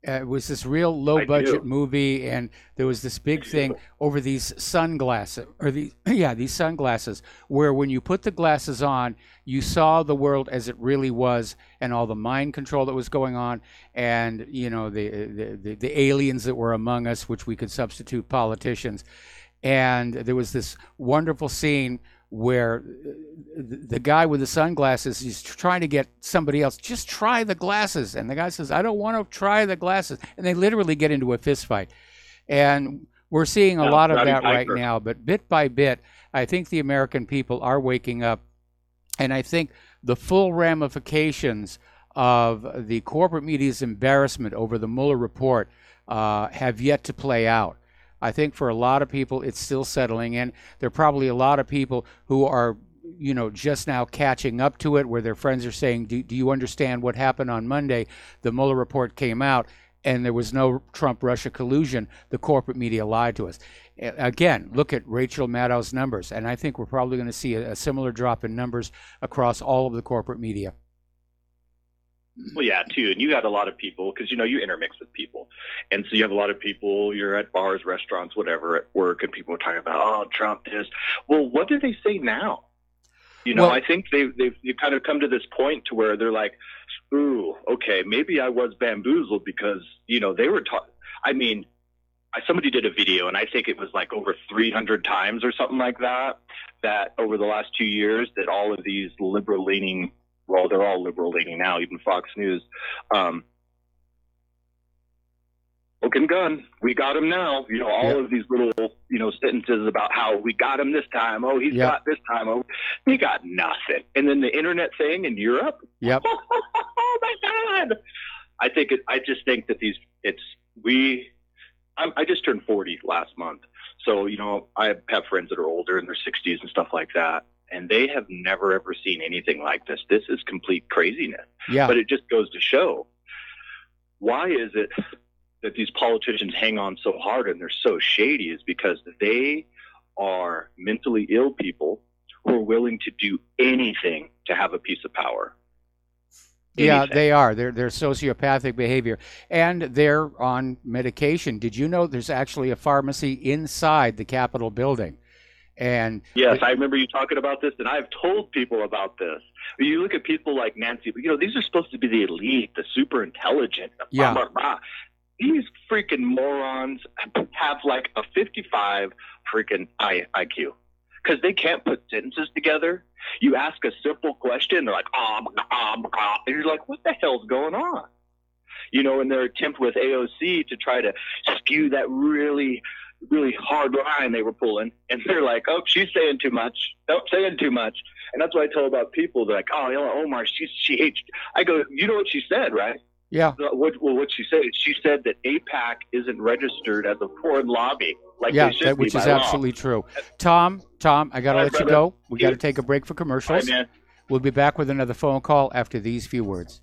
It was this real low-budget movie, and there was this big thing over these sunglasses, these sunglasses, where when you put the glasses on, you saw the world as it really was, and all the mind control that was going on, and the aliens that were among us, which we could substitute politicians. And there was this wonderful scene where the guy with the sunglasses is trying to get somebody else, just try the glasses. And the guy says, I don't want to try the glasses. And they literally get into a fist fight. And we're seeing a lot of that right now. But bit by bit, I think the American people are waking up. And I think the full ramifications of the corporate media's embarrassment over the Mueller report have yet to play out. I think for a lot of people, it's still settling in. There are probably a lot of people who are, just now catching up to it, where their friends are saying, do you understand what happened on Monday? The Mueller report came out, and there was no Trump-Russia collusion. The corporate media lied to us. Again, look at Rachel Maddow's numbers, and I think we're probably going to see a similar drop in numbers across all of the corporate media. Well, yeah, too. And you got a lot of people, because, you intermix with people. And so you have a lot of people, you're at bars, restaurants, whatever, at work, and people are talking about, oh, Trump is. Well, what do they say now? I think they've kind of come to this point to where they're like, ooh, okay, maybe I was bamboozled, because, they were talking. I mean, somebody did a video, and I think it was like over 300 times or something like that over the last 2 years, that all of these liberal-leaning, well, they're all liberal-leaning now, even Fox News. Looking gun, we got him now. All of these little, sentences about how we got him this time. Oh, he's got this time. Oh, he got nothing. And then the internet thing in Europe. Yep. Oh my God. I just think that I just turned 40 last month. So, I have friends that are older in their 60s and stuff like that. And they have never, ever seen anything like this. This is complete craziness. Yeah. But it just goes to show, why is it that these politicians hang on so hard and they're so shady? Is because they are mentally ill people who are willing to do anything to have a piece of power. Yeah, they are. They're sociopathic behavior, and they're on medication. Did you know there's actually a pharmacy inside the Capitol building? And yes, I remember you talking about this, and I've told people about this. You look at people like Nancy, these are supposed to be the elite, the super intelligent, yeah. Blah, blah, blah. These freaking morons have like a 55 freaking IQ because they can't put sentences together. You ask a simple question, they're like, and you're like, what the hell's going on? In their attempt with AOC to try to skew that really hard line they were pulling, and they're like, oh, she's saying too much. Nope, saying too much. And that's what I tell about people. They're like, oh, Omar, she hates. I go, you know what she said, right? Yeah. What she said? She said that AIPAC isn't registered as a foreign lobby. Which is absolutely true. Tom, I got to let you go. We got to take a break for commercials. Right, man. We'll be back with another phone call after these few words.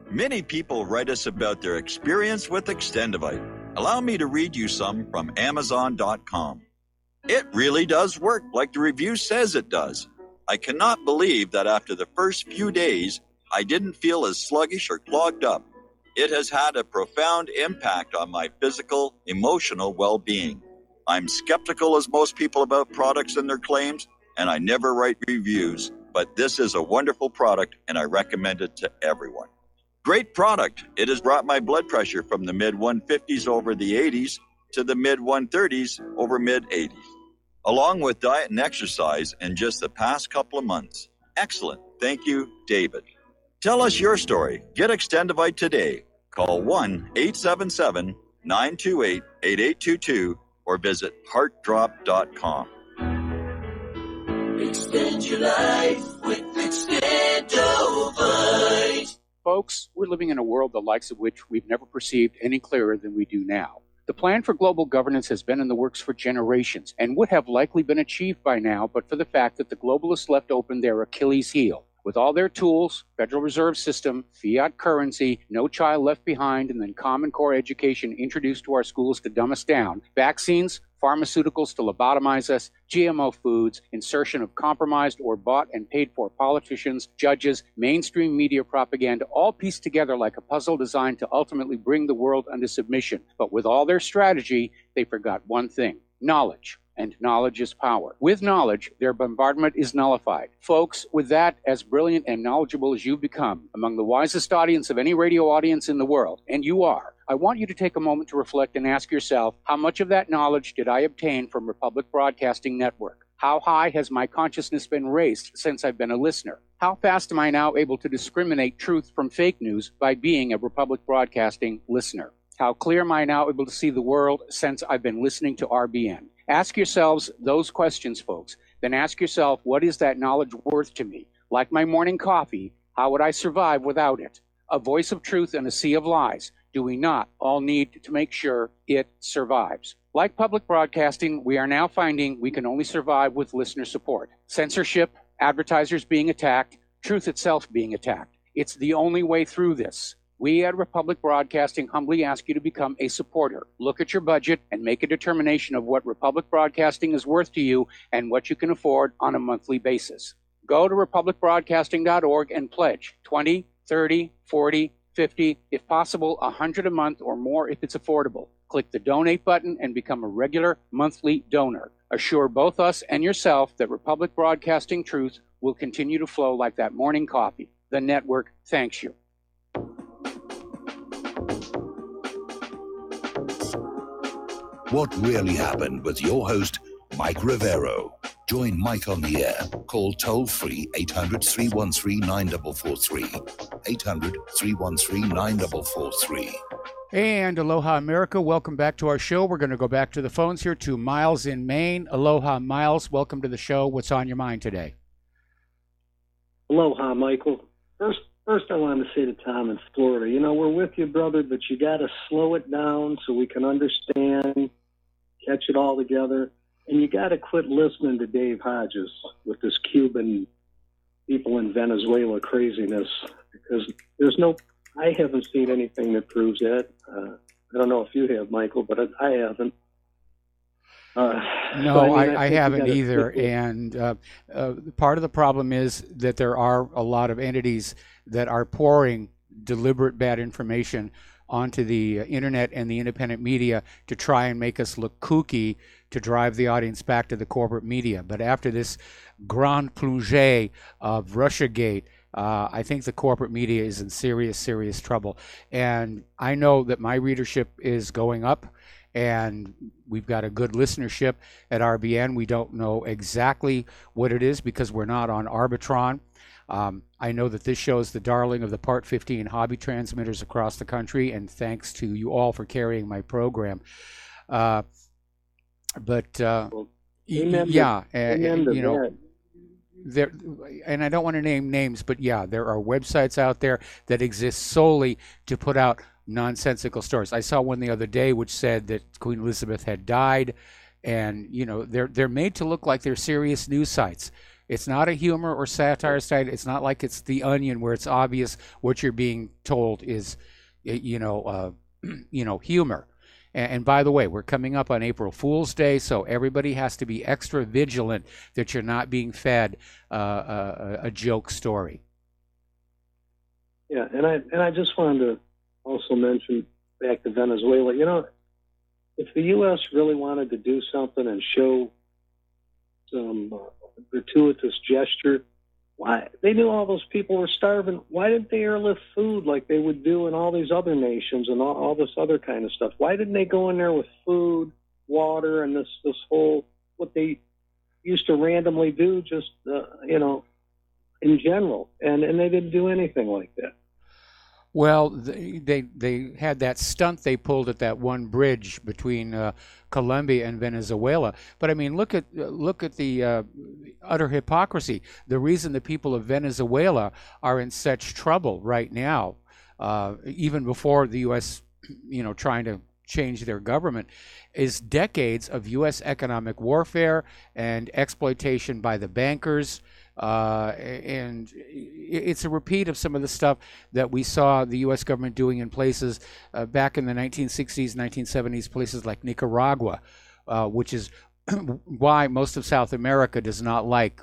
Many people write us about their experience with Extendivite. Allow me to read you some from Amazon.com. It really does work like the review says it does. I cannot believe that after the first few days, I didn't feel as sluggish or clogged up. It has had a profound impact on my physical, emotional well-being. I'm skeptical as most people about products and their claims, and I never write reviews, but this is a wonderful product and I recommend it to everyone. Great product. It has brought my blood pressure from the mid-150s over the 80s to the mid-130s over mid-80s, along with diet and exercise in just the past couple of months. Excellent. Thank you, David. Tell us your story. Get Extendivite today. Call 1-877-928-8822 or visit heartdrop.com. Extend your life with Extendovite. Folks, we're living in a world the likes of which we've never perceived any clearer than we do now. The plan for global governance has been in the works for generations and would have likely been achieved by now, but for the fact that the globalists left open their Achilles heel. With all their tools, Federal Reserve System, fiat currency, no child left behind, and then Common Core education introduced to our schools to dumb us down, vaccines, pharmaceuticals to lobotomize us, GMO foods, insertion of compromised or bought and paid for politicians, judges, mainstream media propaganda, all pieced together like a puzzle designed to ultimately bring the world under submission. But with all their strategy, they forgot one thing: knowledge. And knowledge is power. With knowledge, their bombardment is nullified. Folks, with that, as brilliant and knowledgeable as you've become, among the wisest audience of any radio audience in the world, and you are, I want you to take a moment to reflect and ask yourself, how much of that knowledge did I obtain from Republic Broadcasting Network? How high has my consciousness been raised since I've been a listener? How fast am I now able to discriminate truth from fake news by being a Republic Broadcasting listener? How clear am I now able to see the world since I've been listening to RBN? Ask yourselves those questions, folks. Then ask yourself, what is that knowledge worth to me? Like my morning coffee, how would I survive without it? A voice of truth in a sea of lies. Do we not all need to make sure it survives? Like public broadcasting, we are now finding we can only survive with listener support. Censorship, advertisers being attacked, truth itself being attacked. It's the only way through this. We at Republic Broadcasting humbly ask you to become a supporter. Look at your budget and make a determination of what Republic Broadcasting is worth to you and what you can afford on a monthly basis. Go to republicbroadcasting.org and pledge $20, $30, $40, $50, if possible, $100 a month or more if it's affordable. Click the donate button and become a regular monthly donor. Assure both us and yourself that Republic Broadcasting truth will continue to flow like that morning coffee. The network thanks you. What really happened with your host, Mike Rivero. Join Mike on the air. Call toll-free 800-313-9443. 800-313-9443. And aloha, America. Welcome back to our show. We're going to go back to the phones here to Miles in Maine. Aloha, Miles. Welcome to the show. What's on your mind today? Aloha, Michael. First, I wanted to say to Tom in Florida, we're with you, brother, but you got to slow it down so we can understand, catch it all together. And you got to quit listening to Dave Hodges with this Cuban people in Venezuela craziness, because I haven't seen anything that proves that. I don't know if you have, Michael, but I haven't. No, I haven't either. And part of the problem is that there are a lot of entities that are pouring deliberate bad information onto the internet and the independent media to try and make us look kooky, to drive the audience back to the corporate media. But after this grand plongée of Russiagate, I think the corporate media is in serious, serious trouble. And I know that my readership is going up, and we've got a good listenership at RBN. We don't know exactly what it is because we're not on Arbitron. I know that this show is the darling of the Part 15 hobby transmitters across the country, and thanks to you all for carrying my program. Yeah, you know, there, and I don't want to name names, but yeah, there are websites out there that exist solely to put out nonsensical stories. I saw one the other day which said that Queen Elizabeth had died, and you know, they're made to look like they're serious news sites. It's not a humor or satire site. It's not like it's The Onion where it's obvious what you're being told is, humor. And by the way, we're coming up on April Fool's Day, so everybody has to be extra vigilant that you're not being fed a joke story. Yeah, and I just wanted to also mention back to Venezuela. You know, if the U.S. really wanted to do something and show some gratuitous gesture, why they knew all those people were starving. Why didn't they airlift food like they would do in all these other nations and all this other kind of stuff? Why didn't they go in there with food, water, and this whole what they used to randomly do just in general? And they didn't do anything like that. Well, they had that stunt they pulled at that one bridge between Colombia and Venezuela. But I mean, look at the utter hypocrisy. The reason the people of Venezuela are in such trouble right now, even before the U.S., trying to change their government, is decades of U.S. economic warfare and exploitation by the bankers. And it's a repeat of some of the stuff that we saw the U.S. government doing in places back in the 1960s, 1970s, places like Nicaragua, which is why most of South America does not like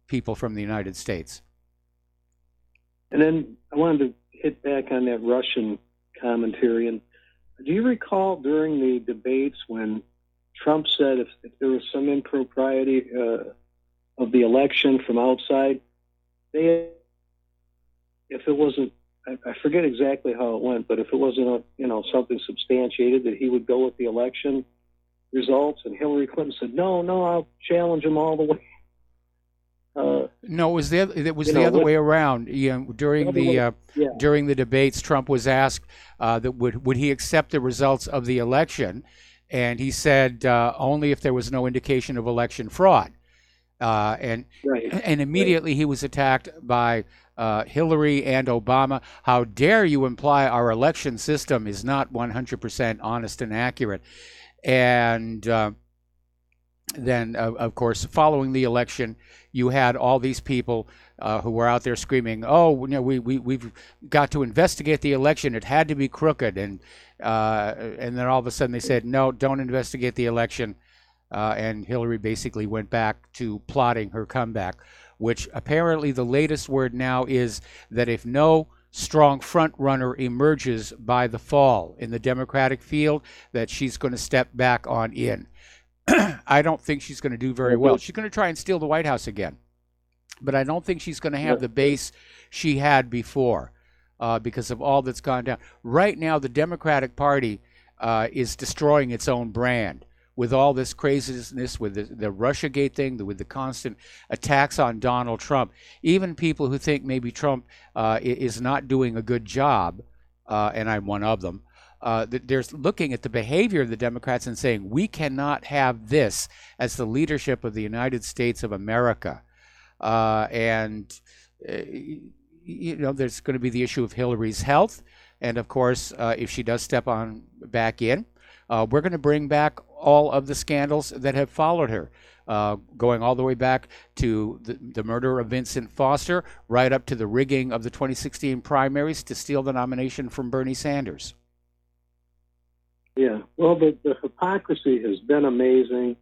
people from the United States. And then I wanted to hit back on that Russian commentary. And do you recall during the debates when Trump said if there was some impropriety of the election from outside, if it wasn't, I forget exactly how it went, but if it wasn't something substantiated, that he would go with the election results, and Hillary Clinton said, no, I'll challenge him all the way. No, it was the other way around. During the debates, Trump was asked that would he accept the results of the election, and he said only if there was no indication of election fraud. And immediately he was attacked by Hillary and Obama. How dare you imply our election system is not 100% honest and accurate? And then, of course, following the election, you had all these people who were out there screaming, "Oh, we've got to investigate the election. It had to be crooked." And then all of a sudden they said, "No, don't investigate the election." And Hillary basically went back to plotting her comeback, which apparently the latest word now is that if no strong front runner emerges by the fall in the Democratic field, that she's going to step back on in. I don't think she's going to do very well. She's going to try and steal the White House again, but I don't think she's going to have the base she had before because of all that's gone down. Right now, the Democratic Party is destroying its own brand. With all this craziness, with the Russiagate thing, with the constant attacks on Donald Trump, even people who think maybe Trump is not doing a good job, and I'm one of them, they're looking at the behavior of the Democrats and saying, we cannot have this as the leadership of the United States of America. There's going to be the issue of Hillary's health. And of course, if she does step on back in, we're going to bring back all of the scandals that have followed her, going all the way back to the murder of Vincent Foster, right up to the rigging of the 2016 primaries to steal the nomination from Bernie Sanders. Yeah, well, the hypocrisy has been amazing,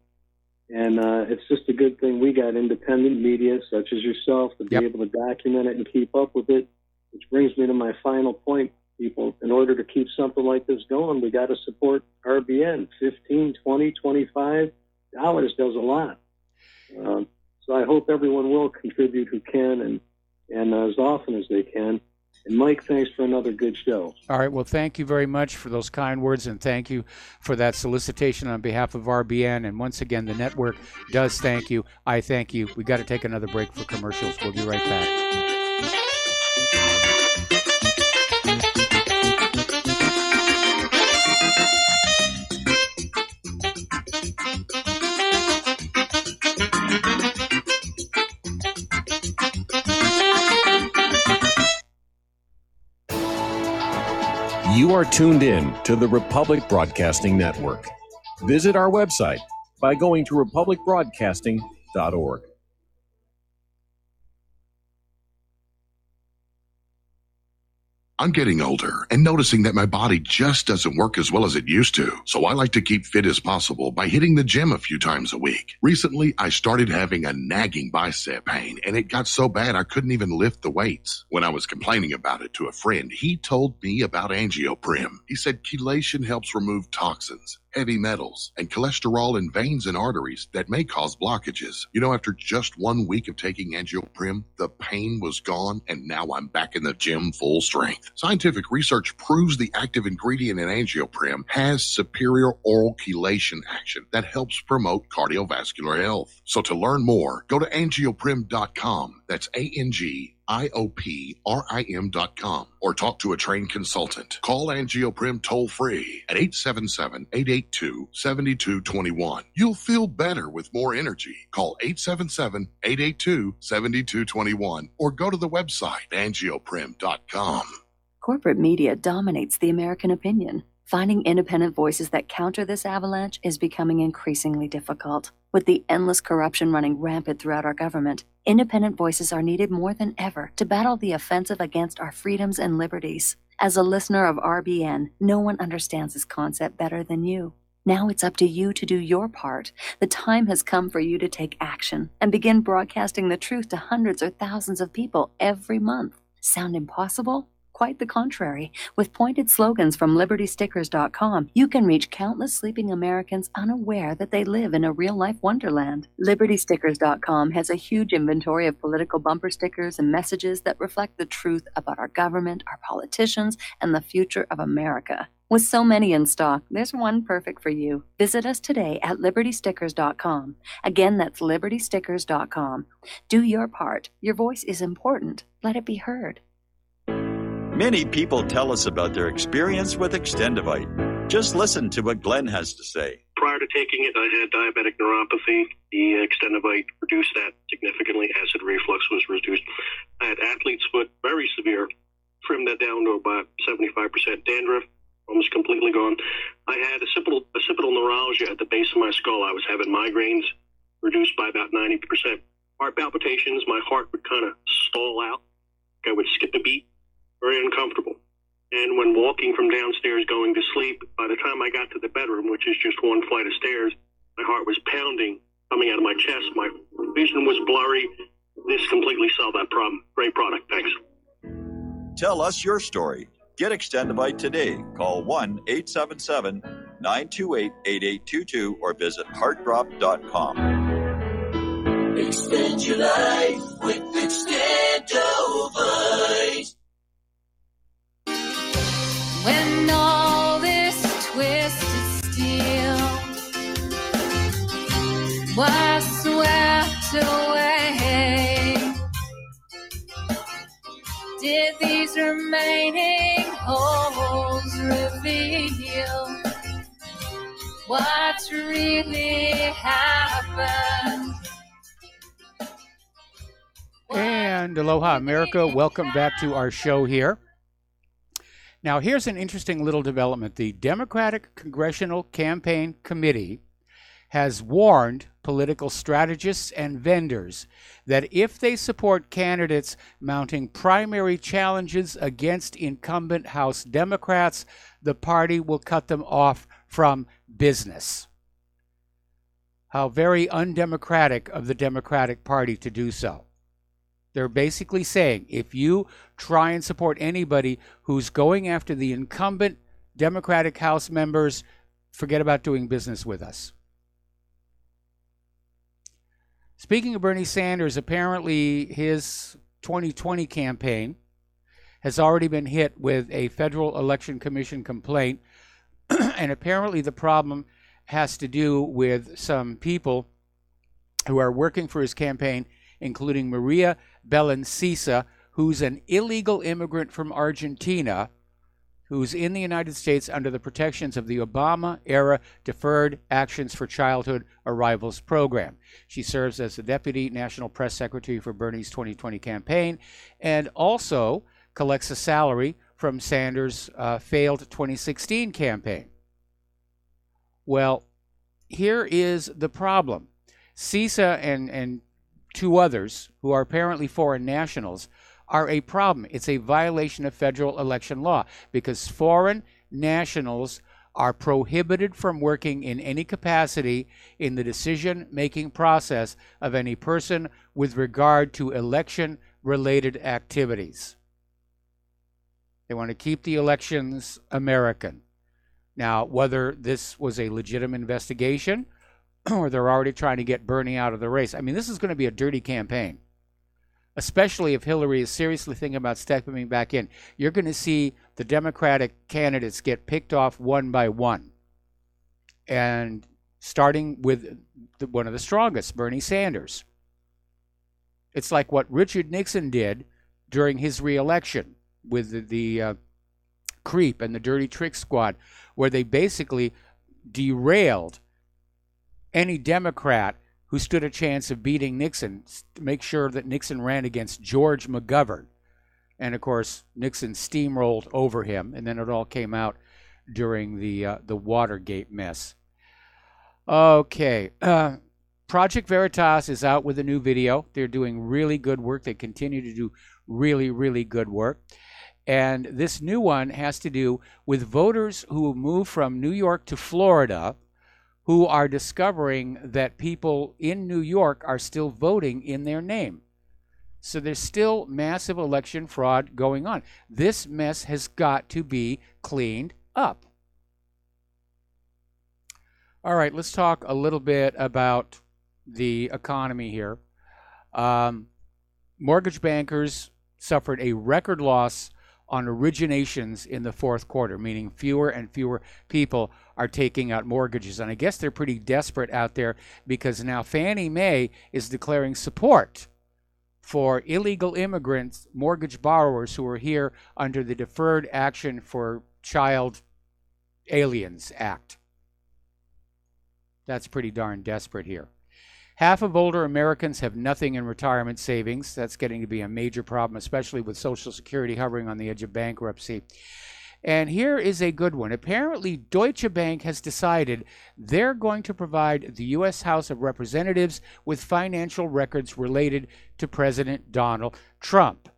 and it's just a good thing we got independent media such as yourself to be able to document it and keep up with it, which brings me to my final point, people. In order to keep something like this going, we got to support RBN. $15, $20, $25 does a lot. So I hope everyone will contribute who can and as often as they can. And Mike, thanks for another good show. All right. Well, thank you very much for those kind words, and thank you for that solicitation on behalf of RBN. And once again, the network does thank you. I thank you. We got to take another break for commercials. We'll be right back. You are tuned in to the Republic Broadcasting Network. Visit our website by going to republicbroadcasting.org. I'm getting older and noticing that my body just doesn't work as well as it used to. So I like to keep fit as possible by hitting the gym a few times a week. Recently, I started having a nagging bicep pain, and it got so bad I couldn't even lift the weights. When I was complaining about it to a friend, he told me about Angioprim. He said chelation helps remove toxins, heavy metals, and cholesterol in veins and arteries that may cause blockages. You know, after just 1 week of taking Angioprim, the pain was gone, and now I'm back in the gym full strength. Scientific research proves the active ingredient in Angioprim has superior oral chelation action that helps promote cardiovascular health. So to learn more, go to angioprim.com. That's ANGIOPRIM.com, or talk to a trained consultant. Call Angioprim toll free at 877-882-7221. You'll feel better with more energy. Call 877-882-7221 or go to the website angioprim.com. Corporate media dominates the American opinion. Finding independent voices that counter this avalanche is becoming increasingly difficult. With the endless corruption running rampant throughout our government, independent voices are needed more than ever to battle the offensive against our freedoms and liberties. As a listener of RBN, no one understands this concept better than you. Now it's up to you to do your part. The time has come for you to take action and begin broadcasting the truth to hundreds or thousands of people every month. Sound impossible? Quite the contrary. With pointed slogans from LibertyStickers.com, you can reach countless sleeping Americans unaware that they live in a real-life wonderland. LibertyStickers.com has a huge inventory of political bumper stickers and messages that reflect the truth about our government, our politicians, and the future of America. With so many in stock, there's one perfect for you. Visit us today at LibertyStickers.com. Again, that's LibertyStickers.com. Do your part. Your voice is important. Let it be heard. Many people tell us about their experience with Extendivite. Just listen to what Glenn has to say. Prior to taking it, I had diabetic neuropathy. The Extendivite reduced that significantly. Acid reflux was reduced. I had athlete's foot, very severe. Trimmed that down to about 75%. Dandruff, almost completely gone. I had occipital neuralgia at the base of my skull. I was having migraines, reduced by about 90%. Heart palpitations, my heart would kind of stall out. I would skip a beat. Very uncomfortable. And when walking from downstairs going to sleep, by the time I got to the bedroom, which is just one flight of stairs, my heart was pounding, coming out of my chest. My vision was blurry. This completely solved that problem. Great product. Thanks. Tell us your story. Get Extendivite today. Call 1-877-928-8822 or visit heartdrop.com. Extend your life with Extendivite. When all this twisted steel was swept away, did these remaining holes reveal what's really happened? And aloha, America. Welcome back to our show here. Now, here's an interesting little development. The Democratic Congressional Campaign Committee has warned political strategists and vendors that if they support candidates mounting primary challenges against incumbent House Democrats, the party will cut them off from business. How very undemocratic of the Democratic Party to do so. They're basically saying, if you try and support anybody who's going after the incumbent Democratic House members, forget about doing business with us. Speaking of Bernie Sanders, apparently his 2020 campaign has already been hit with a Federal Election Commission complaint, and apparently the problem has to do with some people who are working for his campaign, including Maria Belencisa, who's an illegal immigrant from Argentina, who's in the United States under the protections of the Obama-era Deferred Actions for Childhood Arrivals program. She serves as the Deputy National Press Secretary for Bernie's 2020 campaign and also collects a salary from Sanders' failed 2016 campaign. Well, here is the problem. CISA and two others, who are apparently foreign nationals, are a problem. It's a violation of federal election law because foreign nationals are prohibited from working in any capacity in the decision-making process of any person with regard to election-related activities. They want to keep the elections American. Now, whether this was a legitimate investigation or they're already trying to get Bernie out of the race, I mean, this is going to be a dirty campaign. Especially if Hillary is seriously thinking about stepping back in. You're going to see the Democratic candidates get picked off one by one. And starting with one of the strongest, Bernie Sanders. It's like what Richard Nixon did during his re-election with the creep and the dirty trick squad, where they basically derailed any Democrat who stood a chance of beating Nixon, to make sure that Nixon ran against George McGovern. And, of course, Nixon steamrolled over him, and then it all came out during the Watergate mess. Okay. Project Veritas is out with a new video. They're doing really good work. They continue to do really, really good work. And this new one has to do with voters who move from New York to Florida who are discovering that people in New York are still voting in their name. So there's still massive election fraud going on. This mess has got to be cleaned up. All right, let's talk a little bit about the economy here. Mortgage bankers suffered a record loss on originations in the fourth quarter, meaning fewer and fewer people are taking out mortgages. And I guess they're pretty desperate out there because now Fannie Mae is declaring support for illegal immigrants, mortgage borrowers who are here under the Deferred Action for Child Aliens Act. That's pretty darn desperate here. Half of older Americans have nothing in retirement savings. That's getting to be a major problem, especially with Social Security hovering on the edge of bankruptcy. And here is a good one. Apparently, Deutsche Bank has decided they're going to provide the U.S. House of Representatives with financial records related to President Donald Trump.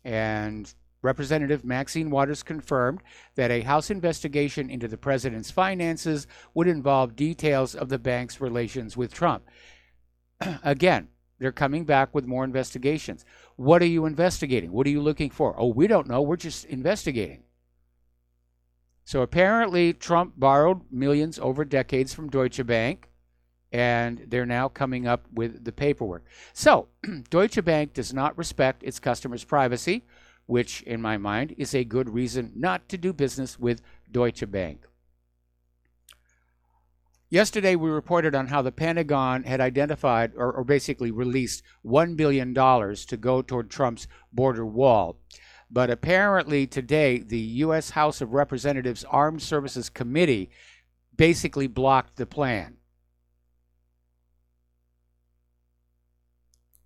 And Representative Maxine Waters confirmed that a House investigation into the president's finances would involve details of the bank's relations with Trump. Again, they're coming back with more investigations. What are you investigating? What are you looking for? Oh, we don't know. We're just investigating. So apparently Trump borrowed millions over decades from Deutsche Bank, and they're now coming up with the paperwork. So Deutsche Bank does not respect its customers' privacy, which in my mind is a good reason not to do business with Deutsche Bank. Yesterday, we reported on how the Pentagon had identified or basically released $1 billion to go toward Trump's border wall. But apparently today, the U.S. House of Representatives Armed Services Committee basically blocked the plan.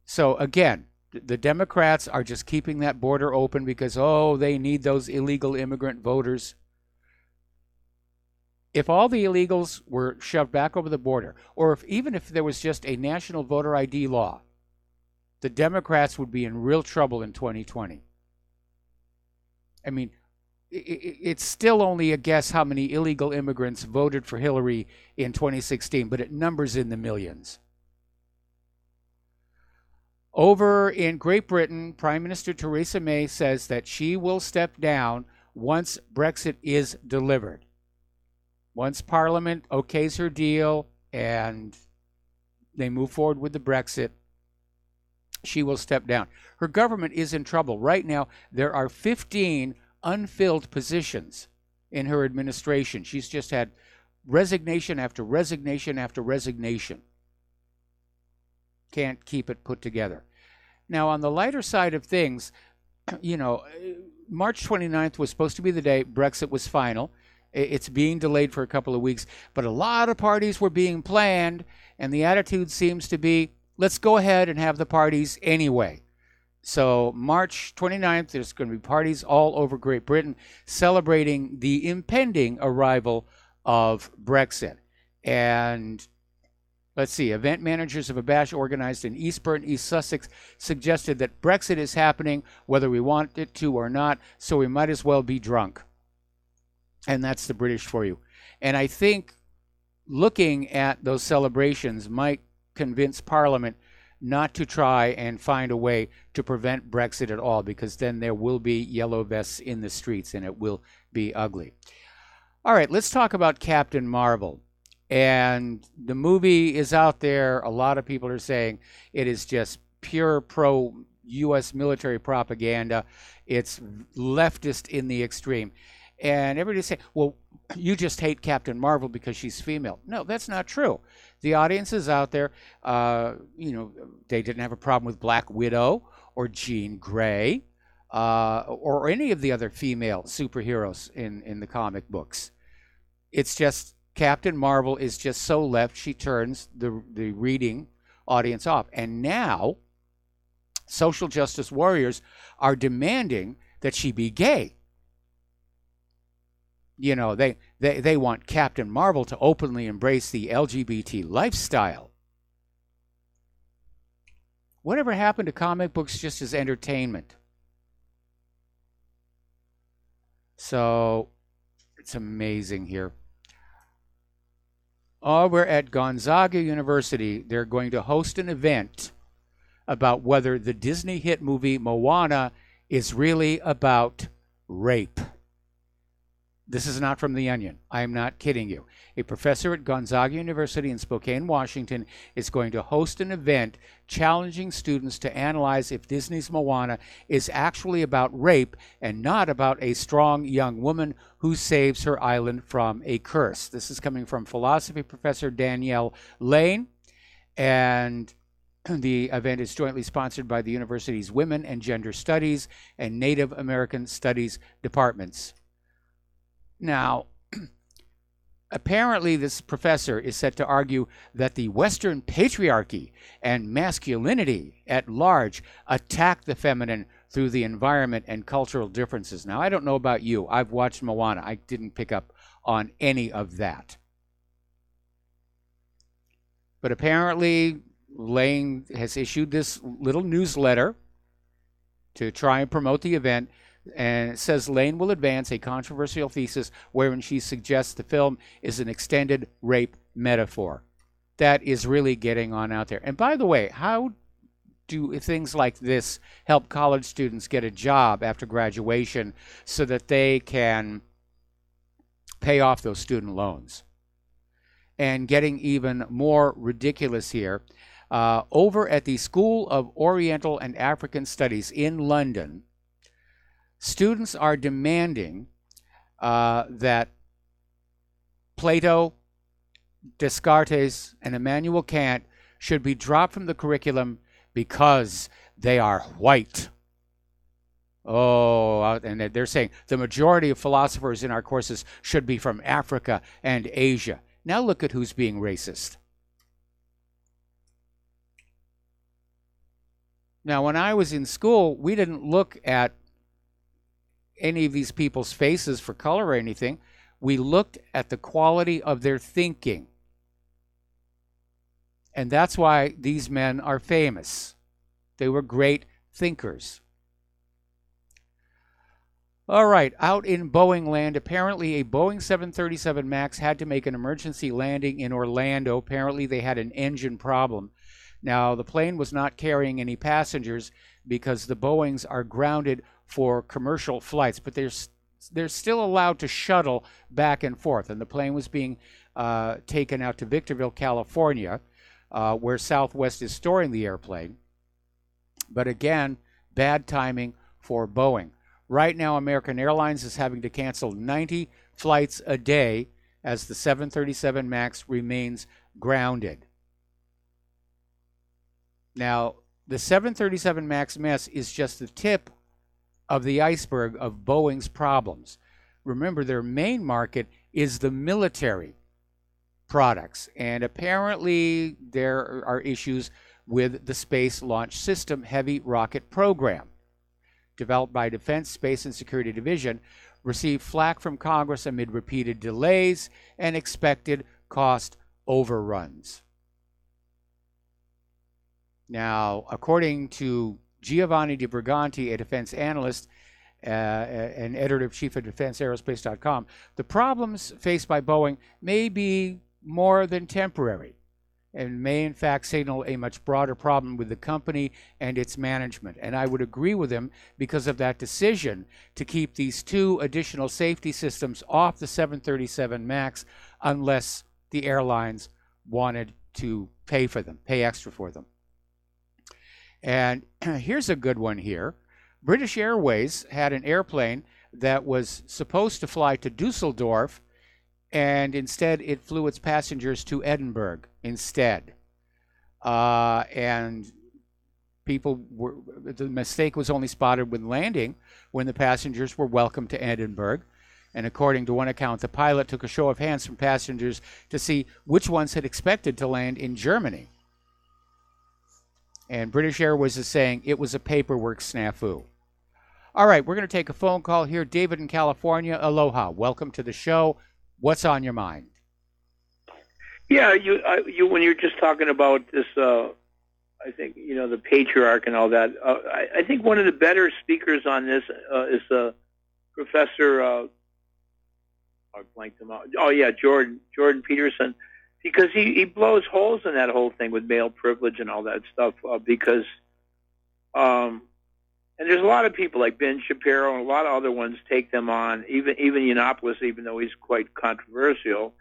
So again, the Democrats are just keeping that border open because, oh, they need those illegal immigrant voters. If all the illegals were shoved back over the border, or even if there was just a national voter ID law, the Democrats would be in real trouble in 2020. I mean, it's still only a guess how many illegal immigrants voted for Hillary in 2016, but it numbers in the millions. Over in Great Britain, Prime Minister Theresa May says that she will step down once Brexit is delivered. Once Parliament okays her deal and they move forward with the Brexit, she will step down. Her government is in trouble. Right now, there are 15 unfilled positions in her administration. She's just had resignation after resignation after resignation. Can't keep it put together. Now, on the lighter side of things, you know, March 29th was supposed to be the day Brexit was final. It's being delayed for a couple of weeks, but a lot of parties were being planned, and the attitude seems to be, let's go ahead and have the parties anyway. So March 29th, there's going to be parties all over Great Britain celebrating the impending arrival of Brexit. And let's see, event managers of a bash organized in Eastbourne, East Sussex, suggested that Brexit is happening whether we want it to or not, so we might as well be drunk. And that's the British for you. And I think looking at those celebrations might convince Parliament not to try and find a way to prevent Brexit at all, because then there will be yellow vests in the streets and it will be ugly. All right, let's talk about Captain Marvel. And the movie is out there. A lot of people are saying it is just pure pro-U.S. military propaganda. It's leftist in the extreme. And everybody's saying, well, you just hate Captain Marvel because she's female. No, that's not true. The audiences out there, you know, they didn't have a problem with Black Widow or Jean Grey or any of the other female superheroes in the comic books. It's just Captain Marvel is just so left, she turns the reading audience off. And now social justice warriors are demanding that she be gay. You know, they want Captain Marvel to openly embrace the LGBT lifestyle. Whatever happened to comic books just as entertainment? So, it's amazing here. Over at Gonzaga University, they're going to host an event about whether the Disney hit movie Moana is really about rape. This is not from The Onion. I am not kidding you. A professor at Gonzaga University in Spokane, Washington, is going to host an event challenging students to analyze if Disney's Moana is actually about rape and not about a strong young woman who saves her island from a curse. This is coming from philosophy professor Danielle Lane, and the event is jointly sponsored by the university's Women and Gender Studies and Native American Studies departments. Now, apparently this professor is set to argue that the Western patriarchy and masculinity at large attack the feminine through the environment and cultural differences. Now, I don't know about you. I've watched Moana. I didn't pick up on any of that. But apparently, Lane has issued this little newsletter to try and promote the event. And it says Lane will advance a controversial thesis wherein she suggests the film is an extended rape metaphor. That is really getting on out there. And by the way, how do things like this help college students get a job after graduation so that they can pay off those student loans? And getting even more ridiculous here, over at the School of Oriental and African Studies in London, students are demanding that Plato, Descartes, and Immanuel Kant should be dropped from the curriculum because they are white. Oh, and they're saying the majority of philosophers in our courses should be from Africa and Asia. Now look at who's being racist. Now, when I was in school, we didn't look at any of these people's faces for color or anything. We looked at the quality of their thinking. And that's why these men are famous. They were great thinkers. All right, out in Boeing land, apparently a Boeing 737 MAX had to make an emergency landing in Orlando. Apparently they had an engine problem. Now, the plane was not carrying any passengers because the Boeings are grounded for commercial flights, but they're still allowed to shuttle back and forth. And the plane was being taken out to Victorville, California, where Southwest is storing the airplane. But again, bad timing for Boeing. Right now, American Airlines is having to cancel 90 flights a day as the 737 MAX remains grounded. Now, the 737 MAX mess is just the tip of the iceberg of Boeing's problems. Remember, their main market is the military products, and apparently there are issues with the Space Launch System Heavy Rocket Program. Developed by Defense, Space, and Security Division, received flack from Congress amid repeated delays and expected cost overruns. Now, according to Giovanni Di Briganti, a defense analyst and editor-in-chief of DefenseAerospace.com, the problems faced by Boeing may be more than temporary and may in fact signal a much broader problem with the company and its management. And I would agree with him because of that decision to keep these 2 additional safety systems off the 737 MAX unless the airlines wanted to pay for them, pay extra for them. And here's a good one here. British Airways had an airplane that was supposed to fly to Dusseldorf, and instead it flew its passengers to Edinburgh instead. And the mistake was only spotted when landing, when the passengers were welcomed to Edinburgh. And according to one account, the pilot took a show of hands from passengers to see which ones had expected to land in Germany. And British Airways is saying it was a paperwork snafu. All right, we're going to take a phone call here. David in California, aloha. Welcome to the show. What's on your mind? Yeah, you when you're just talking about this, I think, the patriarch and all that. I think one of the better speakers on this is Professor. I blanked him out. Oh yeah, Jordan Peterson, because he blows holes in that whole thing with male privilege and all that stuff. And there's a lot of people like Ben Shapiro and a lot of other ones take them on. Even Yiannopoulos, even though he's quite controversial,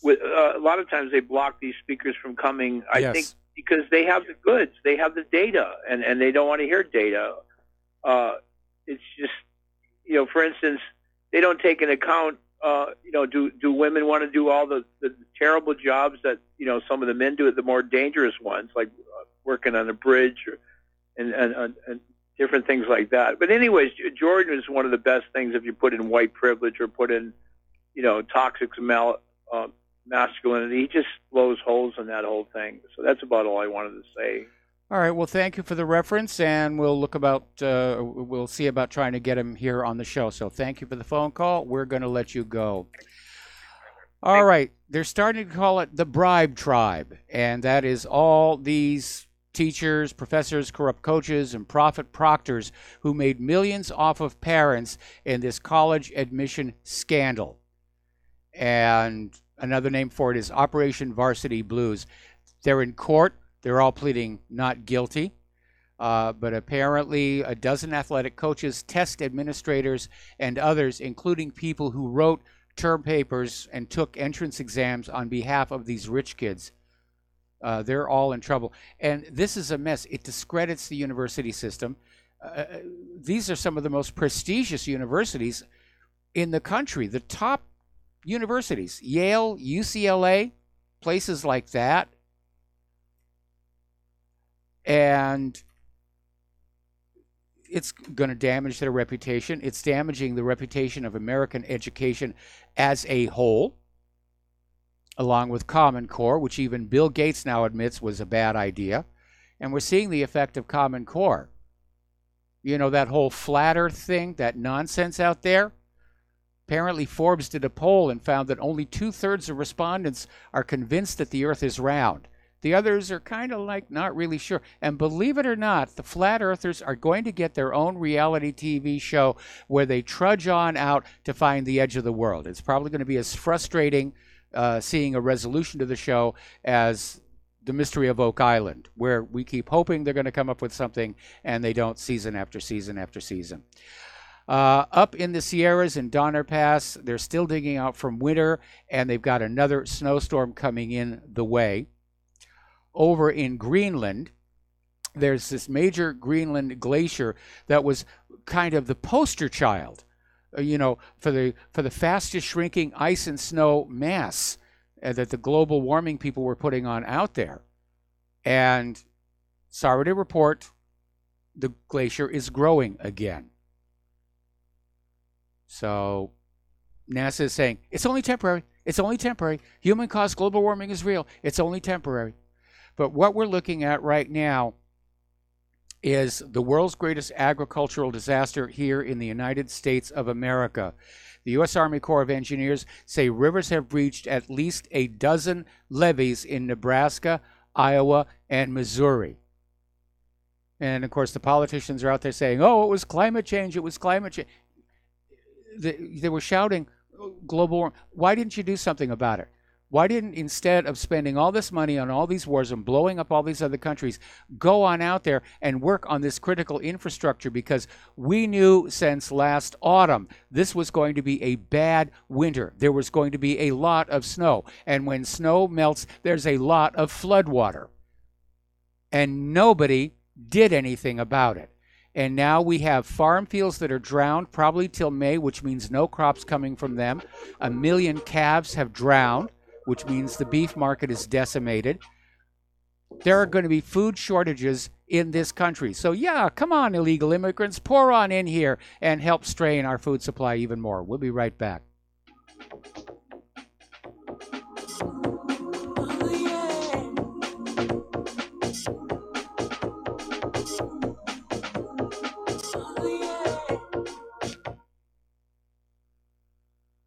with a lot of times they block these speakers from coming. I think because they have the goods, they have the data, and they don't want to hear data. It's just, for instance, they don't take into account. Do women want to do all the terrible jobs that some of the men do, the more dangerous ones, like working on a bridge and different things like that. But anyways, Jordan is one of the best things if you put in white privilege or put in, toxic masculinity. He just blows holes in that whole thing. So that's about all I wanted to say. All right. Well, thank you for the reference, and we'll we'll see about trying to get him here on the show. So thank you for the phone call. We're going to let you go. All right. They're starting to call it the bribe tribe, and that is all these teachers, professors, corrupt coaches, and profit proctors who made millions off of parents in this college admission scandal. And another name for it is Operation Varsity Blues. They're in court. They're all pleading not guilty. But apparently a dozen athletic coaches, test administrators, and others, including people who wrote term papers and took entrance exams on behalf of these rich kids, they're all in trouble. And this is a mess. It discredits the university system. These are some of the most prestigious universities in the country, the top universities, Yale, UCLA, places like that. And it's going to damage their reputation. It's damaging the reputation of American education as a whole, along with Common Core, which even Bill Gates now admits was a bad idea. And we're seeing the effect of Common Core. That whole flat earth thing, that nonsense out there. Apparently, Forbes did a poll and found that only 2/3 of respondents are convinced that the Earth is round. The others are kind of like not really sure. And believe it or not, the flat earthers are going to get their own reality TV show where they trudge on out to find the edge of the world. It's probably going to be as frustrating seeing a resolution to the show as The Mystery of Oak Island, where we keep hoping they're going to come up with something and they don't season after season after season. Up in the Sierras in Donner Pass, they're still digging out from winter, and they've got another snowstorm coming in the way. Over in Greenland, there's this major Greenland glacier that was kind of the poster child, for the fastest shrinking ice and snow mass that the global warming people were putting on out there. And sorry to report, the glacier is growing again. So NASA is saying, it's only temporary. It's only temporary. Human-caused global warming is real. It's only temporary. But what we're looking at right now is the world's greatest agricultural disaster here in the United States of America. The U.S. Army Corps of Engineers say rivers have breached at least a dozen levees in Nebraska, Iowa, and Missouri. And, of course, the politicians are out there saying, oh, it was climate change. It was climate change. They were shouting global warming. Why didn't you do something about it? Why didn't, instead of spending all this money on all these wars and blowing up all these other countries, go on out there and work on this critical infrastructure? Because we knew since last autumn this was going to be a bad winter. There was going to be a lot of snow. And when snow melts, there's a lot of floodwater. And nobody did anything about it. And now we have farm fields that are drowned probably till May, which means no crops coming from them. 1 million calves have drowned, which means the beef market is decimated. There are going to be food shortages in this country. So yeah, come on, illegal immigrants, pour on in here and help strain our food supply even more. We'll be right back.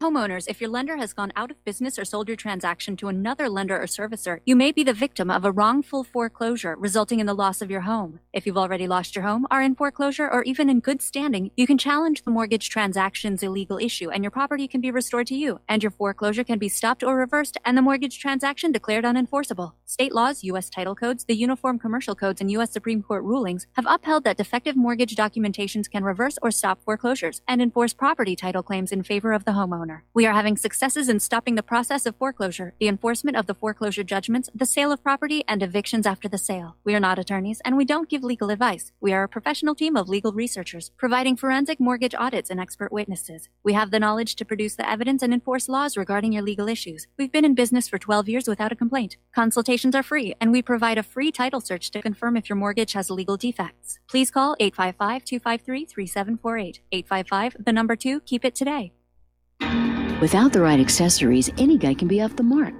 Homeowners, if your lender has gone out of business or sold your transaction to another lender or servicer, you may be the victim of a wrongful foreclosure, resulting in the loss of your home. If you've already lost your home, are in foreclosure, or even in good standing, you can challenge the mortgage transaction's illegal issue, and your property can be restored to you, and your foreclosure can be stopped or reversed, and the mortgage transaction declared unenforceable. State laws, U.S. title codes, the Uniform Commercial Codes, and U.S. Supreme Court rulings have upheld that defective mortgage documentations can reverse or stop foreclosures and enforce property title claims in favor of the homeowner. We are having successes in stopping the process of foreclosure, the enforcement of the foreclosure judgments, the sale of property, and evictions after the sale. We are not attorneys, and we don't give legal advice. We are a professional team of legal researchers, providing forensic mortgage audits and expert witnesses. We have the knowledge to produce the evidence and enforce laws regarding your legal issues. We've been in business for 12 years without a complaint. Consultations are free, and we provide a free title search to confirm if your mortgage has legal defects. Please call 855-253-3748. 855, keep it today. Without the right accessories, any guy can be off the mark.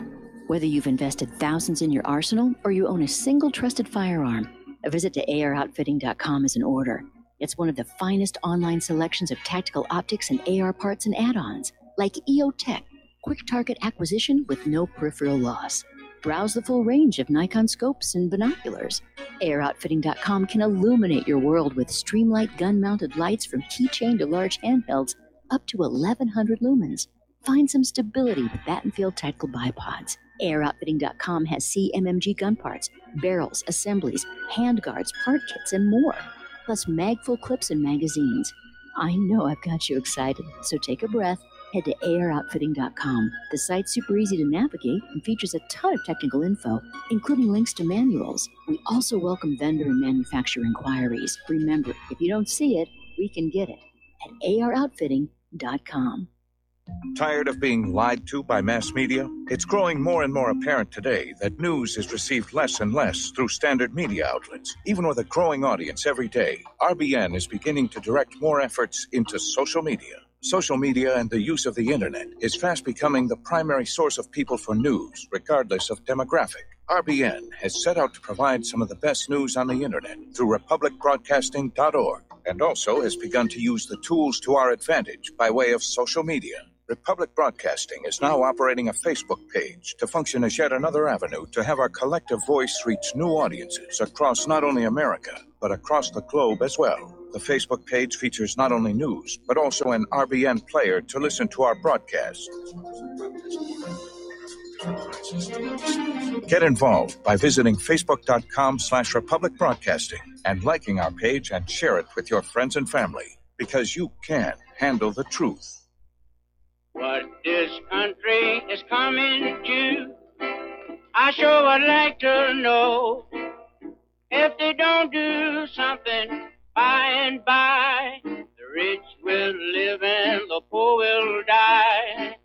Whether you've invested thousands in your arsenal or you own a single trusted firearm, a visit to AROutfitting.com is in order. It's one of the finest online selections of tactical optics and AR parts and add-ons, like EOTech, quick target acquisition with no peripheral loss. Browse the full range of Nikon scopes and binoculars. AROutfitting.com can illuminate your world with Streamlight gun-mounted lights from keychain to large handhelds up to 1,100 lumens. Find some stability with Battenfield Tactical Bipods. AirOutfitting.com has CMMG gun parts, barrels, assemblies, handguards, part kits, and more, plus mag-full clips and magazines. I know I've got you excited, so take a breath. Head to AirOutfitting.com. The site's super easy to navigate and features a ton of technical info, including links to manuals. We also welcome vendor and manufacturer inquiries. Remember, if you don't see it, we can get it at AROutfitting.com. Tired of being lied to by mass media? It's growing more and more apparent today that news is received less and less through standard media outlets. Even with a growing audience every day, RBN is beginning to direct more efforts into social media. Social media and the use of the internet is fast becoming the primary source of people for news, regardless of demographic. RBN has set out to provide some of the best news on the internet through republicbroadcasting.org, and also has begun to use the tools to our advantage by way of social media. Republic Broadcasting is now operating a Facebook page to function as yet another avenue to have our collective voice reach new audiences across not only America, but across the globe as well. The Facebook page features not only news, but also an RBN player to listen to our broadcasts. Get involved by visiting facebook.com/Republic Broadcasting and liking our page and share it with your friends and family, because you can handle the truth. What this country is coming to, I sure would like to know. If they don't do something by and by, the rich will live and the poor will die.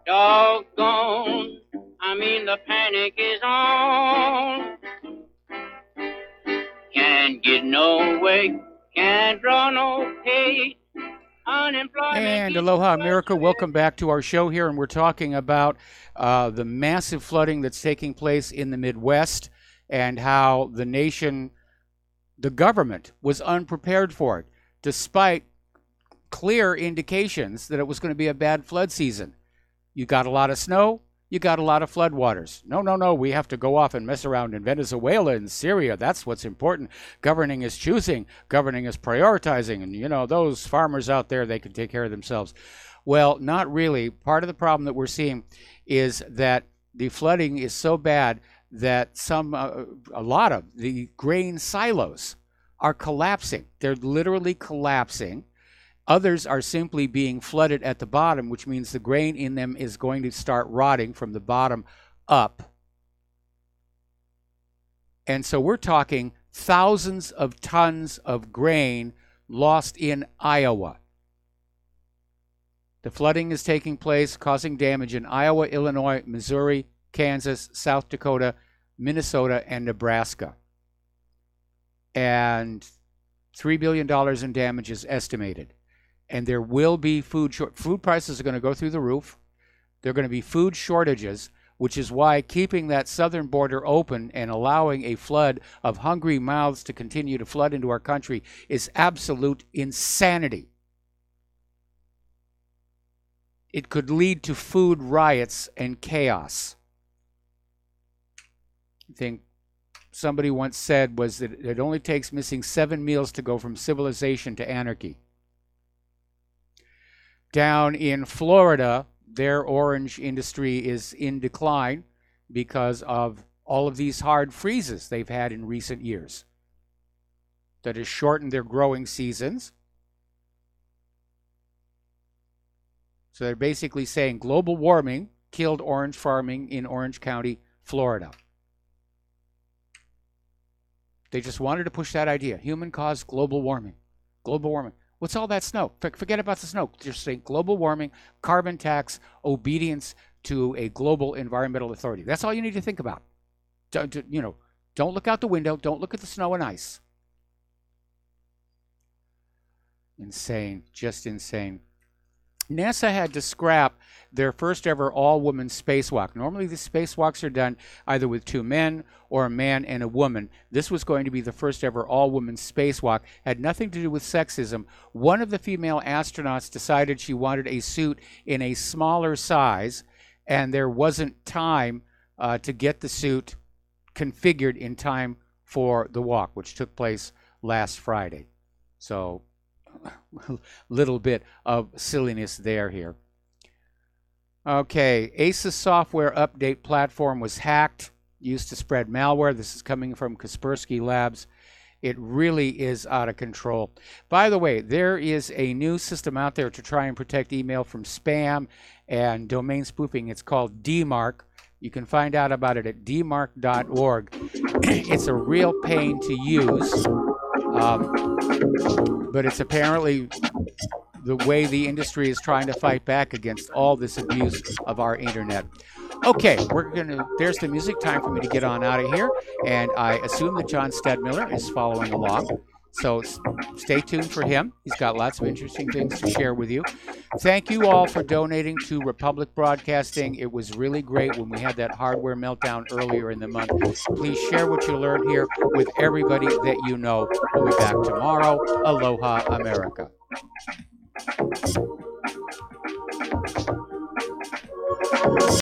Doggone, I mean the panic is on. Can't get no way, can't draw no pay. And aloha, America. Welcome back to our show here, and we're talking about the massive flooding that's taking place in the Midwest and how the nation, the government, was unprepared for it, despite clear indications that it was going to be a bad flood season. You got a lot of snow, you got a lot of floodwaters. No, we have to go off and mess around in Venezuela and Syria. That's what's important. Governing is choosing. Governing is prioritizing. And, those farmers out there, they can take care of themselves. Well, not really. Part of the problem that we're seeing is that the flooding is so bad that a lot of the grain silos are collapsing. They're literally collapsing. Others are simply being flooded at the bottom, which means the grain in them is going to start rotting from the bottom up. And so we're talking thousands of tons of grain lost in Iowa. The flooding is taking place, causing damage in Iowa, Illinois, Missouri, Kansas, South Dakota, Minnesota, and Nebraska. And $3 billion in damage is estimated. And there will be food prices are going to go through the roof. There are going to be food shortages, which is why keeping that southern border open and allowing a flood of hungry mouths to continue to flood into our country is absolute insanity. It could lead to food riots and chaos. I think somebody once said was that it only takes missing 7 meals to go from civilization to anarchy. Down in Florida, their orange industry is in decline because of all of these hard freezes they've had in recent years. That has shortened their growing seasons. So they're basically saying global warming killed orange farming in Orange County, Florida. They just wanted to push that idea. Human-caused global warming. Global warming. What's all that snow? Forget about the snow. Just say global warming, carbon tax, obedience to a global environmental authority. That's all you need to think about. Don't look out the window. Don't look at the snow and ice. Insane. Just insane. NASA had to scrap their first ever all-woman spacewalk. Normally the spacewalks are done either with 2 men or a man and a woman. This was going to be the first ever all-woman spacewalk. Had nothing to do with sexism. One of the female astronauts decided she wanted a suit in a smaller size, and there wasn't time to get the suit configured in time for the walk, which took place last Friday. So little bit of silliness here. Okay, Asus software update platform was hacked, used to spread malware. This is coming from Kaspersky Labs. It really is out of control. By the way, there is a new system out there to try and protect email from spam and domain spoofing. It's called DMARC. You can find out about it at dmarc.org. It's a real pain to use. But it's apparently the way the industry is trying to fight back against all this abuse of our internet. Okay, there's the music. Time for me to get on out of here. And I assume that John Stadmiller is following along. So stay tuned for him. He's got lots of interesting things to share with you. Thank you all for donating to Republic Broadcasting. It was really great when we had that hardware meltdown earlier in the month. Please share what you learned here with everybody that you know. We'll be back tomorrow. Aloha, America.